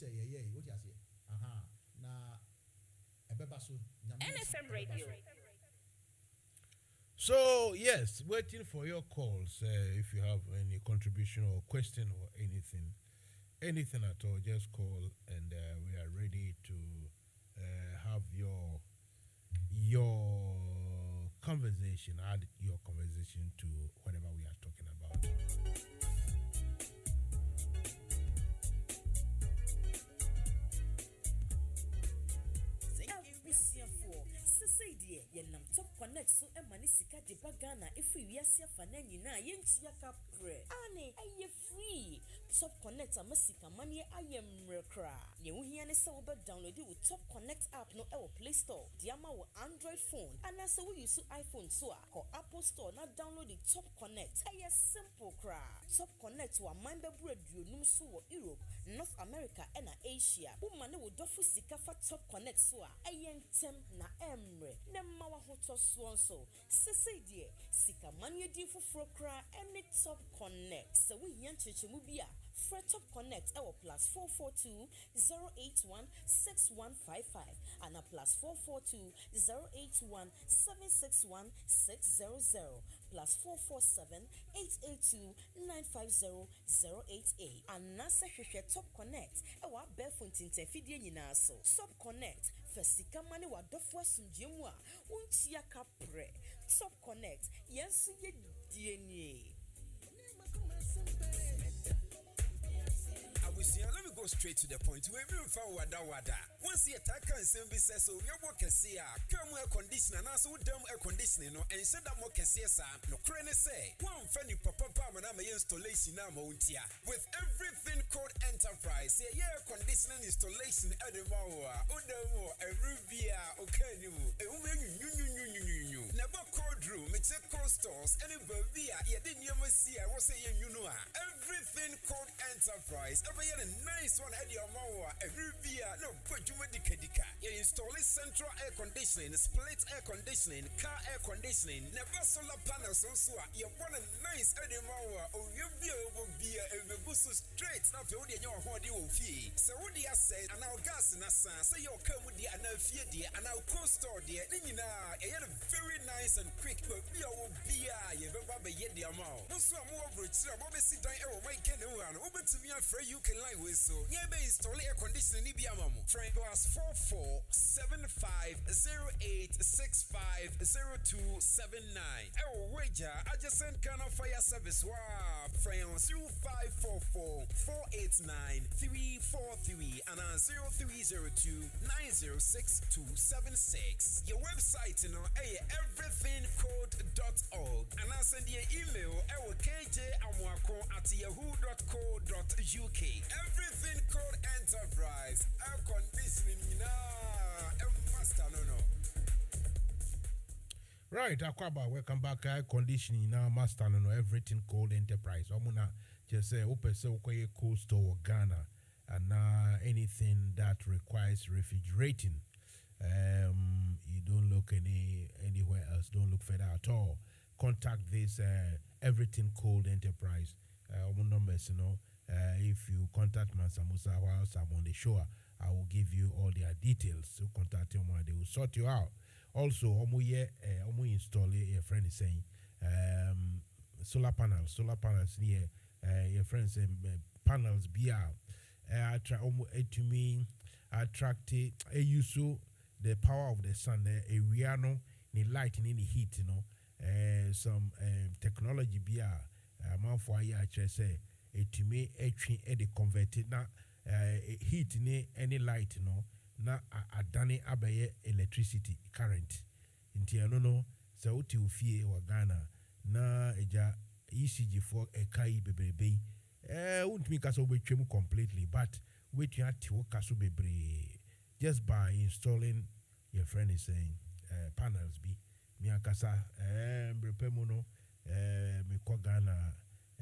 say yeah what you say aha na ebeba so NFM Radio. So yes, waiting for your calls. If you have any contribution or question or anything at all, just call, and we are ready to have your conversation. Add your conversation to whatever we are talking about. Top connect so emani sika de bagana if we are fanani na yentia kapre ane aye free top connect amasika mania ayem rekra ye wohia ne se wo be download the top connect app no e wo Play Store diama wo Android phone and as we use iPhone so ko Apple Store na download the top connect aye simple cra top connect wa manda bredu num so wo Europe North America and Asia wo mane wo dofu sika fa top connect so aye ntem na emre na mawa hoto so sese die sika manye di foforo kra any top connect so we yan chechemu bia for top connect our +442 081 6155 and a +442 081 761 600 +447 882 950 088 and nasa hwehwe top connect our barefoot intefidie nyina so top connect Fasika mani wa dofu asumjemu a untia kapre top connect yensu ye DNA. Let me go straight to the point. We will find wada. Once you attack and send be says so your work see come air conditioner and so dumb air conditioning and said that more kesiasa no crane say one funny papa man installation now mountia with everything called enterprise say air conditioning installation at the mower udemo every via okay you never called room it's a stores any via you didn't ever see I was saying you know everything called enterprise every year nice one at your mower every via no but you you install central air conditioning, split air conditioning, car air conditioning, never solar panels also. You want a nice animal or you be a boost straight now to the your body will fee. So what do you say? And our gas in a sense, say you'll come with the anal dear and our coast store dear. Nina, a very nice and quick, but we will be a yet the amount. Also, more bridge, I'm obviously dying or make anyone over to me. I'm afraid you can lie with so. Yeah, be install air conditioning. Frank was 447508650279. Oh, wager, I just sent kind of fire service. Wow, friends, 0544-489-343 and 0302-906-276. Your website, you know, everythingcode.org. And I send you email, kjamwako@yahoo.co.uk. Everything Code Enterprise. Air conditioning master no. Right, Akwaba, welcome back. Air conditioning now, master no everything called enterprise. Omuna just say open so cold store Ghana and anything that requires refrigerating. You don't look anywhere else. Don't look further at all. Contact this everything called enterprise. Numbers, you know. If you contact Mansa Musa whilst I'm on the show, I will give you all their details. So contact them and they will sort you out. Also, omu install a friend is saying solar panels near your friend saying panels BR to me attracted a use the power of the sun a riano the light in the heat, you know, some technology BR man for I say to me a converted na heat ne any light no na adane abaye electricity current inti no so uti ufie wa Ghana na eja ECG for a kai bebrebe won't me kaso betwem completely but wait you ati wo kaso bebre just by installing your friend is saying panels be mi akasa brepemu no me ko Ghana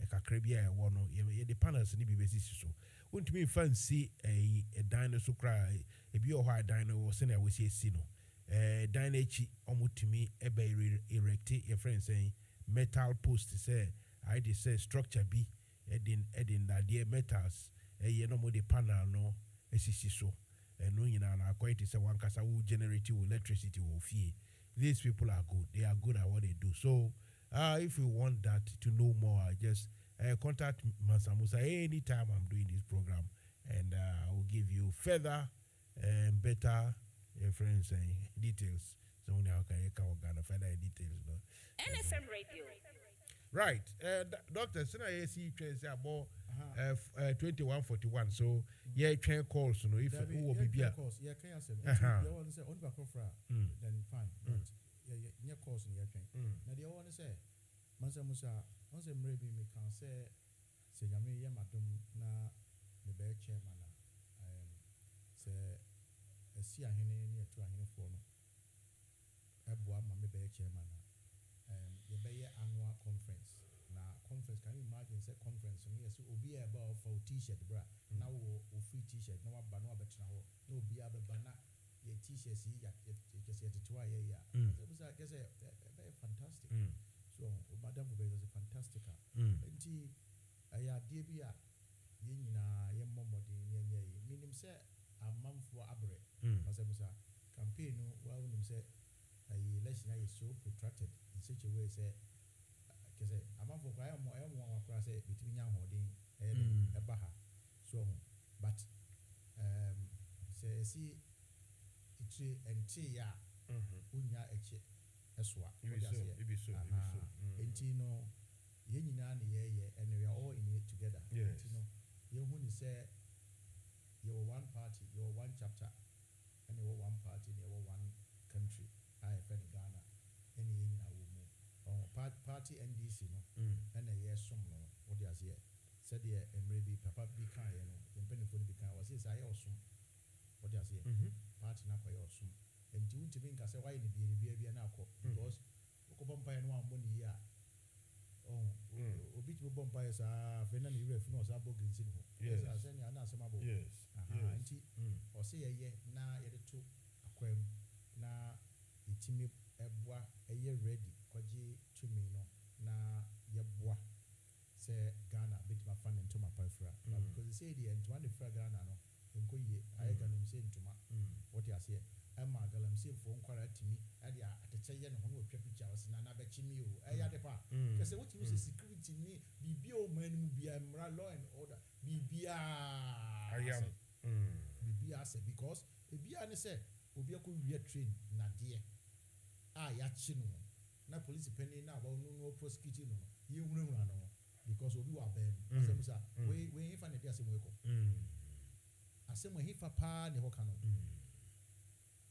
kakrebia e wono ye the panels ni bi so won't me fancy a dinosaur cry e bi o ha dino se na we see no dinochi omutimi ebe erect your friend saying metal post say I say structure be edin that the metals ye no mo the panel no esisi so no nyina na quite say one kasa who generate electricity wo fie. These people are good. They are good at what they do. So if you want that to know more, just contact Mansa Musa anytime I'm doing this program, and I will give you further and better friends and details. So now can you Ghana further details? No? NFM Radio. Right, Doctor. So I see trends about 2141. So yeah, train calls. No, if who will be here. Yeah, can you say? You want to say on back of then fine. Yeah, calls in your train. Now the want to say, Mansa Musa, once I'm ready, me can say Yami Yamadum na the bear chairman. Say a sea hene near to a hene phone. A boy, my bear chairman. The Bayer annual conference. Now, conference, can you imagine? Say conference, and yes, will be about for t-shirt, bra. Now, free t-shirt, no banner, but now, no be able banner, your t-shirts, just yet to a year. It was, I guess, very fantastic. So, Madame Bobay was a fantastic. And I had DBA, Yina, Yamomodi, meaning, say, a month for Abre, as I was a campaign, well, him say, a election is so protracted. Such a way, say, because I'm for I am one across it between young holding a baha. So, but say, see, it's and tea, unya eche, eswa, it be so, and Tino, Yenina, and we are all in it together. Yes, you know, you only say you're one party, you're one chapter, and you're one party, and you're one country. I have Ghana, any party NDC no and a year some no what they say said the maybe papa be kind and penny for the kind was his I also what they say party na kwa also and to think I say why the be now because Okobompire no money here obi to bompire sa fena ni ref no sa bogin sin ho yes I say na some abo yes anti o say ye na ye de to akwam na itimi ebwa eye ready kwaji tumi no na yeboa say Ghana bit my fan into my pafra because they say the and one fra Ghana no enko ye I can say ntuma what you say am galam say for nkwara timi e dia ateche ye no ho no picture was na na be chimi o e ya de pa because what you say security ni bibia o man mu bia mra law and order bibia I am bibia say because e bia ne say obi akọ wi train na de ya chi no na police penny na about no prosecuting no ye hunu no because obi wa bem asem sa we if na dia asem we ko asem we hifa pa ne ho ka no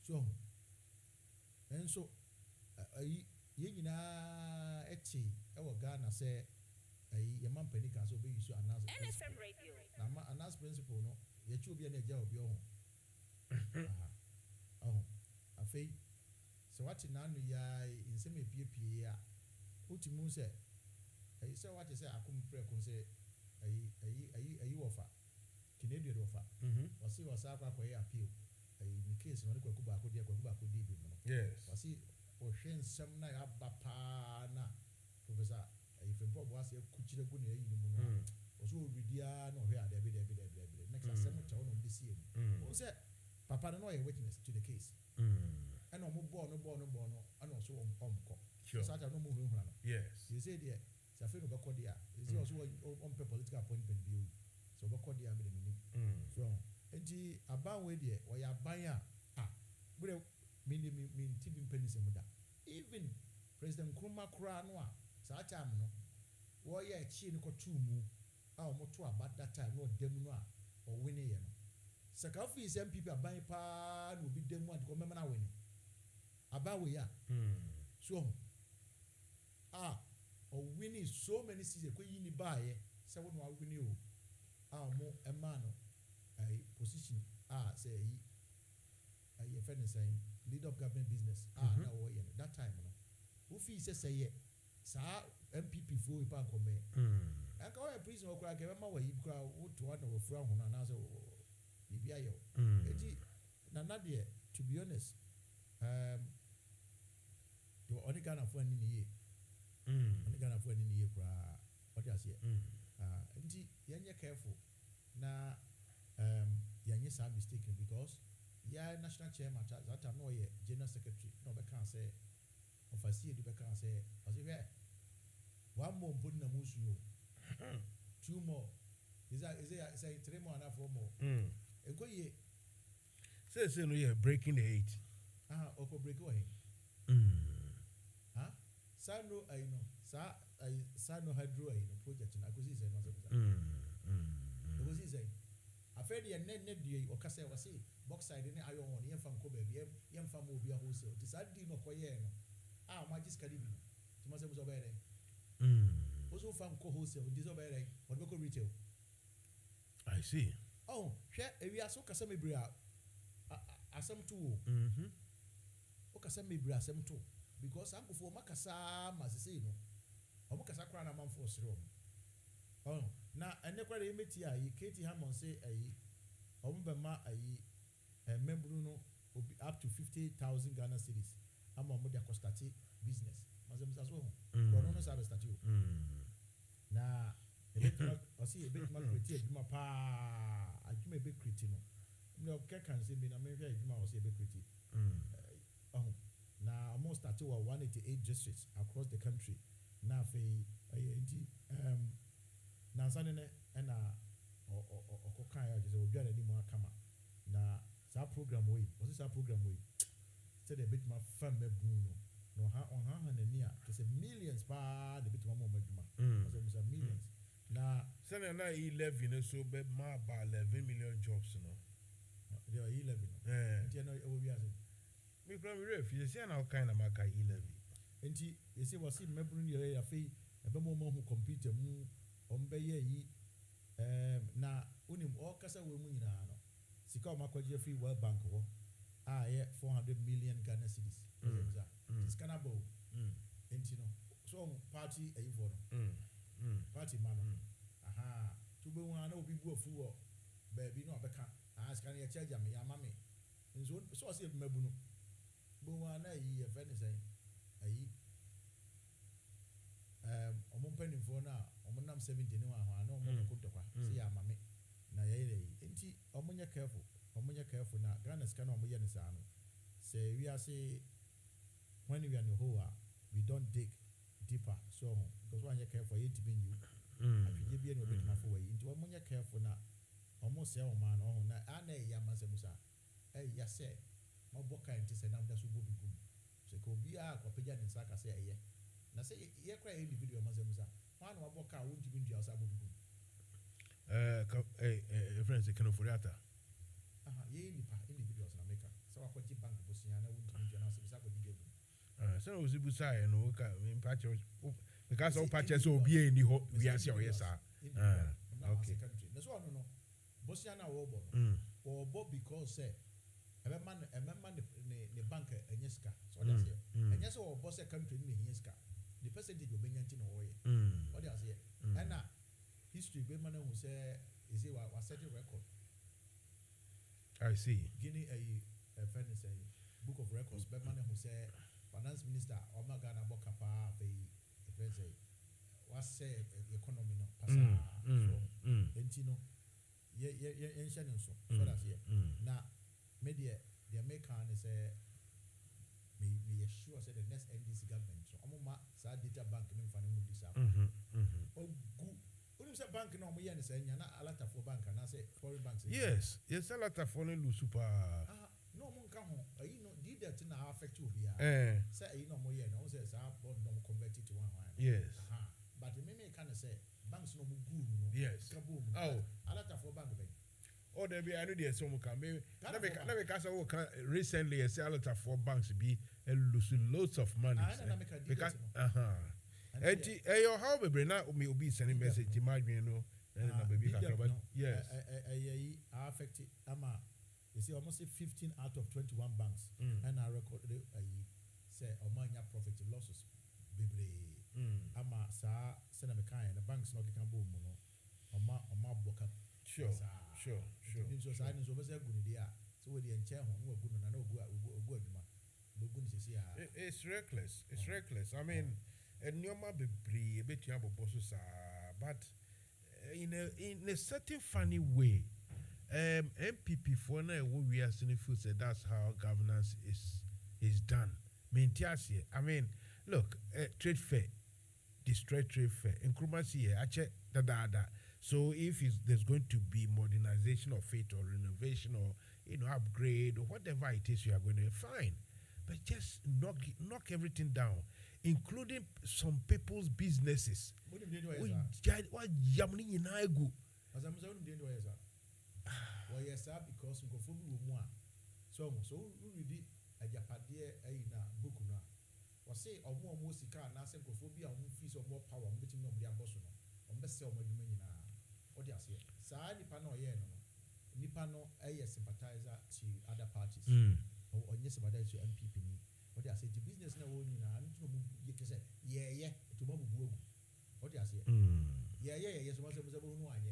so and so ye nyina echi e wo Ghana say ye man penny ka so be use announce NFM Radio na announce principle no ye chi obi na eja obi ho afei so what na no ya in some pie a utimu say say what say akum pre kun say ayi wofa Canadian wofa wasi wasa kwa appeal in case no kwa kuba akodi bi no yes wasi o hwen sam na abapa na professor ifempo wasi kuchire gu na yi mu no oso obidia na ohwe ade bi next asem tawo no mbisi enu o say papa no ye witness to the case and no no and also omko so that no move no yes you say there Safino bako dia is also on political appointment bi so bako dia me ni so enti aban we there we aban a bure me tibi penise muda even President Nkrumah kura no a sa time no wo ye chi ni ko tu mu a o moto about that time no dem no a o wini ye no sakafi is MPP aban pa no bi dem and ko mema na wini aban we ya so or winning so many seasons ko yini baaye say won wa wini o mo e ma no position say yi friend saying leader of government business na wo ye that time no who feel say ye sa MPP fo ipa nkome aka o prison okura ke ma wa yi kura wo to na wo fura ho na say bibia yo eti na de to be honest the only kind of one in ye only kind of one in ye what you say nti yenye careful na yanye sa mistaken because ya national chairman that time no ye general secretary no be can say officer do be can say o say one more put na musu yo two more is that three more and 4 more enko ye say no ye breaking the 8 oko break o sano I know sano hydro I know project na akosi say no akosi say afraid ye net die o kasa o say box side ni ayo won ye fam ko ba bi ye fam obi a wholesale ti sa di no koye no ma just carry bi ti mo say mo so ba re also fam ko wholesale di so ba re o be ko retail I see hwe ewi aso kasa mebri asem to o kasa mebri asem to because ankofo makasa masese no o makasa kra na manfo sere o na ene kwara emeti ayi Katie Hammond say ayi o mbe ma ayi membru no up to 50,000 Ghana cedis ama mo dia start business mazem sa so ho no no sabe start o na ebetima o see ebetima create adwuma pa adwuma ebe create no me o kan say me na me hwe adwuma o see ebe create na almost start 188 districts across the country na fe na sanene na okokan ya je odwa na ni mu akama na sa program we say the bit ma fam mebu no ha na ni a say millions pa the bit ma mo madwuma so millions na sene na 11 so be ma ba 11 million jobs no there are 11 nti na we be asem me from ref you see na kind of maka 11 nti you see was mebu ni ya fe ebe mo hu computer mu ombe ye yi na unim o kasa we mu nyina no sika o makwaje free World Bank ho ye 400 million Ghana cedis it's canable enti no so party ayi for no party man to be one na obi bu afu wo baby no abeka sika na ye charge am ya mame nso so say mabu no bo one na yi e fe ne say ayi omo mpanimfo na omo nam 70 ne wa ho na omo ko tokwa si ya mame na ye enti omo nya careful na Ghana ska na omo ye ne sa no say we are say when we are in hoa we don't dig deeper so because when you careful you to be you afije bi no bit mafo we enti omo nya careful na omo se o ma no ho na ana ya masemusa ya se mo boka enti se na mda so bo bigum so ko bia ko peja ne saka se ye na say ye kra individual masemusa wan wa boka won jibi ndia so bo bigum friends can ofuriata ye nipa individuals na make so akwaji bank bosia na won jibi ndia na so bisa ko dige gum so no zibusa ye no ka patch because all patches obi eni ho we are see yes okay na so no bosia na wo bo wo bo because say ebe man ne bank enyeska so that's it enyesa wo bo say country ni enyeska the percentage obenyanti no wo ye what they say and history be man who say is it was set a record I see Guinea a friend say book of records be man who say finance minister Omagana Bokapa fe friend say was say economy no pasa so entino ye enshane so that's it na media the American say me sure say the next NDC government so omoma sa data bank me mfa no mu disa ogu oni say bank na omo ye ne say nya na alata for bank na say foreign banks yes alata for no lu super no mo nka ho ayi no did that na affect obi say ayi no mo ye no say sa bond no convert it to one yes but me can say banks no mo gu no yes alata for bank be there be I know there some can be let me cast recently say a lot of four banks be lose loads of money because and your how be na me obi send message imagine no na baby kakra yes affect ama you see almost 15 out of 21 banks and I record say omanya profit losses bebre ama sa send me kind the banks no can boom no oma boka sure so sa ni so be say guni dia so we dey enche ho no gunu na ogu adwuma ogu ni sisi it's reckless I mean nyoma bebre betua bobo so sa but in a certain funny way MPP for now, what we are seeing, said that's how governance is done. I mean, look, trade fair, destroy trade fair, increments here, da. So if there's going to be modernization of it or renovation or upgrade or whatever it is you are going to fine, but just knock everything down, including some people's businesses. What do you do? What yamni in Aigu? As I'm saying, do well, yes, sir, because we go for more. So we read a Japadia in a book now. Or say, or more musica, and ask go for be a fees or more power, meeting of their boss. On best sell my domain. What do you say? Sir, Nipano, Nipano, a sympathizer to other parties. Or yes, about to MPP. What do you say? The business now, you can say, yeah, to Bob. What do you say? Yes, was a one.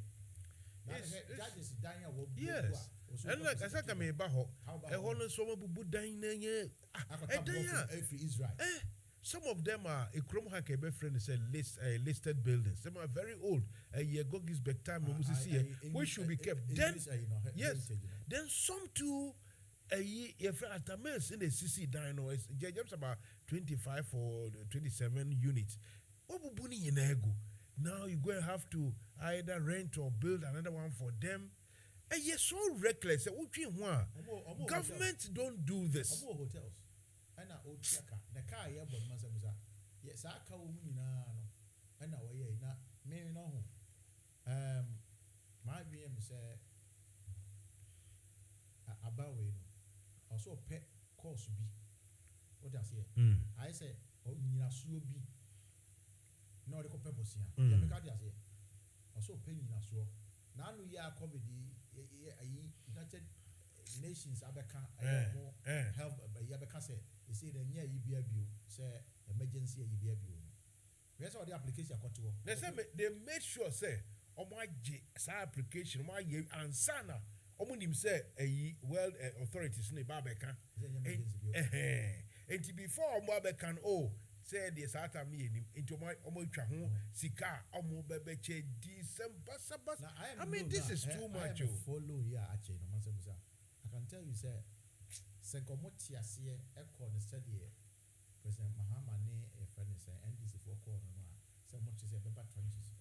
Yes. And like I said, I mean, I want to some of Israel. Some of them are a Chrome Hackebe friend said listed buildings. Some are very old. A year ago is back time which should be kept. Then yes. Then some too a year at the mess in the CC dino is just about 25 or 27 units. What would Bunny in ego? Now you're going to have to either rent or build another one for them. And you're so reckless. Government don't do this. Hotels. And I old the car, yeah, but Masamusa. Yes, I can't win. And now, yeah, not me no. My BM say about also pet course be. What does he? I say, oh, you are slow be. No, the purpose here. Also paying in as well. Now we are COVID, United Nations Abeka help Yabeka say, you see the near EBA bill, say emergency EBA bill. Where's all the application I got to? They made sure say, my application, my and Sana, Omunim say a world authorities in the Babeka. And before Babekan, say the South American into my Omocha Sika Omo Bebeche December. I mean, this is too much. Follow here, actually, I can tell you, say, Senkomotia see echo the study. President Mahamane, a friend is NDC for corona. So much is a better trenches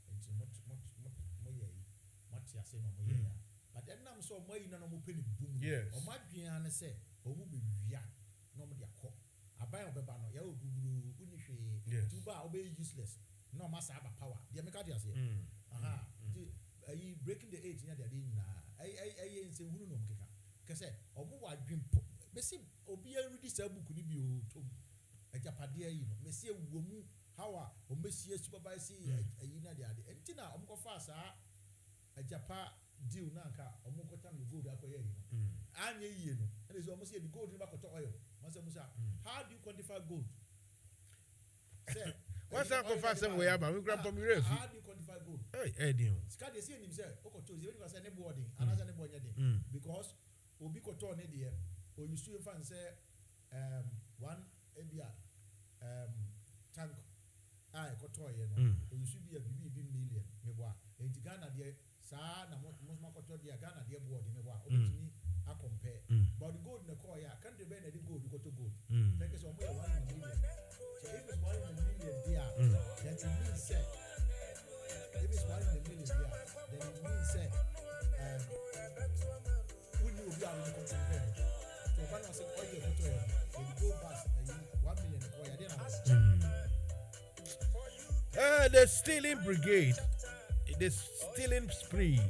into much Matia say no more. But then I'm so more in a penny boom. Yes. Or my piano say, or will be no more. I buy a babano, you Tuba obey useless. No massa have power. The Americans here. Breaking the age near the dinner. I say, who know Kika. Case, or more dream. Messi, Obia ready sell book could be a Japadia, Messi Womu, how or Messi supervisor, a United. And Tina, Fasa, a Japa deal Nanka, or Mokotam, you go that way. And it is almost the gold in back of oil. How do you quantify gold? What's that for fast and way about? We grab from your How do you quantify gold? Hey, Eddie. Scott is saying himself, Okoto, you was any boarding, another boarding because Obikoto Nedia, or you still find say one ABR tank. I Kotoy, or you should be a BB million, Mewa, and Ghana, dear, Sana, most Makoto, dear Ghana, dear boarding, Mewa, I compare. But the gold in the core, I can't depend on the gold, you go to gold. Take us on 1 million. So if it's 1 million there, then it means say, if it's 1 million there, then it means say, we will be able to compare. So when I say, oh, you're going to go past 1 million, oh, I didn't have the stealing brigade, the stealing spree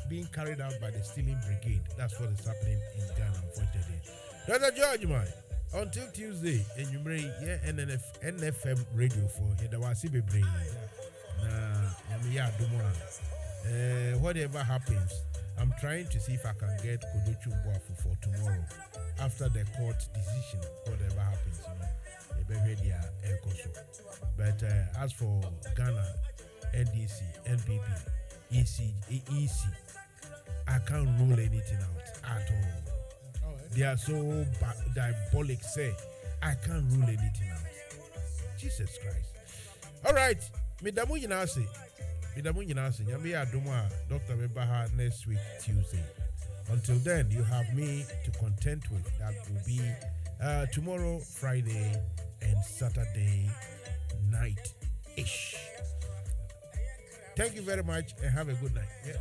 being carried out by the stealing brigade. That's what is happening in Ghana, unfortunately. Dr. George, man, until Tuesday, and you may hear NFM Radio for the Wasibe Brain. Whatever happens, I'm trying to see if I can get Kojochu Mboafu for tomorrow after the court decision. Whatever happens, but as for Ghana, NDC, NPP, EC, I can't rule anything out at all. They are so diabolic, say, I can't rule anything out. Jesus Christ. All right, Medamu Yinase, Dr. Bebaha next week, Tuesday. Until then, you have me to contend with. That will be tomorrow, Friday, and Saturday night-ish. Thank you very much and have a good night. Yeah.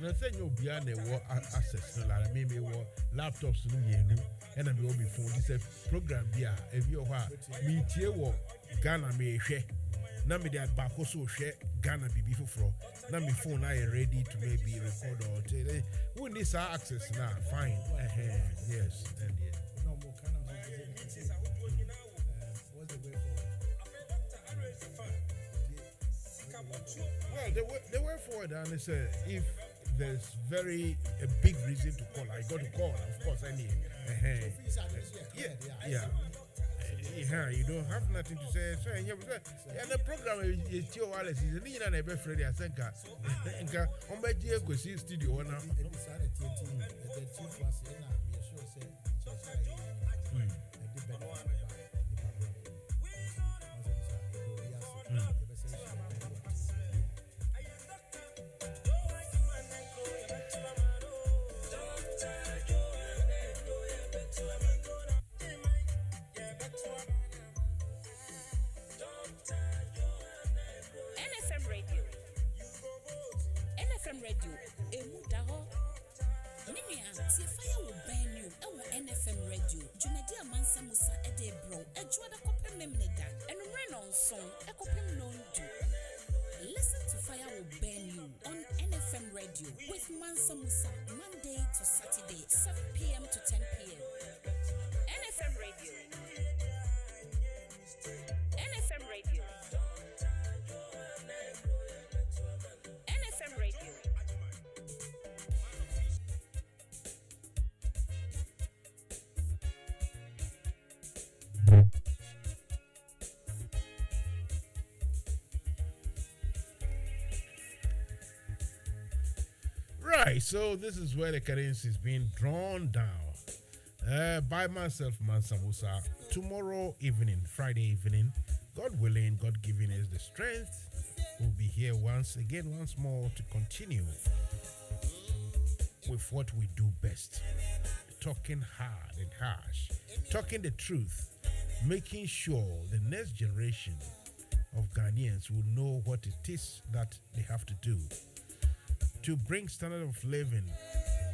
Na say you be an access no la me laptops no mienu and na me obi phone this program bia e bi o ha me tie wo Ghana me hwe na me dey back so hwe Ghana bibi foforo na me phone na ready to maybe record or tell who needs access now fine yes and yeah no more kind of what's the way forward well the way forward and they say if there's a big reason to call. I got to call, of course. You don't have nothing to say. So, the program is Tio Wallace. Is a little bit Freddy. I think. On my dear, go see studio now. NFM Radio, Emudaho. Mania, see fire will burn you. NFM Radio, Jumedia Mansa Musa Ede Bro, a Juada Copem Memneda, and rain on song, a Copem non do. Listen to Fire Will Burn You on NFM Radio with Mansa Musa, Monday to Saturday, 7 p.m. to 10 p.m. NFM Radio. NFM Radio. NFM Radio. Right, so this is where the currency is being drawn down by myself, Mansa Musa. Tomorrow evening, Friday evening, God willing, God giving us the strength, we'll be here once more to continue with what we do best. Talking hard and harsh, talking the truth, making sure the next generation of Ghanaians will know what it is that they have to do to bring standard of living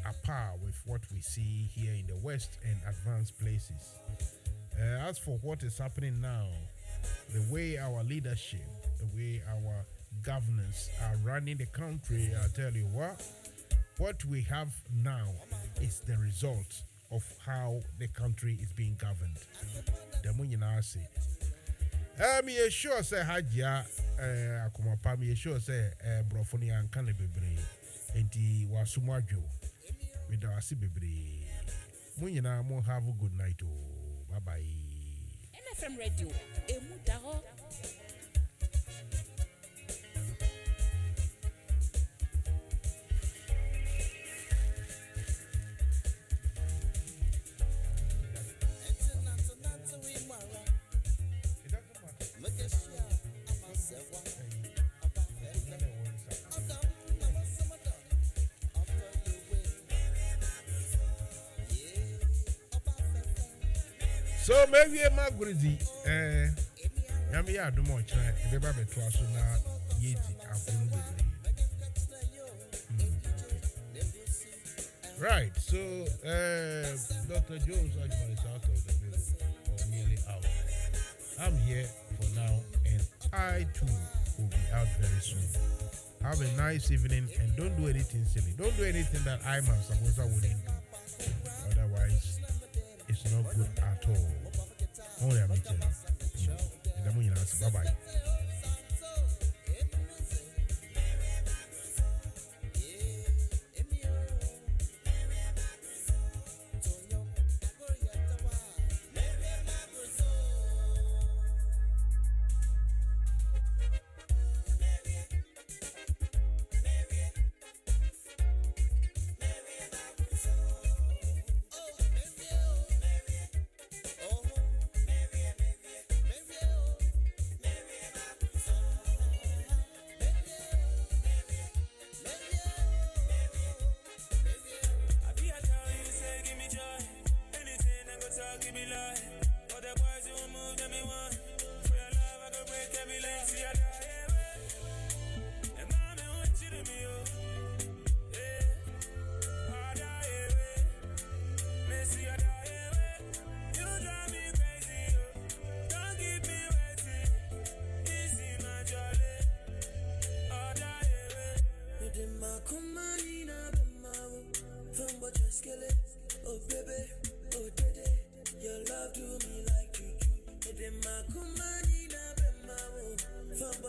apart with what we see here in the West and advanced places. As for what is happening now, the way our leadership, the way our governors are running the country, I'll tell you what we have now is the result of how the country is being governed. Me sure say Hajia akumapa me sure say brofoni ankan bebre enti wasumwadwo me da wase bebre munyina mo have a good night bye bye. NFM Radio Emudaho. So maybe a magrizi yami ya dumo chana beba beto aso na yedi abun bebre. Right, so Dr. Joe's argument is out of the building or nearly out. I'm here for now and I too will be out very soon. Have a nice evening and don't do anything silly. Don't do anything that I myself wouldn't do. Otherwise it's not good at all. Only I'm telling you. Bye bye.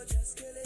just kill it.